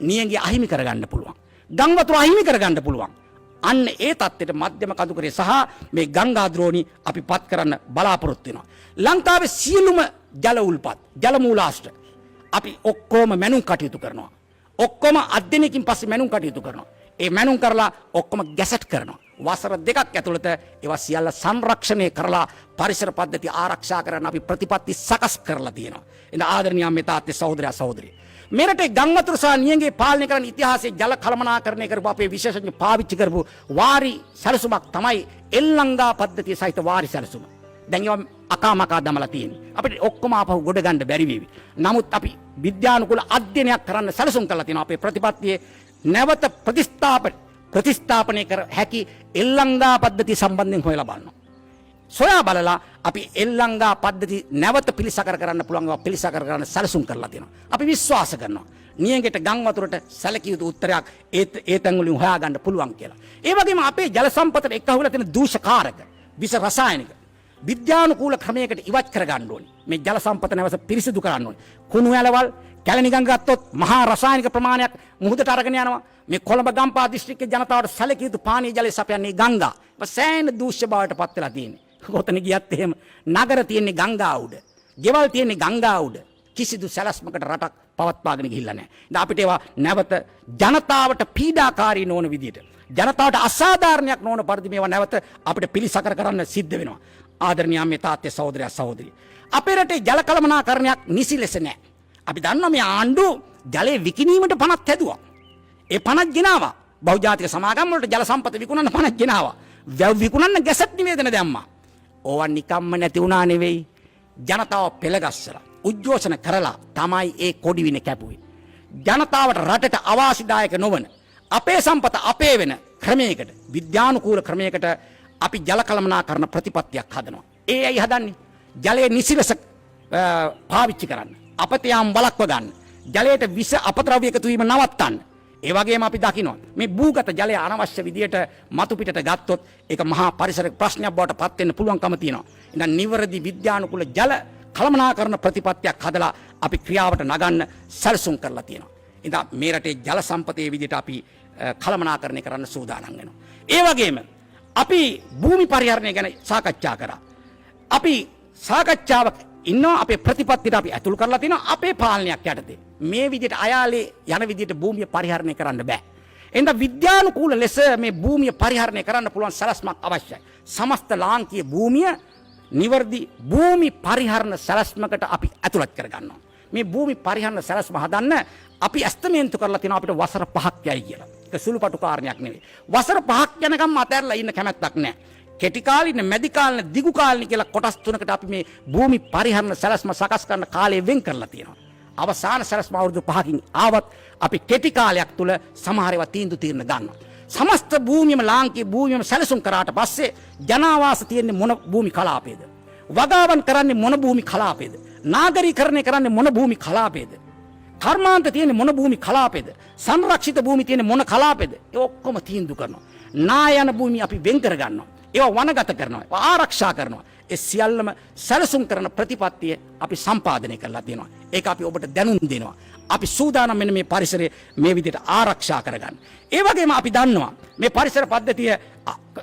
නියඟේ අහිමි කරගන්න පුළුවන්. ගම් වතුර අහිමි කරගන්න පුළුවන්. අන්න ඒ தත්ත්වයට මධ්‍යම කඳුකරේ සහ මේ ගංගා ද්‍රෝණි අපි පත් කරන්න බලාපොරොත්තු වෙනවා. ලංකාවේ සියලුම ජල උල්පත්, ජල මූලාශ්‍ර අපි ඔක්කොම මැනුම් කටයුතු කරනවා. ඔක්කොම අධ්‍යයනයකින් පස්සේ මැනුම් කටයුතු කරනවා. ඒ මැනුම් කරලා ඔක්කොම ගැසට් කරනවා. වසර 2ක් ඇතුළත ඒවා සියල්ල සංරක්ෂණය කරලා පරිසර පද්ධති ආරක්ෂා කරන්න අපි ප්‍රතිපත්ති සකස් කරලා තියෙනවා. එන ආදරණීය මෙතාත්තේ සහෝදරයා සහෝදරිය. මෙරටේ ගම් වතුර සහ නියඟේ පාලනය කරන ඉතිහාසයේ ජල කළමනාකරණය කරපු අපේ විශේෂඥ පාවිච්චි කරපු වාරි සැලසුමක් තමයි එල්ලංගා පද්ධතිය සහිත වාරි සැලසුම. දැන් ඒවා අකාමකා දමලා තියෙන්නේ. අපිට ඔක්කොම ආපහු ගොඩ ගන්න බැරි වේවි. නමුත් අපි විද්‍යානුකූල අධ්‍යයනයක් කරන්න සැලසුම් කරලා තියෙනවා. අපේ ප්‍රතිපත්තියේ නැවත ප්‍රතිස්ථාපනය කර හැකි එල්ලංගා පද්ධතිය සම්බන්ධයෙන් හොයලා බලනවා. සොයා බලලා අපි එල්ලංගා පද්ධති නැවත පිළිසකර කරන්න පුළුවන් ඒවා පිළිසකර කරන්න සැලසුම් කරලා තියෙනවා. අපි විශ්වාස කරනවා නියඟට ගම් වතුරට සැලකිය යුතු උත්තරයක් ඒ තැන් වලින් හොයාගන්න පුළුවන් කියලා. ඒ වගේම අපේ ජල සම්පතට එක්කහුවලා තියෙන දූෂකාරක, විස රසායනික විද්‍යානුකූල ක්‍රමයකට ඉවත් කරගන්න ඕනේ. මේ ජල සම්පත නැවත පිරිසිදු කරන්න ඕනේ. කුණු ඇලවල්, කැලණි ගඟ ගත්තොත් මහා රසායනික ප්‍රමාණයක් මුහුදට අරගෙන යනවා. මේ කොළඹ ගම්පහ දිස්ත්‍රික්කයේ ජනතාවට සැලකිය යුතු පානීය ජලය සපයන්නේ ගංගා. සෑහෙන දූෂ්‍ය බවට පත් වෙලා තියෙන්නේ. කොතන ගියත් එහෙම නගර තියෙන්නේ ගංගා උඩ. ගෙවල් තියෙන්නේ ගංගා උඩ. කිසිදු සැලැස්මකට රටක් පවත්වාගෙන ගිහිල්ලා නැහැ. ඉතින් අපිට ඒවා නැවත ජනතාවට පීඩාකාරී නොවන විදියට, ජනතාවට අසාධාරණයක් නොවන පරිදි මේවා නැවත අපිට පිළිසකර කරන්න සිද්ධ වෙනවා. ආදරණීය මේ තාත්තේ සහෝදරයා සහෝදරිය. අපේ රටේ ජල කළමනාකරණයක් නිසි ලෙස නැහැ. අපි දන්නවා මේ ආණ්ඩුව ජලය විකිණීමට පනත් හැදුවා. ඒ පනත් ගෙනාවා. බහුජාතික සමාගම් වලට ජල සම්පත විකුණන්න පනත් ගෙනාවා. වැව් විකුණන්න ගැසට් නිවේදන දැම්මා. ඕවා නිකම්ම නැති වුණා නෙවෙයි. ජනතාව පෙළගස්සලා උද්ඝෝෂණ කරලා තමයි ඒ කොඩිවින කැපුවේ. ජනතාවට රටට අවාසිදායක නොවන අපේ සම්පත අපේ වෙන ක්‍රමයකට, විද්‍යානුකූල ක්‍රමයකට අපි ජල කළමනාකරණ ප්‍රතිපත්තියක් හදනවා. ඒ ඇයි හදන්නේ? ජලය නිසිලස පාවිච්චි කරන්න, අපතයම් වළක්ව ගන්න, ජලයට විස අපද්‍රව්‍ය එකතු වීම නවත්තන්න. ඒ වගේම අපි දකිනවා මේ භූගත ජලය අනවශ්‍ය විදියට මතු පිටට ගත්තොත් ඒක මහා පරිසර ප්‍රශ්නයක් බවට පත් වෙන්න පුළුවන්කම තියෙනවා. ඉතින් නිවැරදි විද්‍යානුකූල ජල කළමනාකරන ප්‍රතිපත්තියක් හදලා අපි ක්‍රියාවට නගන්න සැලසුම් කරලා තියෙනවා. ඉතින් මේ රටේ ජල සම්පතේ විදිහට අපි කළමනාකරණය කරන්න සූදානම් වෙනවා. ඒ වගේම අපි භූමි පරිහරණය ගැන සාකච්ඡා කරා. අපි සාකච්ඡාවක් ඉන්නවා අපේ ප්‍රතිපත්තියට අපි ඇතුල් කරලා තිනවා අපේ පාලනයක් යටතේ. මේ විදිහට අයාලේ යන විදිහට භූමිය පරිහරණය කරන්න බෑ. එහෙනම් විද්‍යානුකූල ලෙස මේ භූමිය පරිහරණය කරන්න පුළුවන් සලස්මක් අවශ්‍යයි. සමස්ත ලාංකීය භූමිය නිවර්දි භූමි පරිහරණ සලස්මකට අපි ඇතුළත් කරගන්නවා. මේ භූමි පරිහරණ සලස්ම හදන්න අපි ඇස්තමේන්තු කරලා තිනවා අපිට වසර 5ක් යයි කියලා. ඒක සුළුපටු කාරණයක් නෙවෙයි. වසර 5ක් යනකම් අතහැරලා ඉන්න කැමැත්තක් නැහැ. කෙටි කාලින, මැදි කාලින, දිගු කාලින කියලා කොටස් තුනකට අපි මේ භූමි පරිහරණ සලස්ම සකස් කරන කාලය වෙන් කරලා තියෙනවා. අවසාන සලස්ම අවුරුදු 5කින් ආවත් අපි කෙටි කාලයක් තුල සමහර ඒවා තීන්දුව ගන්නවා. සමස්ත භූමියම ලාංකීය භූමියම සැලසුම් කරාට පස්සේ ජනාවාස තියෙන්නේ මොන භූමි කලාපයේද? වගාවන් කරන්නේ මොන භූමි කලාපයේද? නාගරීකරණය කරන්නේ මොන භූමි කලාපයේද? කර්මාන්ත තියෙන්නේ මොන භූමි කලාපයේද? සංරක්ෂිත භූමි තියෙන්නේ මොන කලාපයේද? ඒ ඔක්කොම තීන්දුව කරනවා. නායන භූමි අපි වෙන් කර ගන්නවා. ඒවා වනගත කරනවා. ඒවා ආරක්ෂා කරනවා. ඒ සියල්ලම සැලසුම් කරන ප්‍රතිපත්තිය අපි සම්පාදනය කරලා තියෙනවා. ඒක අපි ඔබට දැනුම් දෙනවා. අපි සූදානම් වෙන මේ පරිසරය මේ විදිහට ආරක්ෂා කරගන්න. ඒ වගේම අපි දන්නවා මේ පරිසර පද්ධතිය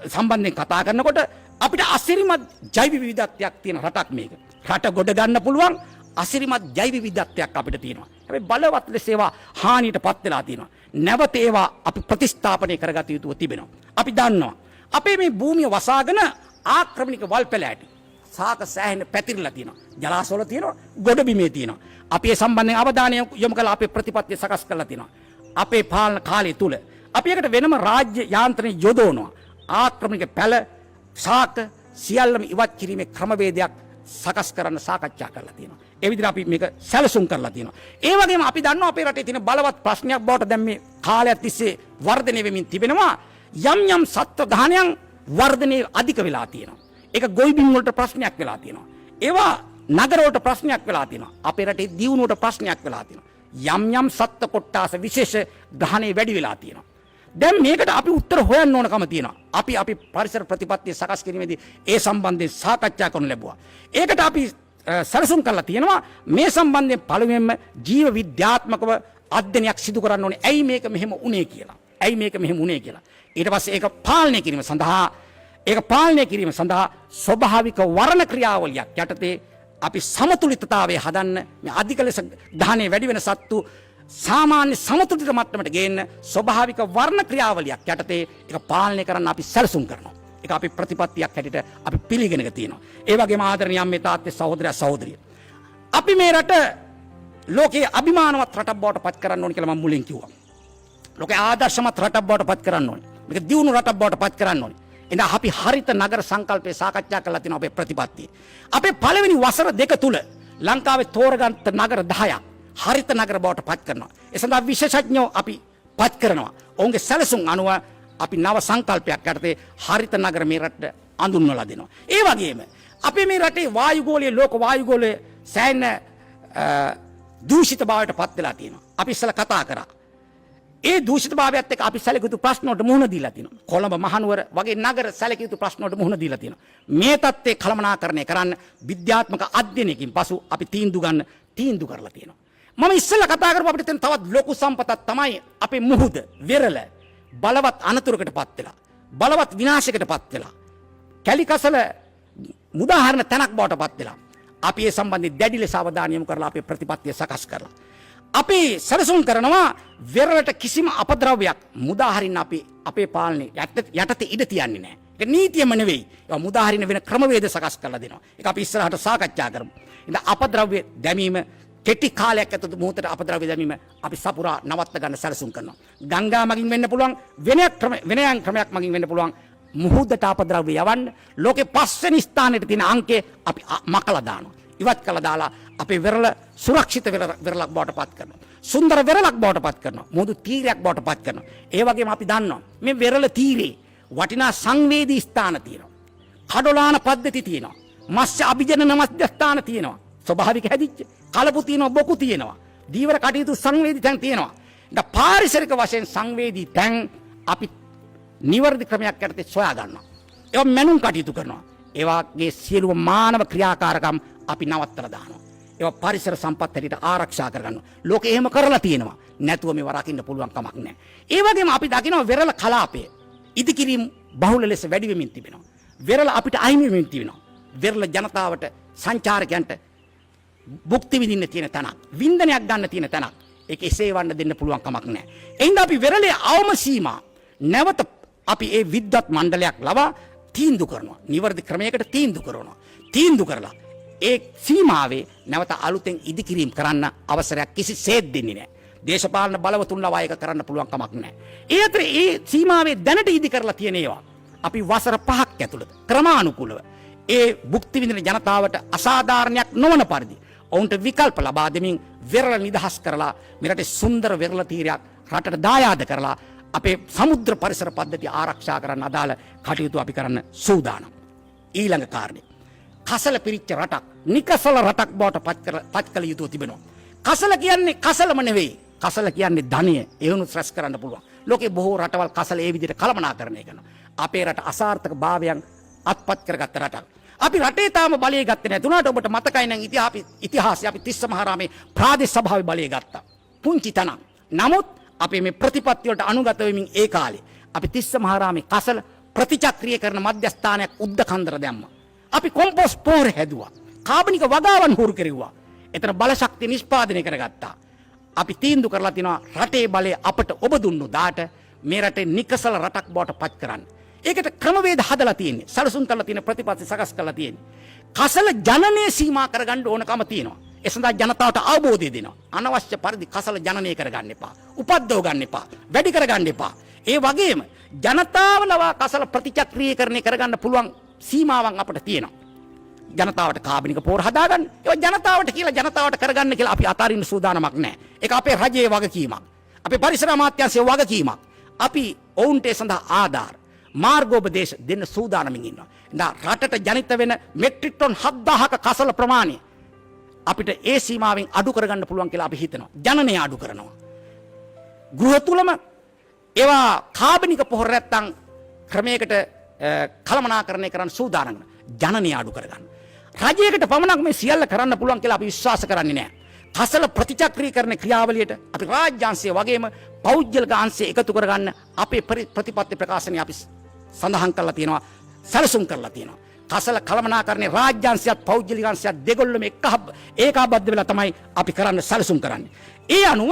සම්බන්ධයෙන් කතා කරනකොට අපිට අසිරිමත් ජෛව විවිධත්වයක් තියෙන රටක් මේක. රට ගොඩ ගන්න පුළුවන් අසිරිමත් ජෛව විවිධත්වයක් අපිට තියෙනවා. හැබැයි බලවත් ලෙස ඒවා හානියටපත් වෙලා තියෙනවා. නැවත ඒවා අපි ප්‍රතිස්ථාපනය කරගත යුතුව තිබෙනවා. අපි දන්නවා අපේ මේ භූමිය වසාගෙන ආක්‍රමණික වල් පැල ඇති සාක සෑහෙන පැතිරලා තියෙනවා. ජලාශවල තියෙනවා, ගොඩබිමේ තියෙනවා. අපි ඒ සම්බන්ධයෙන් අවධානය යොමු කළා අපේ ප්‍රතිපත්තිය සකස් කරලා තියෙනවා. අපේ පාලන කාලය තුල අපි එකට වෙනම රාජ්‍ය යාන්ත්‍රණ යොදවනවා. ආක්‍රමණික පැල සාක සියල්ලම ඉවත් කිරීමේ ක්‍රමවේදයක් සකස් කරන්න සාකච්ඡා කරලා තියෙනවා. ඒ විදිහට අපි මේක සැලසුම් කරලා තියෙනවා. ඒ වගේම අපි දන්නවා අපේ රටේ තියෙන බලවත් ප්‍රශ්නයක් බවට දැන් මේ කාලයක් තිස්සේ වර්ධනය වෙමින් තිබෙනවා. යම් යම් සත්ව ගහනයන් වර්ධනය අධික වෙලා තියෙනවා. ඒක ගොවිබිම් වලට ප්‍රශ්නයක් වෙලා තියෙනවා. ඒවා නගර වලට ප්‍රශ්නයක් වෙලා තියෙනවා. අපේ රටේ දියුණුවට ප්‍රශ්නයක් වෙලා තියෙනවා. යම් යම් සත්ත්ව කොට්ටාස විශේෂ ගහණේ වැඩි වෙලා තියෙනවා. දැන් මේකට අපි උත්තර හොයන්න ඕනකම තියෙනවා. අපි පරිසර ප්‍රතිපත්තිය සකස් කිරීමේදී ඒ සම්බන්ධයෙන් සාකච්ඡා කරන්න ලැබුවා. ඒකට අපි සැලසුම් කරලා තියෙනවා මේ සම්බන්ධයෙන් පළමුවෙන්ම ජීව විද්‍යාත්මකව අධ්‍යයනයක් සිදු කරන්න ඕනේ. ඇයි මේක මෙහෙම වුනේ කියලා. ඇයි මේක මෙහෙම වුනේ කියලා. ඊට පස්සේ ඒක පාලනය කිරීම සඳහා ස්වභාවික වර්ණ ක්‍රියාවලියක් යටතේ අපි සමතුලිතතාවය හදන්න මේ අධික ලෙස දහනේ වැඩි වෙන සත්තු සාමාන්‍ය සමතුලිත මට්ටමට ගේන්න ස්වභාවික වර්ණ ක්‍රියාවලියක් යටතේ ඒක පාලනය කරන්න අපි සැලසුම් කරනවා. ඒක අපි ප්‍රතිපත්තියක් හැටියට අපි පිළිගෙනක තියෙනවා. ඒ වගේම ආදරණීය අම්මේ තාත්තේ සහෝදරයා සහෝදරිය. අපි මේ රට ලෝකයේ අභිමානවත් රටක් බවට පත් කරන්න ඕනේ කියලා මම මුලින් කිව්වා. ලෝකයේ ආදර්ශමත් රටක් බවට පත් කරන්න ඕනේ. මේක දියුණු රටක් බවට පත් කරන්න ඕනේ. එඳ අපි හරිත නගර සංකල්පය සාකච්ඡා කරලා තියෙනවා අපේ ප්‍රතිපත්තිය. අපේ පළවෙනි වසර දෙක තුල ලංකාවේ තෝරගත් නගර 10ක් හරිත නගර බවට පත් කරනවා. ඒ සඳහා විශේෂඥයෝ අපි පත් කරනවා. ඔවුන්ගේ සැලසුම් අනුව අපි නව සංකල්පයක් යටතේ හරිත නගර මේ රටට අඳුන්වලා දෙනවා. ඒ වගේම අපේ මේ රටේ වායුගෝලයේ ලෝක වායුගෝලයේ සෑහෙන දූෂිත භාවයට පත් වෙලා තියෙනවා. අපි ඉස්සලා කතා කරා. ඒ දූෂිත භාවයත් එක්ක අපි සැලකිය යුතු ප්‍රශ්න වලට මුහුණ දීලා තියෙනවා. කොළඹ මහනුවර වගේ නගර සැලකිය යුතු ප්‍රශ්න වලට මුහුණ දීලා තියෙනවා. මේ தත්ත්වේ කළමනාකරණය කරන්න විද්‍යාත්මක අධ්‍යයනයකින් පසු අපි තීන්දුව කරලා තියෙනවා. මම ඉස්සෙල්ලා කතා කරපු අපිට තියෙන තවත් ලොකු සම්පතක් තමයි අපේ මුහුද වෙරළ බලවත් අනතුරකටපත් වෙලා බලවත් විනාශයකටපත් වෙලා කැලිකසල මුදාහරණ තැනක් බවටපත් වෙලා අපි ඒ සම්බන්ධයෙන් දැඩි ලෙස අවධානය යොමු කරලා අපේ ප්‍රතිපත්තිය සකස් කරලා අපි සැලසුම් කරනවා වෙරළට කිසිම අපද්‍රව්‍යයක් මුදාහරින්න අපි අපේ පාලනේ යටතේ ඉඩ තියන්නේ නැහැ. ඒක නීතියම නෙවෙයි. ඒවා මුදාහරින්න වෙන ක්‍රමවේද සකස් කරලා දෙනවා. ඒක අපි ඉස්සරහට සාකච්ඡා කරමු. ඉතින් අපද්‍රව්‍ය දැමීම කෙටි කාලයක් ඇතුළත මොහොතට අපද්‍රව්‍ය දැමීම අපි සපුරා නවත්ත ගන්න සැලසුම් කරනවා. ගංගා මගින් වෙන්න පුළුවන් වෙනයන් ක්‍රමයක් මගින් වෙන්න පුළුවන් මුහුදට අපද්‍රව්‍ය යවන්න ලෝකේ 5 වෙනි ස්ථානයේ තියෙන අංකය අපි මකලා දානවා. ඉවත් කළා දාලා අපේ වෙරළ සුරක්ෂිත වෙරළක් බවට පත් කරනවා. සුන්දර වෙරළක් බවට පත් කරනවා. මුහුදු තීරයක් බවට පත් කරනවා. ඒ වගේම අපි දන්නවා මේ වෙරළ තීරේ වටිනා සංවේදී ස්ථාන තියෙනවා. කඩොලාන පද්ධති තියෙනවා. මත්ස්‍ය අභිජනන මධ්‍යස්ථාන තියෙනවා. ස්වභාවික හැදිච්ච කලපු තියෙනවා, බොකු තියෙනවා. දීවර කටයුතු සංවේදී තැන් තියෙනවා. දැන් පාරිසරික වශයෙන් සංවේදී තැන් අපි නිවර්දි ක්‍රමයක් යටතේ සොයා ගන්නවා. ඒවා මැනුම් කටයුතු කරනවා. ඒ වගේ සියලුම මානව ක්‍රියාකාරකම් අපි නවත්තලා දානවා. ඒවා පරිසර සම්පත් හැටියට ආරක්ෂා කරගන්නවා. ලෝකේ එහෙම කරලා තියෙනවා. නැතුව මේව රකින්න පුළුවන් කමක් නැහැ. ඒ වගේම අපි දකිනවා වෙරළ කලාපය ඉදිකිරීම බහුල ලෙස වැඩි වෙමින් තිබෙනවා. වෙරළ අපිට අහිමි වෙමින් තිබෙනවා. වෙරළ ජනතාවට සංචාරකයන්ට භුක්ති විඳින්න තියෙන තැනක්, වින්දනයක් ගන්න තියෙන තැනක්. ඒක එසේ වන්න දෙන්න පුළුවන් කමක් නැහැ. එහෙනම් අපි වෙරළේ අවම සීමා නැවත අපි ඒ විද්වත් මණ්ඩලයක් ලවා තීන්දුව කරනවා. නිවැරදි ක්‍රමයකට තීන්දුව කරනවා. තීන්දුව කරලා ඒ සීමාවේ නැවත අලුතෙන් ඉදිකිරීම කරන්න අවසරයක් කිසිසේත් දෙන්නේ නැහැ. දේශපාලන බලවතුන් ලවා ඒක කරන්න පුළුවන් කමක් නැහැ. ඒ අතර ඒ සීමාවේ දැනට ඉදි කරලා තියෙන ඒවා අපි වසර 5ක් ඇතුළත ක්‍රමානුකූලව ඒ භුක්ති විඳින ජනතාවට අසාධාරණයක් නොවන පරිදි ඔවුන්ට විකල්ප ලබා දෙමින් වෙරළ නිදහස් කරලා මෙරටේ සුන්දර වෙරළ තීරයක් රටට දායාද කරලා අපේ සමුද්‍ර පරිසර පද්ධතිය ආරක්ෂා කරන්න අදාළ කටයුතු අපි කරන්න සූදානම්. ඊළඟ කාරණේ කසල පිරිච්ච රටක් නිකසල රටක් බවට පත් කළ යුතුව තිබෙනවා. කසල කියන්නේ කසලම නෙවෙයි. කසල කියන්නේ ධනය. ඒවනුත් රැස් කරන්න පුළුවන්. ලෝකේ බොහෝ රටවල් කසල ඒ විදිහට කළමනාකරණය කරනවා. අපේ රට අසාර්ථක භාවයන් අත්පත් කරගත්ත රටක්. අපි රටේ තාම බලය ගත්තේ නැහැ. තුනට ඔබට මතකයි නම් ඉතිහාසය අපි තිස්ස මහරාමේ ප්‍රාදේශ සභාවේ බලය ගත්තා. පුංචි තනක්. නමුත් අපේ මේ ප්‍රතිපත්ති වලට අනුගත වෙමින් ඒ කාලේ අපි තිස්ස මහරාමේ කසල ප්‍රතිචක්‍රීය කරන මධ්‍යස්ථානයක් උද්දකන්දර දැම්මා. අපි කොම්පෝස්ට් පෝර හැදුවා. කාබනික වගාවන් හුරු කෙරුවා. එතන බල ශක්තිය නිෂ්පාදනය කරගත්තා. අපි තීන්දුව කරලා තිනවා රටේ බලය අපට ඔබ දුන්නු දාට මේ රටේ නිකසල රටක් බවට පත් කරන්න. ඒකට ක්‍රමවේද හදලා තියෙන්නේ. සලසුන් කරලා තියෙන ප්‍රතිපත්ති සකස් කරලා තියෙන්නේ. කසල ජනනය සීමා කරගන්න ඕනකම තියෙනවා. ඒ සඳහා ජනතාවට අවබෝධය දෙනවා. අනවශ්‍ය පරිදි කසල ජනනය කරගන්න එපා. උපද්දව ගන්න එපා. වැඩි කරගන්න එපා. ඒ වගේම ජනතාව ලවා කසල ප්‍රතිචක්‍රීයකරණය කරගන්න පුළුවන් සීමාවන් අපිට තියෙනවා. ජනතාවට කාබනික පෝර හදාගන්න. ඒක ජනතාවට කියලා ජනතාවට කරගන්න කියලා අපි අතාරින්න සූදානමක් නැහැ. ඒක අපේ රජයේ වගකීමක්. අපේ පරිසර අමාත්‍යාංශයේ වගකීමක්. අපි ඔවුන්ට ඒ සඳහා ආධාර මාර්ගෝපදේශ දෙන්න සූදානමින් ඉන්නවා. ඉතින් රටට ජනිත වෙන මෙට්‍රික් ටොන් 7000ක කසල ප්‍රමාණය අපිට ඒ සීමාවෙන් අඩු කරගන්න පුළුවන් කියලා අපි හිතනවා. ජනනය අඩු කරනවා. ගෘහ තුලම ඒවා කාබනික පොහොර නැත්තම් ක්‍රමයකට කළමනාකරණය කරන්න සූදානම් වෙනවා. ජනනය අඩු කරගන්න. රජයකට පමණක් මේ සියල්ල කරන්න පුළුවන් කියලා අපි විශ්වාස කරන්නේ නැහැ. කසල ප්‍රතිචක්‍රීකරණ ක්‍රියාවලියට අපි රාජ්‍යාංශය වගේම පෞද්ගලික අංශය එකතු කරගන්න අපේ ප්‍රතිපත්ති ප්‍රකාශනය අපි සඳහන් කරලා තියෙනවා, සැලසුම් කරලා තියෙනවා. කසල කළමනාකරණේ රාජ්‍යාංශයත් පෞද්ගලික අංශයත් දෙගොල්ලම ඒකාබද්ධ වෙලා තමයි අපි කරන්න සැලසුම් කරන්නේ. ඒ අනුව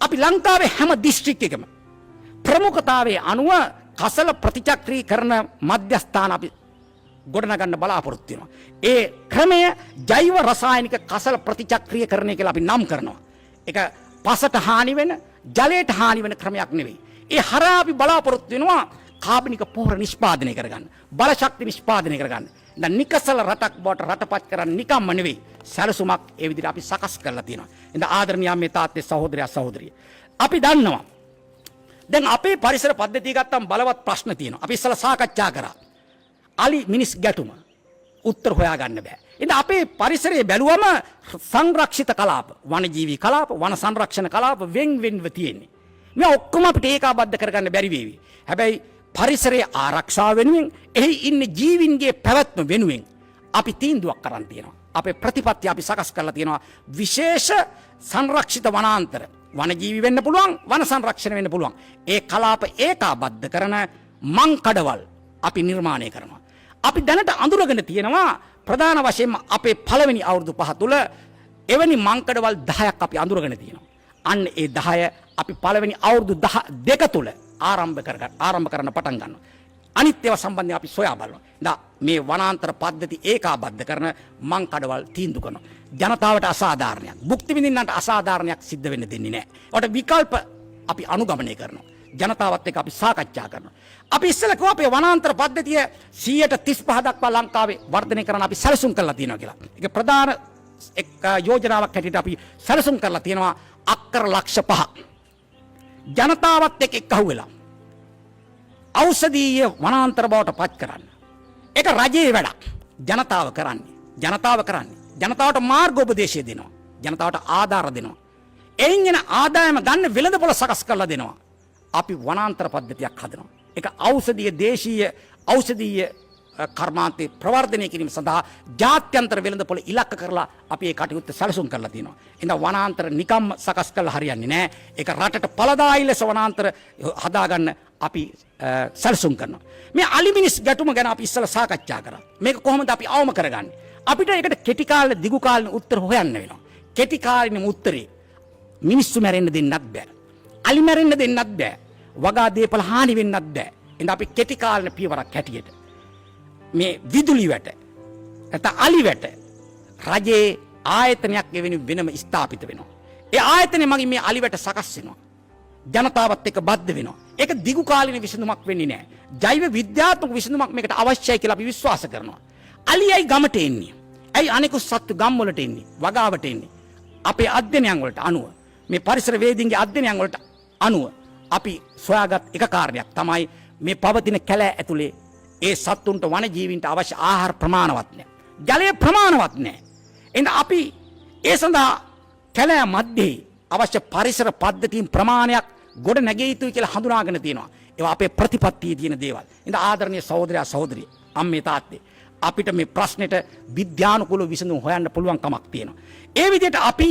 අපි ලංකාවේ හැම දිස්ත්‍රික් එකම ප්‍රමුඛතාවයේ අනුව කසල ප්‍රතිචක්‍රීකරණ මධ්‍යස්ථාන අපි ගොඩනගන්න බලාපොරොත්තු වෙනවා. ඒ ක්‍රමය ජෛව රසායනික කසල ප්‍රතිචක්‍රීයකරණය කියලා අපි නම් කරනවා. ඒක පසට හානි වෙන, ජලයට හානි වෙන ක්‍රමයක් නෙවෙයි. ඒ හරහා අපි බලාපොරොත්තු වෙනවා කාබනික පොහොර නිෂ්පාදනය කරගන්න, බල ශක්ති නිෂ්පාදනය කරගන්න. දැන් නිකසල රටක් බවට රටපත් කරන්න නිකම්ම නෙවෙයි. සැලසුමක් ඒ විදිහට අපි සකස් කරලා තියෙනවා. ඉතින් ආදරණීය මේ තාත්තේ සහෝදරයා සහෝදරිය. අපි දන්නවා දැන් අපේ පරිසර පද්ධතිය ගත්තම බලවත් ප්‍රශ්න තියෙනවා. අපි ඉස්සලා සාකච්ඡා කරා. අලි මිනිස් ගැටුම උත්තර හොයාගන්න බෑ. ඉතින් අපේ පරිසරයේ බැලුවම සංරක්ෂිත කලාප, වනජීවී කලාප, වන සංරක්ෂණ කලාප වෙන්වෙන්ව තියෙන්නේ. මේ ඔක්කොම අපිට ඒකාබද්ධ කරගන්න බැරි වේවි. හැබැයි පරිසරයේ ආරක්ෂාව වෙනුවෙන්, එහි ඉන්න ජීවින්ගේ පැවැත්ම වෙනුවෙන් අපි තීන්දුවක් කරන් තියෙනවා. අපේ ප්‍රතිපත්ති අපි සකස් කරලා තියෙනවා විශේෂ සංරක්ෂිත වනාන්තර. වනජීවි වෙන්න පුළුවන්, වන සංරක්ෂණ වෙන්න පුළුවන්. ඒ කලාප ඒකාබද්ධ කරන මං කඩවල් අපි නිර්මාණය කරනවා. අපි දැනට අඳුරගෙන තියෙනවා ප්‍රධාන වශයෙන්ම අපේ පළවෙනි අවුරුදු 5 තුල එවැනි මංකඩවල් 10ක් අපි අඳුරගෙන තියෙනවා. අන්න ඒ 10 අපි පළවෙනි අවුරුදු 2 තුල ආරම්භ කරන්න පටන් ගන්නවා. අනිත් ඒවා සම්බන්ධයෙන් අපි සොයා බලනවා. දැන් මේ වනාන්තර පද්ධති ඒකාබද්ධ කරන මංකඩවල් තීන්දුව කරනවා. ජනතාවට අසාධාරණයක්, භුක්ති විඳින්නන්ට අසාධාරණයක් සිද්ධ වෙන්න දෙන්නේ නැහැ. ඒකට විකල්ප අපි අනුගමනය කරනවා. ජනතාවත් එක්ක අපි සාකච්ඡා කරනවා. අපි ඉස්සෙල්ලා කිව්වා අපේ වනාන්තර පද්ධතිය 135 දක්වා ලංකාවේ වර්ධනය කරන්න අපි සැලසුම් කරලා තියෙනවා කියලා. ඒක ප්‍රධාන එක් යෝජනාවක් හැටියට අපි සැලසුම් කරලා තියෙනවා අක්කර ලක්ෂ 5ක්. ජනතාවත් එක්ක එක්කහුව වෙලා ඖෂධීය වනාන්තර බවට පත් කරන්න. ඒක රජයේ වැඩක්. ජනතාව කරන්නේ. ජනතාවට මාර්ගෝපදේශය දෙනවා. ජනතාවට ආධාර දෙනවා. එයින් එන ආදායම ගන්න වෙළඳපොළ සකස් කරලා දෙනවා. අපි වනාන්තර පද්ධතියක් හදනවා. ඒක ඖෂධීය දේශීය ඖෂධීය කර්මාන්තේ ප්‍රවර්ධනය කිරීම සඳහා ජාත්‍යන්තර වෙළඳපොළ ඉලක්ක කරලා අපි ඒ කටයුත්ත සැලසුම් කරලා තියෙනවා. එහෙනම් වනාන්තර නිකම්ම සකස් කරලා හරියන්නේ නැහැ. ඒක රටට පළදායි ලෙස වනාන්තර හදාගන්න අපි සැලසුම් කරනවා. මේ අලිමිනිස් ගැටුම ගැන අපි ඉස්සෙල්ලා සාකච්ඡා කරා. මේක කොහොමද අපි අවම කරගන්නේ? අපිට ඒකට කෙටි කාලේ දිගු කාලේ උත්තර හොයන්න වෙනවා. කෙටි කාලේ උත්තරේ මිනිස්සු මැරෙන්න දෙන්නත් බෑ. අලි මැරෙන්න දෙන්නත් බෑ. වගා දේපල හානි වෙන්නත් බෑ. එහෙනම් අපි කෙටි කාලේ පියවරක් හැටියට මේ විදුලි වැට නැත්නම් අලි වැට රජයේ ආයතනයක් වෙනම ස්ථාපිත වෙනවා. ඒ ආයතනය මගින් මේ අලි වැට සකස් වෙනවා. ජනතාවත් එක්ක බද්ධ වෙනවා. ඒක දිගු කාලින විසඳුමක් වෙන්නේ නැහැ. ජෛව විද්‍යාත්මක විසඳුමක් මේකට අවශ්‍යයි කියලා අපි විශ්වාස කරනවා. අලියයි ගමට එන්නේ. ඇයි අනිකුත් සත්තු ගම් වලට එන්නේ? වගාවට එන්නේ. අපේ අධ්‍යයනයන් වලට අනුව මේ පරිසර වේදීන්ගේ අධ්‍යයනයන් වලට අනුව අපි සොයාගත් එක කාරණයක් තමයි මේ පවතින කැලෑ ඇතුලේ ඒ සත්තුන්ට වන ජීවීන්ට අවශ්‍ය ආහාර ප්‍රමාණවත් නැහැ. ජලය ප්‍රමාණවත් නැහැ. එහෙනම් අපි ඒ සඳහා කැලෑ මැද්දේ අවශ්‍ය පරිසර පද්ධතීන් ප්‍රමාණයක් ගොඩ නැගිය යුතුයි කියලා හඳුනාගෙන තියෙනවා. ඒවා අපේ ප්‍රතිපත්තියේ තියෙන දේවල්. එහෙනම් ආදරණීය සහෝදරයා සහෝදරිය අම්මේ තාත්තේ අපිට මේ ප්‍රශ්නෙට විද්‍යානුකූල විසඳුම් හොයන්න පුළුවන් කමක් තියෙනවා. ඒ විදිහට අපි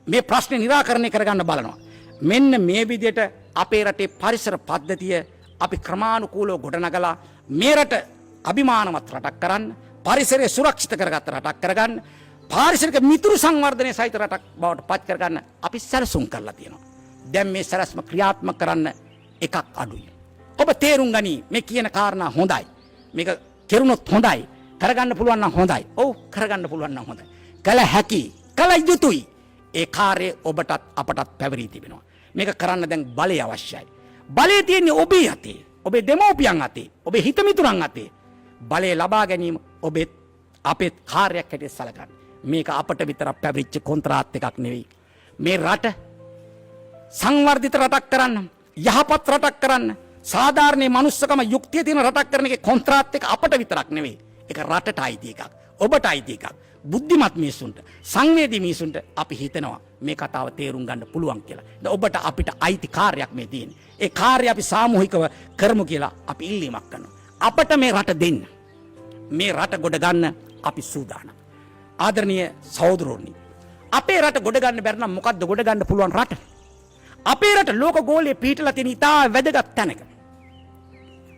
මේ ප්‍රශ්නේ निराකරණය කරගන්න බලනවා. මෙන්න මේ විදිහට අපේ රටේ පරිසර පද්ධතිය අපි ක්‍රමානුකූලව ගොඩනගලා මේ රට අභිමානවත් රටක් කරන්න, පරිසරය සුරක්ෂිත කරගත්ත රටක් කරගන්න, පාරිසරික මිතුරු සංවර්ධනයේ සහිත රටක් බවට පත් කරගන්න අපි සැලසුම් කරලා තියෙනවා. දැන් මේ සැලැස්ම ක්‍රියාත්මක කරන්න එකක් අඩුයි. ඔබ තේරුම් ගනි මේ කියන කාරණා හොඳයි. මේක කෙරුණොත් හොඳයි. කරගන්න පුළුවන් නම් හොඳයි. ඔව් කරගන්න පුළුවන් නම් හොඳයි. කල හැකි, කල යුතුයි. ඒ කාර්යය ඔබටත් අපටත් පැවරී තිබෙනවා. මේක කරන්න දැන් බලය අවශ්‍යයි. බලය තියෙන්නේ ඔබේ අතේ. ඔබේ දෙමෝපියන් අතේ. ඔබේ හිතමිතුරන් අතේ. බලය ලබා ගැනීම ඔබේ අපේ කාර්යයක් හැටියට සැලකන්න. මේක අපට විතරක් පැවරිච්ච කොන්ත්‍රාත් එකක් නෙවෙයි. මේ රට සංවර්ධිත රටක් කරන්න, යහපත් රටක් කරන්න, සාධාරණ මනුස්සකම යුක්තිය තියෙන රටක් කරන එකේ කොන්ත්‍රාත් එක අපට විතරක් නෙවෙයි. ඒක රටට අයිති එකක්. ඔබට අයිති එකක්. බුද්ධිමත් මිනිසුන්ට, සංවේදී මිනිසුන්ට අපි හිතනවා මේ කතාව තේරුම් ගන්න පුළුවන් කියලා. දැන් ඔබට අපිට අයිති කාර්යයක් මේ තියෙන්නේ. ඒ කාර්යය අපි සාමූහිකව කරමු කියලා අපි ඉල්ලීමක් කරනවා. අපට මේ රට දෙන්න. මේ රට ගොඩ ගන්න අපි සූදානම්. ආදරණීය සහෝදරෝනි, අපේ රට ගොඩ ගන්න බැරි නම් මොකද්ද ගොඩ ගන්න පුළුවන් රට? අපේ රට ලෝක ගෝලයේ පිහිටලා තියෙන ඉතා වැදගත් තැනක.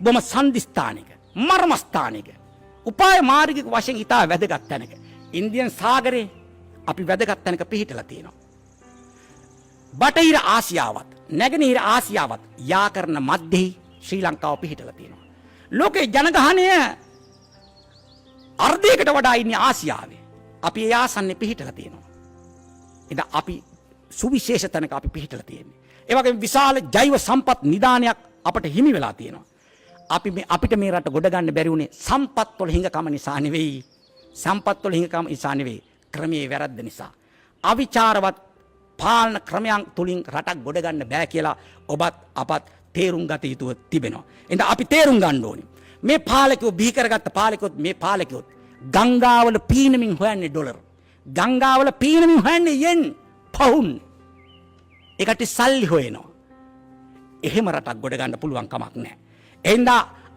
බොම සම්දිස්ථානික, මර්මස්ථානික, උපාය මාර්ගික වශයෙන් ඉතා වැදගත් තැනක. ඉන්දියන් සාගරේ අපි වැදගත් තැනක පිහිටලා තියෙනවා. බටහිර ආසියාවත්, නැගෙනහිර ආසියාවත් යා කරන මැද්දේ ශ්‍රී ලංකාව පිහිටලා තියෙනවා. ලෝකේ ජනගහනය අර්ධයකට වඩා ඉන්නේ ආසියාවේ. අපි ඒ ආසන්නේ පිහිටලා තියෙනවා. ඉතින් අපි සුවිශේෂ තැනක අපි පිහිටලා තියෙන්නේ. ඒ වගේම විශාල ජෛව සම්පත් නිදානයක් අපට හිමි වෙලා තියෙනවා. අපිට මේ රට ගොඩ ගන්න බැරි වුණේ සම්පත් වල හිඟකම නිසා නෙවෙයි. සම්පත් වල හිඟකම නිසා නෙවෙයි. ක්‍රමයේ වැරද්ද නිසා. අවිචාරවත් පාලන ක්‍රමයන් තුලින් රටක් ගොඩ ගන්න බෑ කියලා ඔබත් අපත් තේරුම් ගත යුතුව තිබෙනවා. එහෙනම් අපි තේරුම් ගන්න ඕනේ. මේ පාලකයෝ බිහි කරගත්ත පාලකයොත් මේ පාලකයොත් ගංගාවල පීනමින් හොයන්නේ ඩොලර්. ගංගාවල පීනමින් හොයන්නේ යෙන්, පවුන්. ඒකට සල්ලි හොයනවා. එහෙම රටක් ගොඩ ගන්න පුළුවන් කමක් නැහැ. එහෙනම්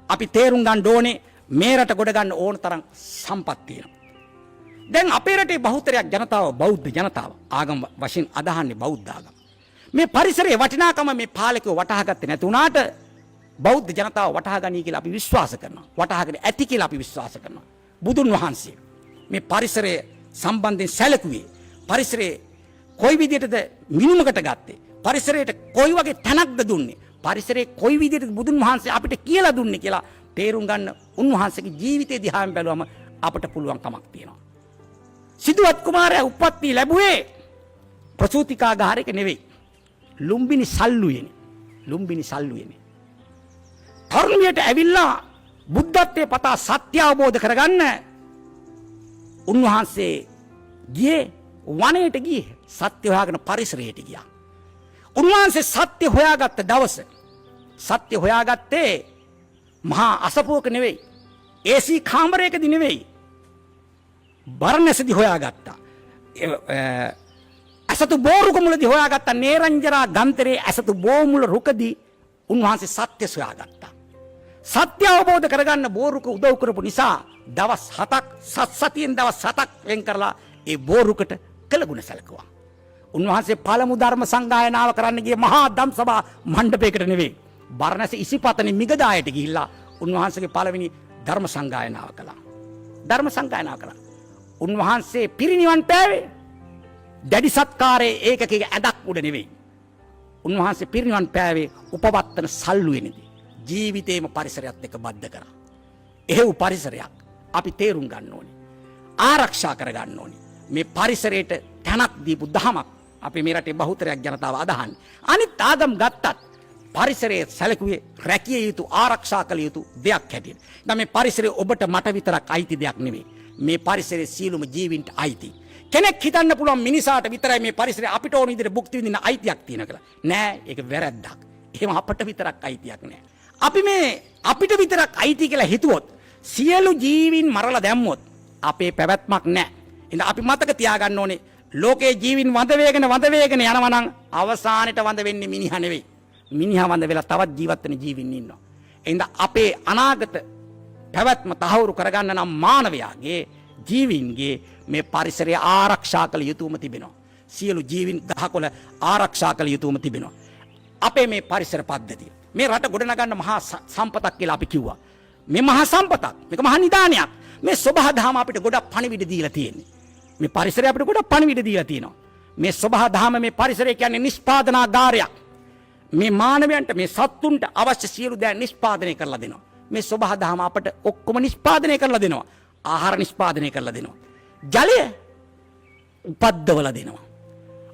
අපි තේරුම් ගන්න ඕනේ මේ රට ගොඩ ගන්න ඕන තරම් සම්පත් තියෙනවා. දැන් අපේ රටේ බහුතරයක් ජනතාව බෞද්ධ ජනතාව. ආගම වශයෙන් අදහන්නේ බෞද්ධ ආගම. මේ පරිසරයේ වටිනාකම මේ පාලකයෝ වටහා ගත්තේ නැති වුණාට බෞද්ධ ජනතාව වටහා ගනී කියලා අපි විශ්වාස කරනවා. වටහාගෙන ඇති කියලා අපි විශ්වාස කරනවා. බුදුන් වහන්සේ මේ පරිසරය සම්බන්ධයෙන් සැලකුවේ. පරිසරයේ කොයි විදිහටද මිනුමකට ගත්තේ? පරිසරයට කොයි වගේ තැනක්ද දුන්නේ? පරිසරයේ කොයි විදිහටද බුදුන් වහන්සේ අපිට කියලා දුන්නේ කියලා තේරුම් ගන්න උන්වහන්සේගේ ජීවිතය දිහාම බැලුවම අපට පුළුවන් කමක් තියෙනවා. සිදුවත් කුමාරයා උප්පත්ති ලැබුවේ ප්‍රසූතිකාගාරයක නෙවෙයි. ලුම්බිනි සල්ලුවේනේ. ලුම්බිනි සල්ලුවේනේ. තරුණියට ඇවිල්ලා බුද්ධත්වයේ පතා සත්‍ය අවබෝධ කරගන්න උන්වහන්සේ ගියේ වනයේට ගියේ. සත්‍ය හොයාගෙන පරිසරයට ගියා. උන්වහන්සේ සත්‍ය හොයාගත්ත දවස සත්‍ය හොයාගත්තේ මහා අසපුවක නෙවෙයි. AC කාමරයකදී නෙවෙයි. බරණැසදී හොයාගත්තා. අසතු බෝරුක මුලදී හොයාගත්තා. නේරංජරා ගන්තරේ අසතු බෝමුල රුකදී උන්වහන්සේ සත්‍ය සොයාගත්තා. සත්‍ය අවබෝධ කරගන්න බෝරුක උදව් කරපු නිසා දවස් 7ක් සතියෙන් දවස් 7ක් වෙන් කරලා ඒ බෝරුකට කළගුණ සැලකුවා. උන්වහන්සේ පළමු ධර්ම සංගායනාව කරන්න ගිය මහා ධම්සභා මණ්ඩපයකට නෙවෙයි. බරණැස ඉසිපතනේ මිගදායට ගිහිල්ලා උන්වහන්සේගේ පළවෙනි ධර්ම සංගායනාව කළා. ධර්ම සංගායනාව කළා. උන්වහන්සේ පිරිනිවන් පෑවේ දැඩි සත්කාරයේ ඒකකයේ ඇදක් උඩ නෙවෙයි. උන්වහන්සේ පිරිනිවන් පෑවේ උපවත්තන සල්ලුවේනේදී. ජීවිතේම පරිසරයත් එක්ක බද්ධ කරා. එහෙව් පරිසරයක් අපි තේරුම් ගන්න ඕනේ. ආරක්ෂා කර ගන්න ඕනේ. මේ පරිසරයට තැනක් දීපු දහමක් අපි මේ රටේ බහුතරයක් ජනතාව අදහන්නේ. අනිත් ආගම් ගත්තත් පරිසරයේ සැලකුවේ රැකිය යුතු ආරක්ෂා කළ යුතු දෙයක් හැටියට. දැන් මේ පරිසරය ඔබට මට විතරක් අයිති දෙයක් නෙවෙයි. මේ පරිසරයේ සියලුම ජීවීන්ට අයිති. කෙනෙක් හිතන්න පුළුවන් මිනිසාට විතරයි මේ පරිසරය අපිට ඕන විදිහට භුක්ති විඳින්න අයිතියක් තියෙන කියලා. නෑ, ඒක වැරද්දක්. එහෙම අපට විතරක් අයිතියක් නෑ. අපි මේ අපිට විතරක් අයිති කියලා හිතුවොත් සියලු ජීවීන් මරලා දැම්මොත් අපේ පැවැත්මක් නෑ. එහෙනම් අපි මතක තියාගන්න ඕනේ ලෝකේ ජීවීන් වඳ වේගන යනවා නම් අවසානෙට වඳ වෙන්නේ මිනිහා නෙවෙයි. මිනිහා වඳ වෙලා තවත් ජීවත් වෙන ජීවීන් ඉන්නවා. එහෙනම් අපේ අනාගත පැවැත්ම තහවුරු කරගන්න නම් මානවයාගේ ජීවීන්ගේ මේ පරිසරය ආරක්ෂා කළ යුතුම තිබෙනවා. සියලු ජීවීන් ගහකොළ ආරක්ෂා කළ යුතුම තිබෙනවා. අපේ මේ පරිසර පද්ධතිය මේ රට ගොඩනගන්න මහා සම්පතක් කියලා අපි කිව්වා. මේ මහා සම්පතක්, මේක මහා නිදානයක්. මේ සබහා දහම අපිට ගොඩක් පණිවිඩ දීලා තියෙන්නේ. මේ පරිසරය අපිට ගොඩක් පණිවිඩ දීලා තියෙනවා. මේ සබහා දහම මේ පරිසරය කියන්නේ නිෂ්පාදනාගාරයක්. මේ මානවයන්ට මේ සත්තුන්ට අවශ්‍ය සියලු දෑ නිෂ්පාදනය කරලා දෙනවා. මේ සබහා දහම අපට ඔක්කොම නිෂ්පාදනය කරලා දෙනවා. ආහාර නිෂ්පාදනය කරලා දෙනවා. ජලය උපද්දවලා දෙනවා.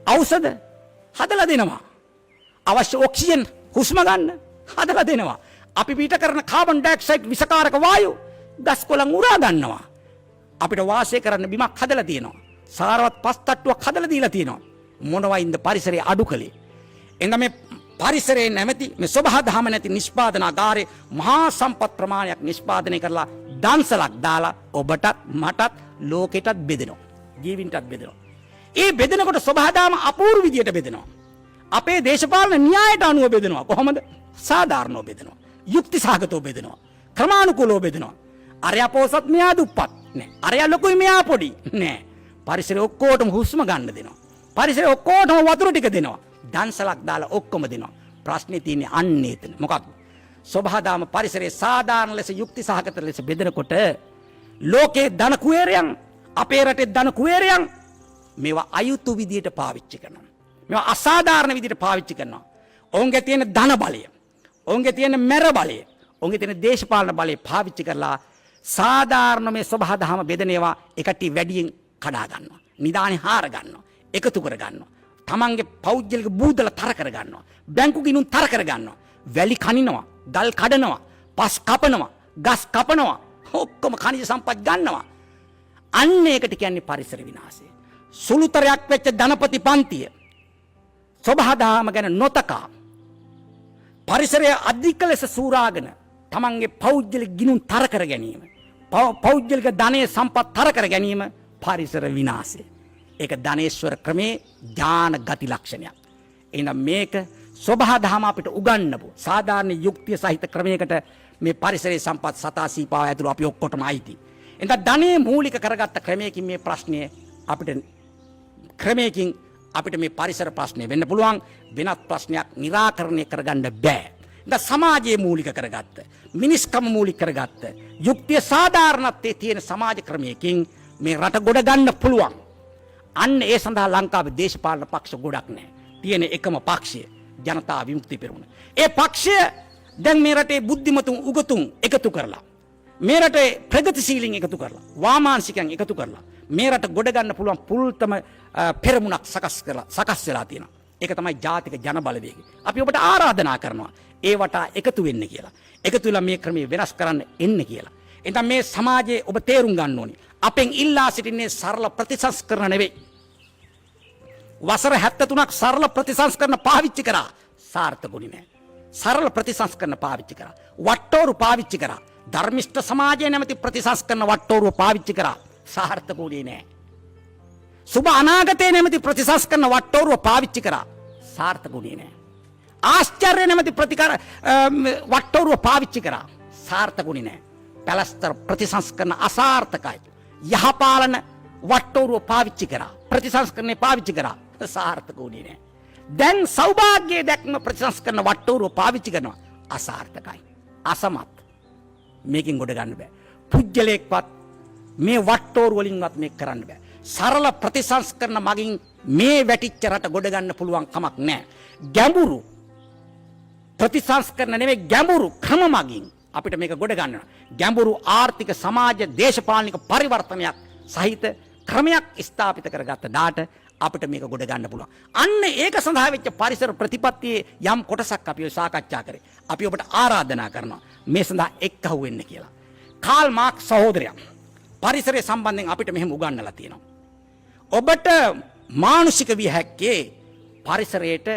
ඖෂධ හදලා දෙනවා. අවශ්‍ය ඔක්සිජන් හුස්ම ගන්න හදලා දෙනවා. අපි පිට කරන කාබන් ඩයොක්සයිඩ් විසකාරක වායු ගස් කොළන් උරා ගන්නවා. අපිට වාසය කරන්න බිමක් හදලා තියෙනවා. සාරවත් පස් තට්ටුවක් හදලා දීලා තියෙනවා. මොනවයින්ද පරිසරය අඩු කළේ? එහෙනම් මේ පරිසරයේ නැමැති මේ සබහා දහම නැති නිෂ්පාදනාගාරේ මහා සම්පත් ප්‍රමාණයක් නිෂ්පාදනය කරලා දන්සලක් දාලා ඔබටත් මටත් ලෝකෙටත් බෙදෙනවා. ජීවින්ටත් බෙදෙනවා. ඒ බෙදෙනකොට සබහා දහම අපූර්ව විදියට බෙදෙනවා. අපේ දේශපාලන න්‍යායට අනුව බෙදෙනවා. කොහොමද? සාධාරණව බෙදෙනවා. යුක්ති සහගතව බෙදෙනවා. ක්‍රමානුකූලව බෙදෙනවා. අරයා පොසත් මෙයා දුප්පත් නෑ. අරයා ලොකුයි මෙයා පොඩි නෑ. පරිසරය ඔක්කොටම හුස්ම ගන්න දෙනවා. පරිසරය ඔක්කොටම වතුර ටික දෙනවා. දන්සලක් දාලා ඔක්කොම දෙනවා. ප්‍රශ්නේ තියෙන්නේ අන්න එතන. මොකක්ද? සබහාදාම පරිසරයේ සාධාරණ ලෙස යුක්ති සහගත ලෙස බෙදෙනකොට ලෝකේ ධන කුවේරයන්, අපේ රටේ ධන කුවේරයන් මේවා අයුතු විදියට පාවිච්චි කරනවා. මේවා අසාධාරණ විදියට පාවිච්චි කරනවා. ඔවුන්ගේ තියෙන ධන බලය, ඔවුන්ගේ තියෙන මෙර බලය, ඔවුන්ගේ තියෙන දේශපාලන බලය පාවිච්චි කරලා සාධාරණ මේ සබහාදහම බෙදෙනවා එකට වැඩියෙන් කඩා ගන්නවා. නිදානේ හාර ගන්නවා. එකතු කර ගන්නවා. තමන්ගේ පෞද්ගලික බූදල තර කර ගන්නවා. බැංකු ගිණුම් තර කර ගන්නවා. වැලි කනිනවා, ගල් කඩනවා, පස් කපනවා, ගස් කපනවා, ඔක්කොම khනිජ සම්පත් ගන්නවා. අන්න ඒකට කියන්නේ පරිසර විනාශය. සුළුතරයක් වෙච්ච ධනපති පන්තිය සබහාදහම ගැන නොතකා පරිසරය අධික ලෙස සූරාගෙන තමන්ගේ පෞද්ගලික ගිණුම් තර කර ගැනීම, පෞද්ගලික ධනය සම්පත් තර කර ගැනීම පරිසර විනාශය. ඒක ධනේශ්වර ක්‍රමේ ඥාන ගති ලක්ෂණයක්. එහෙනම් මේක සබහාදහම අපිට උගන්වපු සාධාරණ යුක්තිය සහිත ක්‍රමයකට මේ පරිසරයේ සම්පත් සතා සීපාව ඇතුළු අපි ඔක්කොටම අයිති. එහෙනම් ධනයේ මූලික කරගත්ත ක්‍රමයකින් මේ ප්‍රශ්නය අපිට මේ පරිසර ප්‍රශ්නේ වෙන්න පුළුවන්. වෙනත් ප්‍රශ්නයක් निराකරණය කරගන්න බෑ. දැන් සමාජයේ මූලික කරගත්ත, මිනිස්කම මූලික කරගත්ත, යුක්තිය සාධාරණත්වයේ තියෙන සමාජ ක්‍රමයකින් මේ රට ගොඩ ගන්න පුළුවන්. අන්න ඒ සඳහා ලංකාවේ දේශපාලන පක්ෂ ගොඩක් නැහැ. තියෙන එකම පක්ෂය ජනතා විමුක්ති පෙරමුණ. ඒ පක්ෂය දැන් මේ රටේ බුද්ධිමතුන් උගතුන් එකතු කරලා, මේ රටේ ප්‍රගතිශීලීන් එකතු කරලා, වාමාංශිකයන් එකතු කරලා මේ රට ගොඩ ගන්න පුළුවන් පුල්තම පෙරමුණක් සකස් වෙලා තියෙනවා. ඒක තමයි ජාතික ජන බලවේගය. අපි ඔබට ආරාධනා කරනවා ඒ වටා එකතු වෙන්න කියලා. එකතු වෙලා මේ ක්‍රමයේ වෙනස් කරන්න එන්න කියලා. එතන මේ සමාජයේ ඔබ තේරුම් ගන්න ඕනේ. අපෙන් ඉල්ලා සිටින්නේ සරල ප්‍රතිසංස්කරණ නෙවෙයි. වසර 73ක් සරල ප්‍රතිසංස්කරණ පාවිච්චි කරා. සාර්ථකුනේ නැහැ. සරල ප්‍රතිසංස්කරණ පාවිච්චි කරා. වට්ටෝරු පාවිච්චි කරා. ධර්මිෂ්ඨ සමාජය නැමැති ප්‍රතිසංස්කරණ වට්ටෝරුව පාවිච්චි කරා. සාර්ථකුනේ නැහැ. සුබ අනාගතයේ නැමැති ප්‍රතිසංස්කරණ වට්ටෝරුව පාවිච්චි කරා. සාර්ථකුනේ නැහැ. ආශ්චර්ය නැමැති වට්ටෝරුව පාවිච්චි කරා. සාර්ථකුනේ නැහැ. පැලස්තර ප්‍රතිසංස්කරණ අසාර්ථකයි. යහපාලන වට්ටෝරුව පාවිච්චි කරා. ප්‍රතිසංස්කරණේ පාවිච්චි කරා. සාර්ථකුනේ නැහැ. දැන් සෞභාග්‍යයේ දැක්ම ප්‍රතිසංස්කරණ වට්ටෝරුව පාවිච්චි කරනවා. අසාර්ථකයි. අසමත්. මේකෙන් ගොඩ ගන්න බෑ. පුජ්‍යලයක්වත් මේ වට්ටෝරු වලින්වත් මේක කරන්න බෑ. සරල ප්‍රතිසංස්කරණ මගින් මේ වැටිච්ච රට ගොඩ ගන්න පුළුවන් කමක් නැහැ. ගැඹුරු ප්‍රතිසංස්කරණ නෙමෙයි ගැඹුරු ක්‍රම මගින් අපිට මේක ගොඩ ගන්නවා. ගැඹුරු ආර්ථික සමාජ දේශපාලනික පරිවර්තනයක් සහිත ක්‍රමයක් ස්ථාපිත කරගත්ත දාට අපිට මේක ගොඩ ගන්න පුළුවන්. අන්න ඒක සඳහා වෙච්ච පරිසර ප්‍රතිපත්තියේ යම් කොටසක් අපි සාකච්ඡා කරේ. අපි ඔබට ආරාධනා කරනවා මේ සඳහා එක්කහුව වෙන්න කියලා. කාල් මාක්ස් සහෝදරයා පරිසරය සම්බන්ධයෙන් අපිට මෙහෙම උගන්වලා තියෙනවා. ඔබට මානුෂික විය හැක්කේ පරිසරයට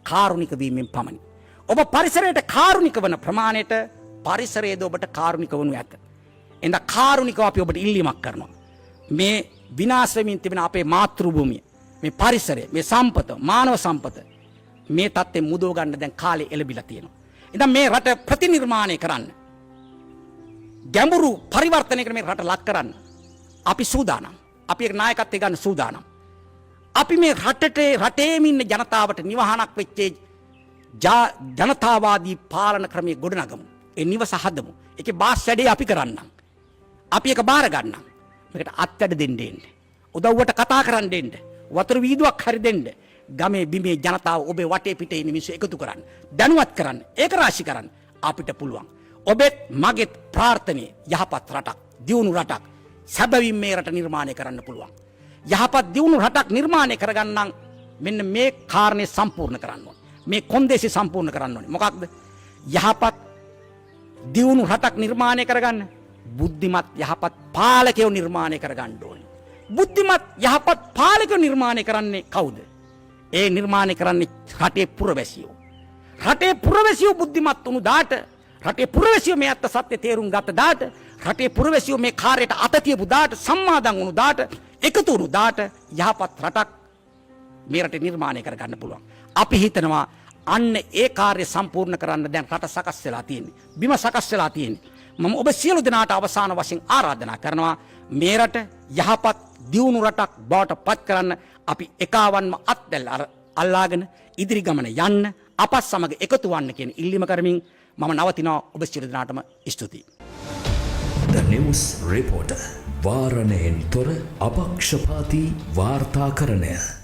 කාරුණික වීමෙන් පමණි. ඔබ පරිසරයට කාරුණික වන ප්‍රමාණයට පරිසරයේද ඔබට කාරුණික වනු ඇත. එඳ කාරුණිකව අපි ඔබට ඉල්ලීමක් කරනවා. මේ විනාශ වෙමින් තිබෙන අපේ මාතෘ භූමිය, මේ පරිසරය, මේ සම්පත, මානව සම්පත මේ තත්ත්වෙන් මුදව ගන්න දැන් කාලේ එළඹිලා තියෙනවා. ඉතින් මේ රට ප්‍රතිනිර්මාණය කරන්න, ගැඹුරු පරිවර්තනයකට මේ රට ලක් කරන්න අපි සූදානම්. අපි ඒක නායකත්වය ගන්න සූදානම්. අපි මේ රටේම ඉන්න ජනතාවට නිවහනක් වෙච්ච ජනතාවාදී පාලන ක්‍රමයේ ගොඩනගමු. ඒ නිවස හදමු. ඒකේ බාස් වැඩේ අපි කරන්නම්. අපි ඒක බාර ගන්නම්. මේකට අත්වැඩ දෙන්න දෙන්න. උදව්වට කතා කරන්න දෙන්න. වතුර වීදුවක් හරි දෙන්න. ගමේ බිමේ ජනතාව ඔබේ වටේ පිටේ ඉන්න මිනිස්සු එකතු කරන්න. දැනුවත් කරන්න. ඒක රාශි කරන්න. අපිට පුළුවන්. ඔබෙත් මගෙත් ප්‍රාර්ථනීය යහපත් රටක්, දියුණු රටක් සැබවින් මේ රට නිර්මාණය කරන්න පුළුවන්. යහපත් දියුණු රටක් නිර්මාණය කරගන්නම් මෙන්න මේ කාරණේ සම්පූර්ණ කරන්න ඕනේ. මේ කොන්දේසි සම්පූර්ණ කරන්න ඕනේ. මොකක්ද? යහපත් දියුණු රටක් නිර්මාණය කරගන්න බුද්ධිමත් යහපත් පාලකයෝ නිර්මාණය කරගන්න ඕනේ. බුද්ධිමත් යහපත් පාලකයෝ නිර්මාණය කරන්නේ කවුද? ඒ නිර්මාණය කරන්නේ රටේ පුරවැසියෝ. රටේ පුරවැසියෝ බුද්ධිමත් වුණු දාට, රටේ පුරවැසියෝ මේ අත්ත සත්‍ය තේරුම් ගත්ත දාට, රටේ පුරවැසියෝ මේ කාර්යයට අත තියපු දාට, සම්මාදන් වුණු දාට, එකතු වුණු දාට යහපත් රටක් මේ රටේ නිර්මාණය කරගන්න පුළුවන්. අපි හිතනවා අන්න ඒ කාර්ය සම්පූර්ණ කරන්න දැන් රට සකස් වෙලා තියෙන්නේ. බිම සකස් වෙලා තියෙන්නේ. මම ඔබ සියලු දෙනාට අවසාන වශයෙන් ආරාධනා කරනවා මේ රට යහපත් දියුණු රටක් බවට පත් කරන්න අපි එකවන්ම අත්දැල්ල අල්ලාගෙන ඉදිරි ගමන යන්න අපත් සමග එකතු වන්න කියන ඉල්ලීම කරමින් මම නවතිනවා. ඔබ සියලු දෙනාටම ස්තුතියි.
The News Reporter. වාරණයෙන් තොර අපක්ෂපාතී වාර්තාකරණය.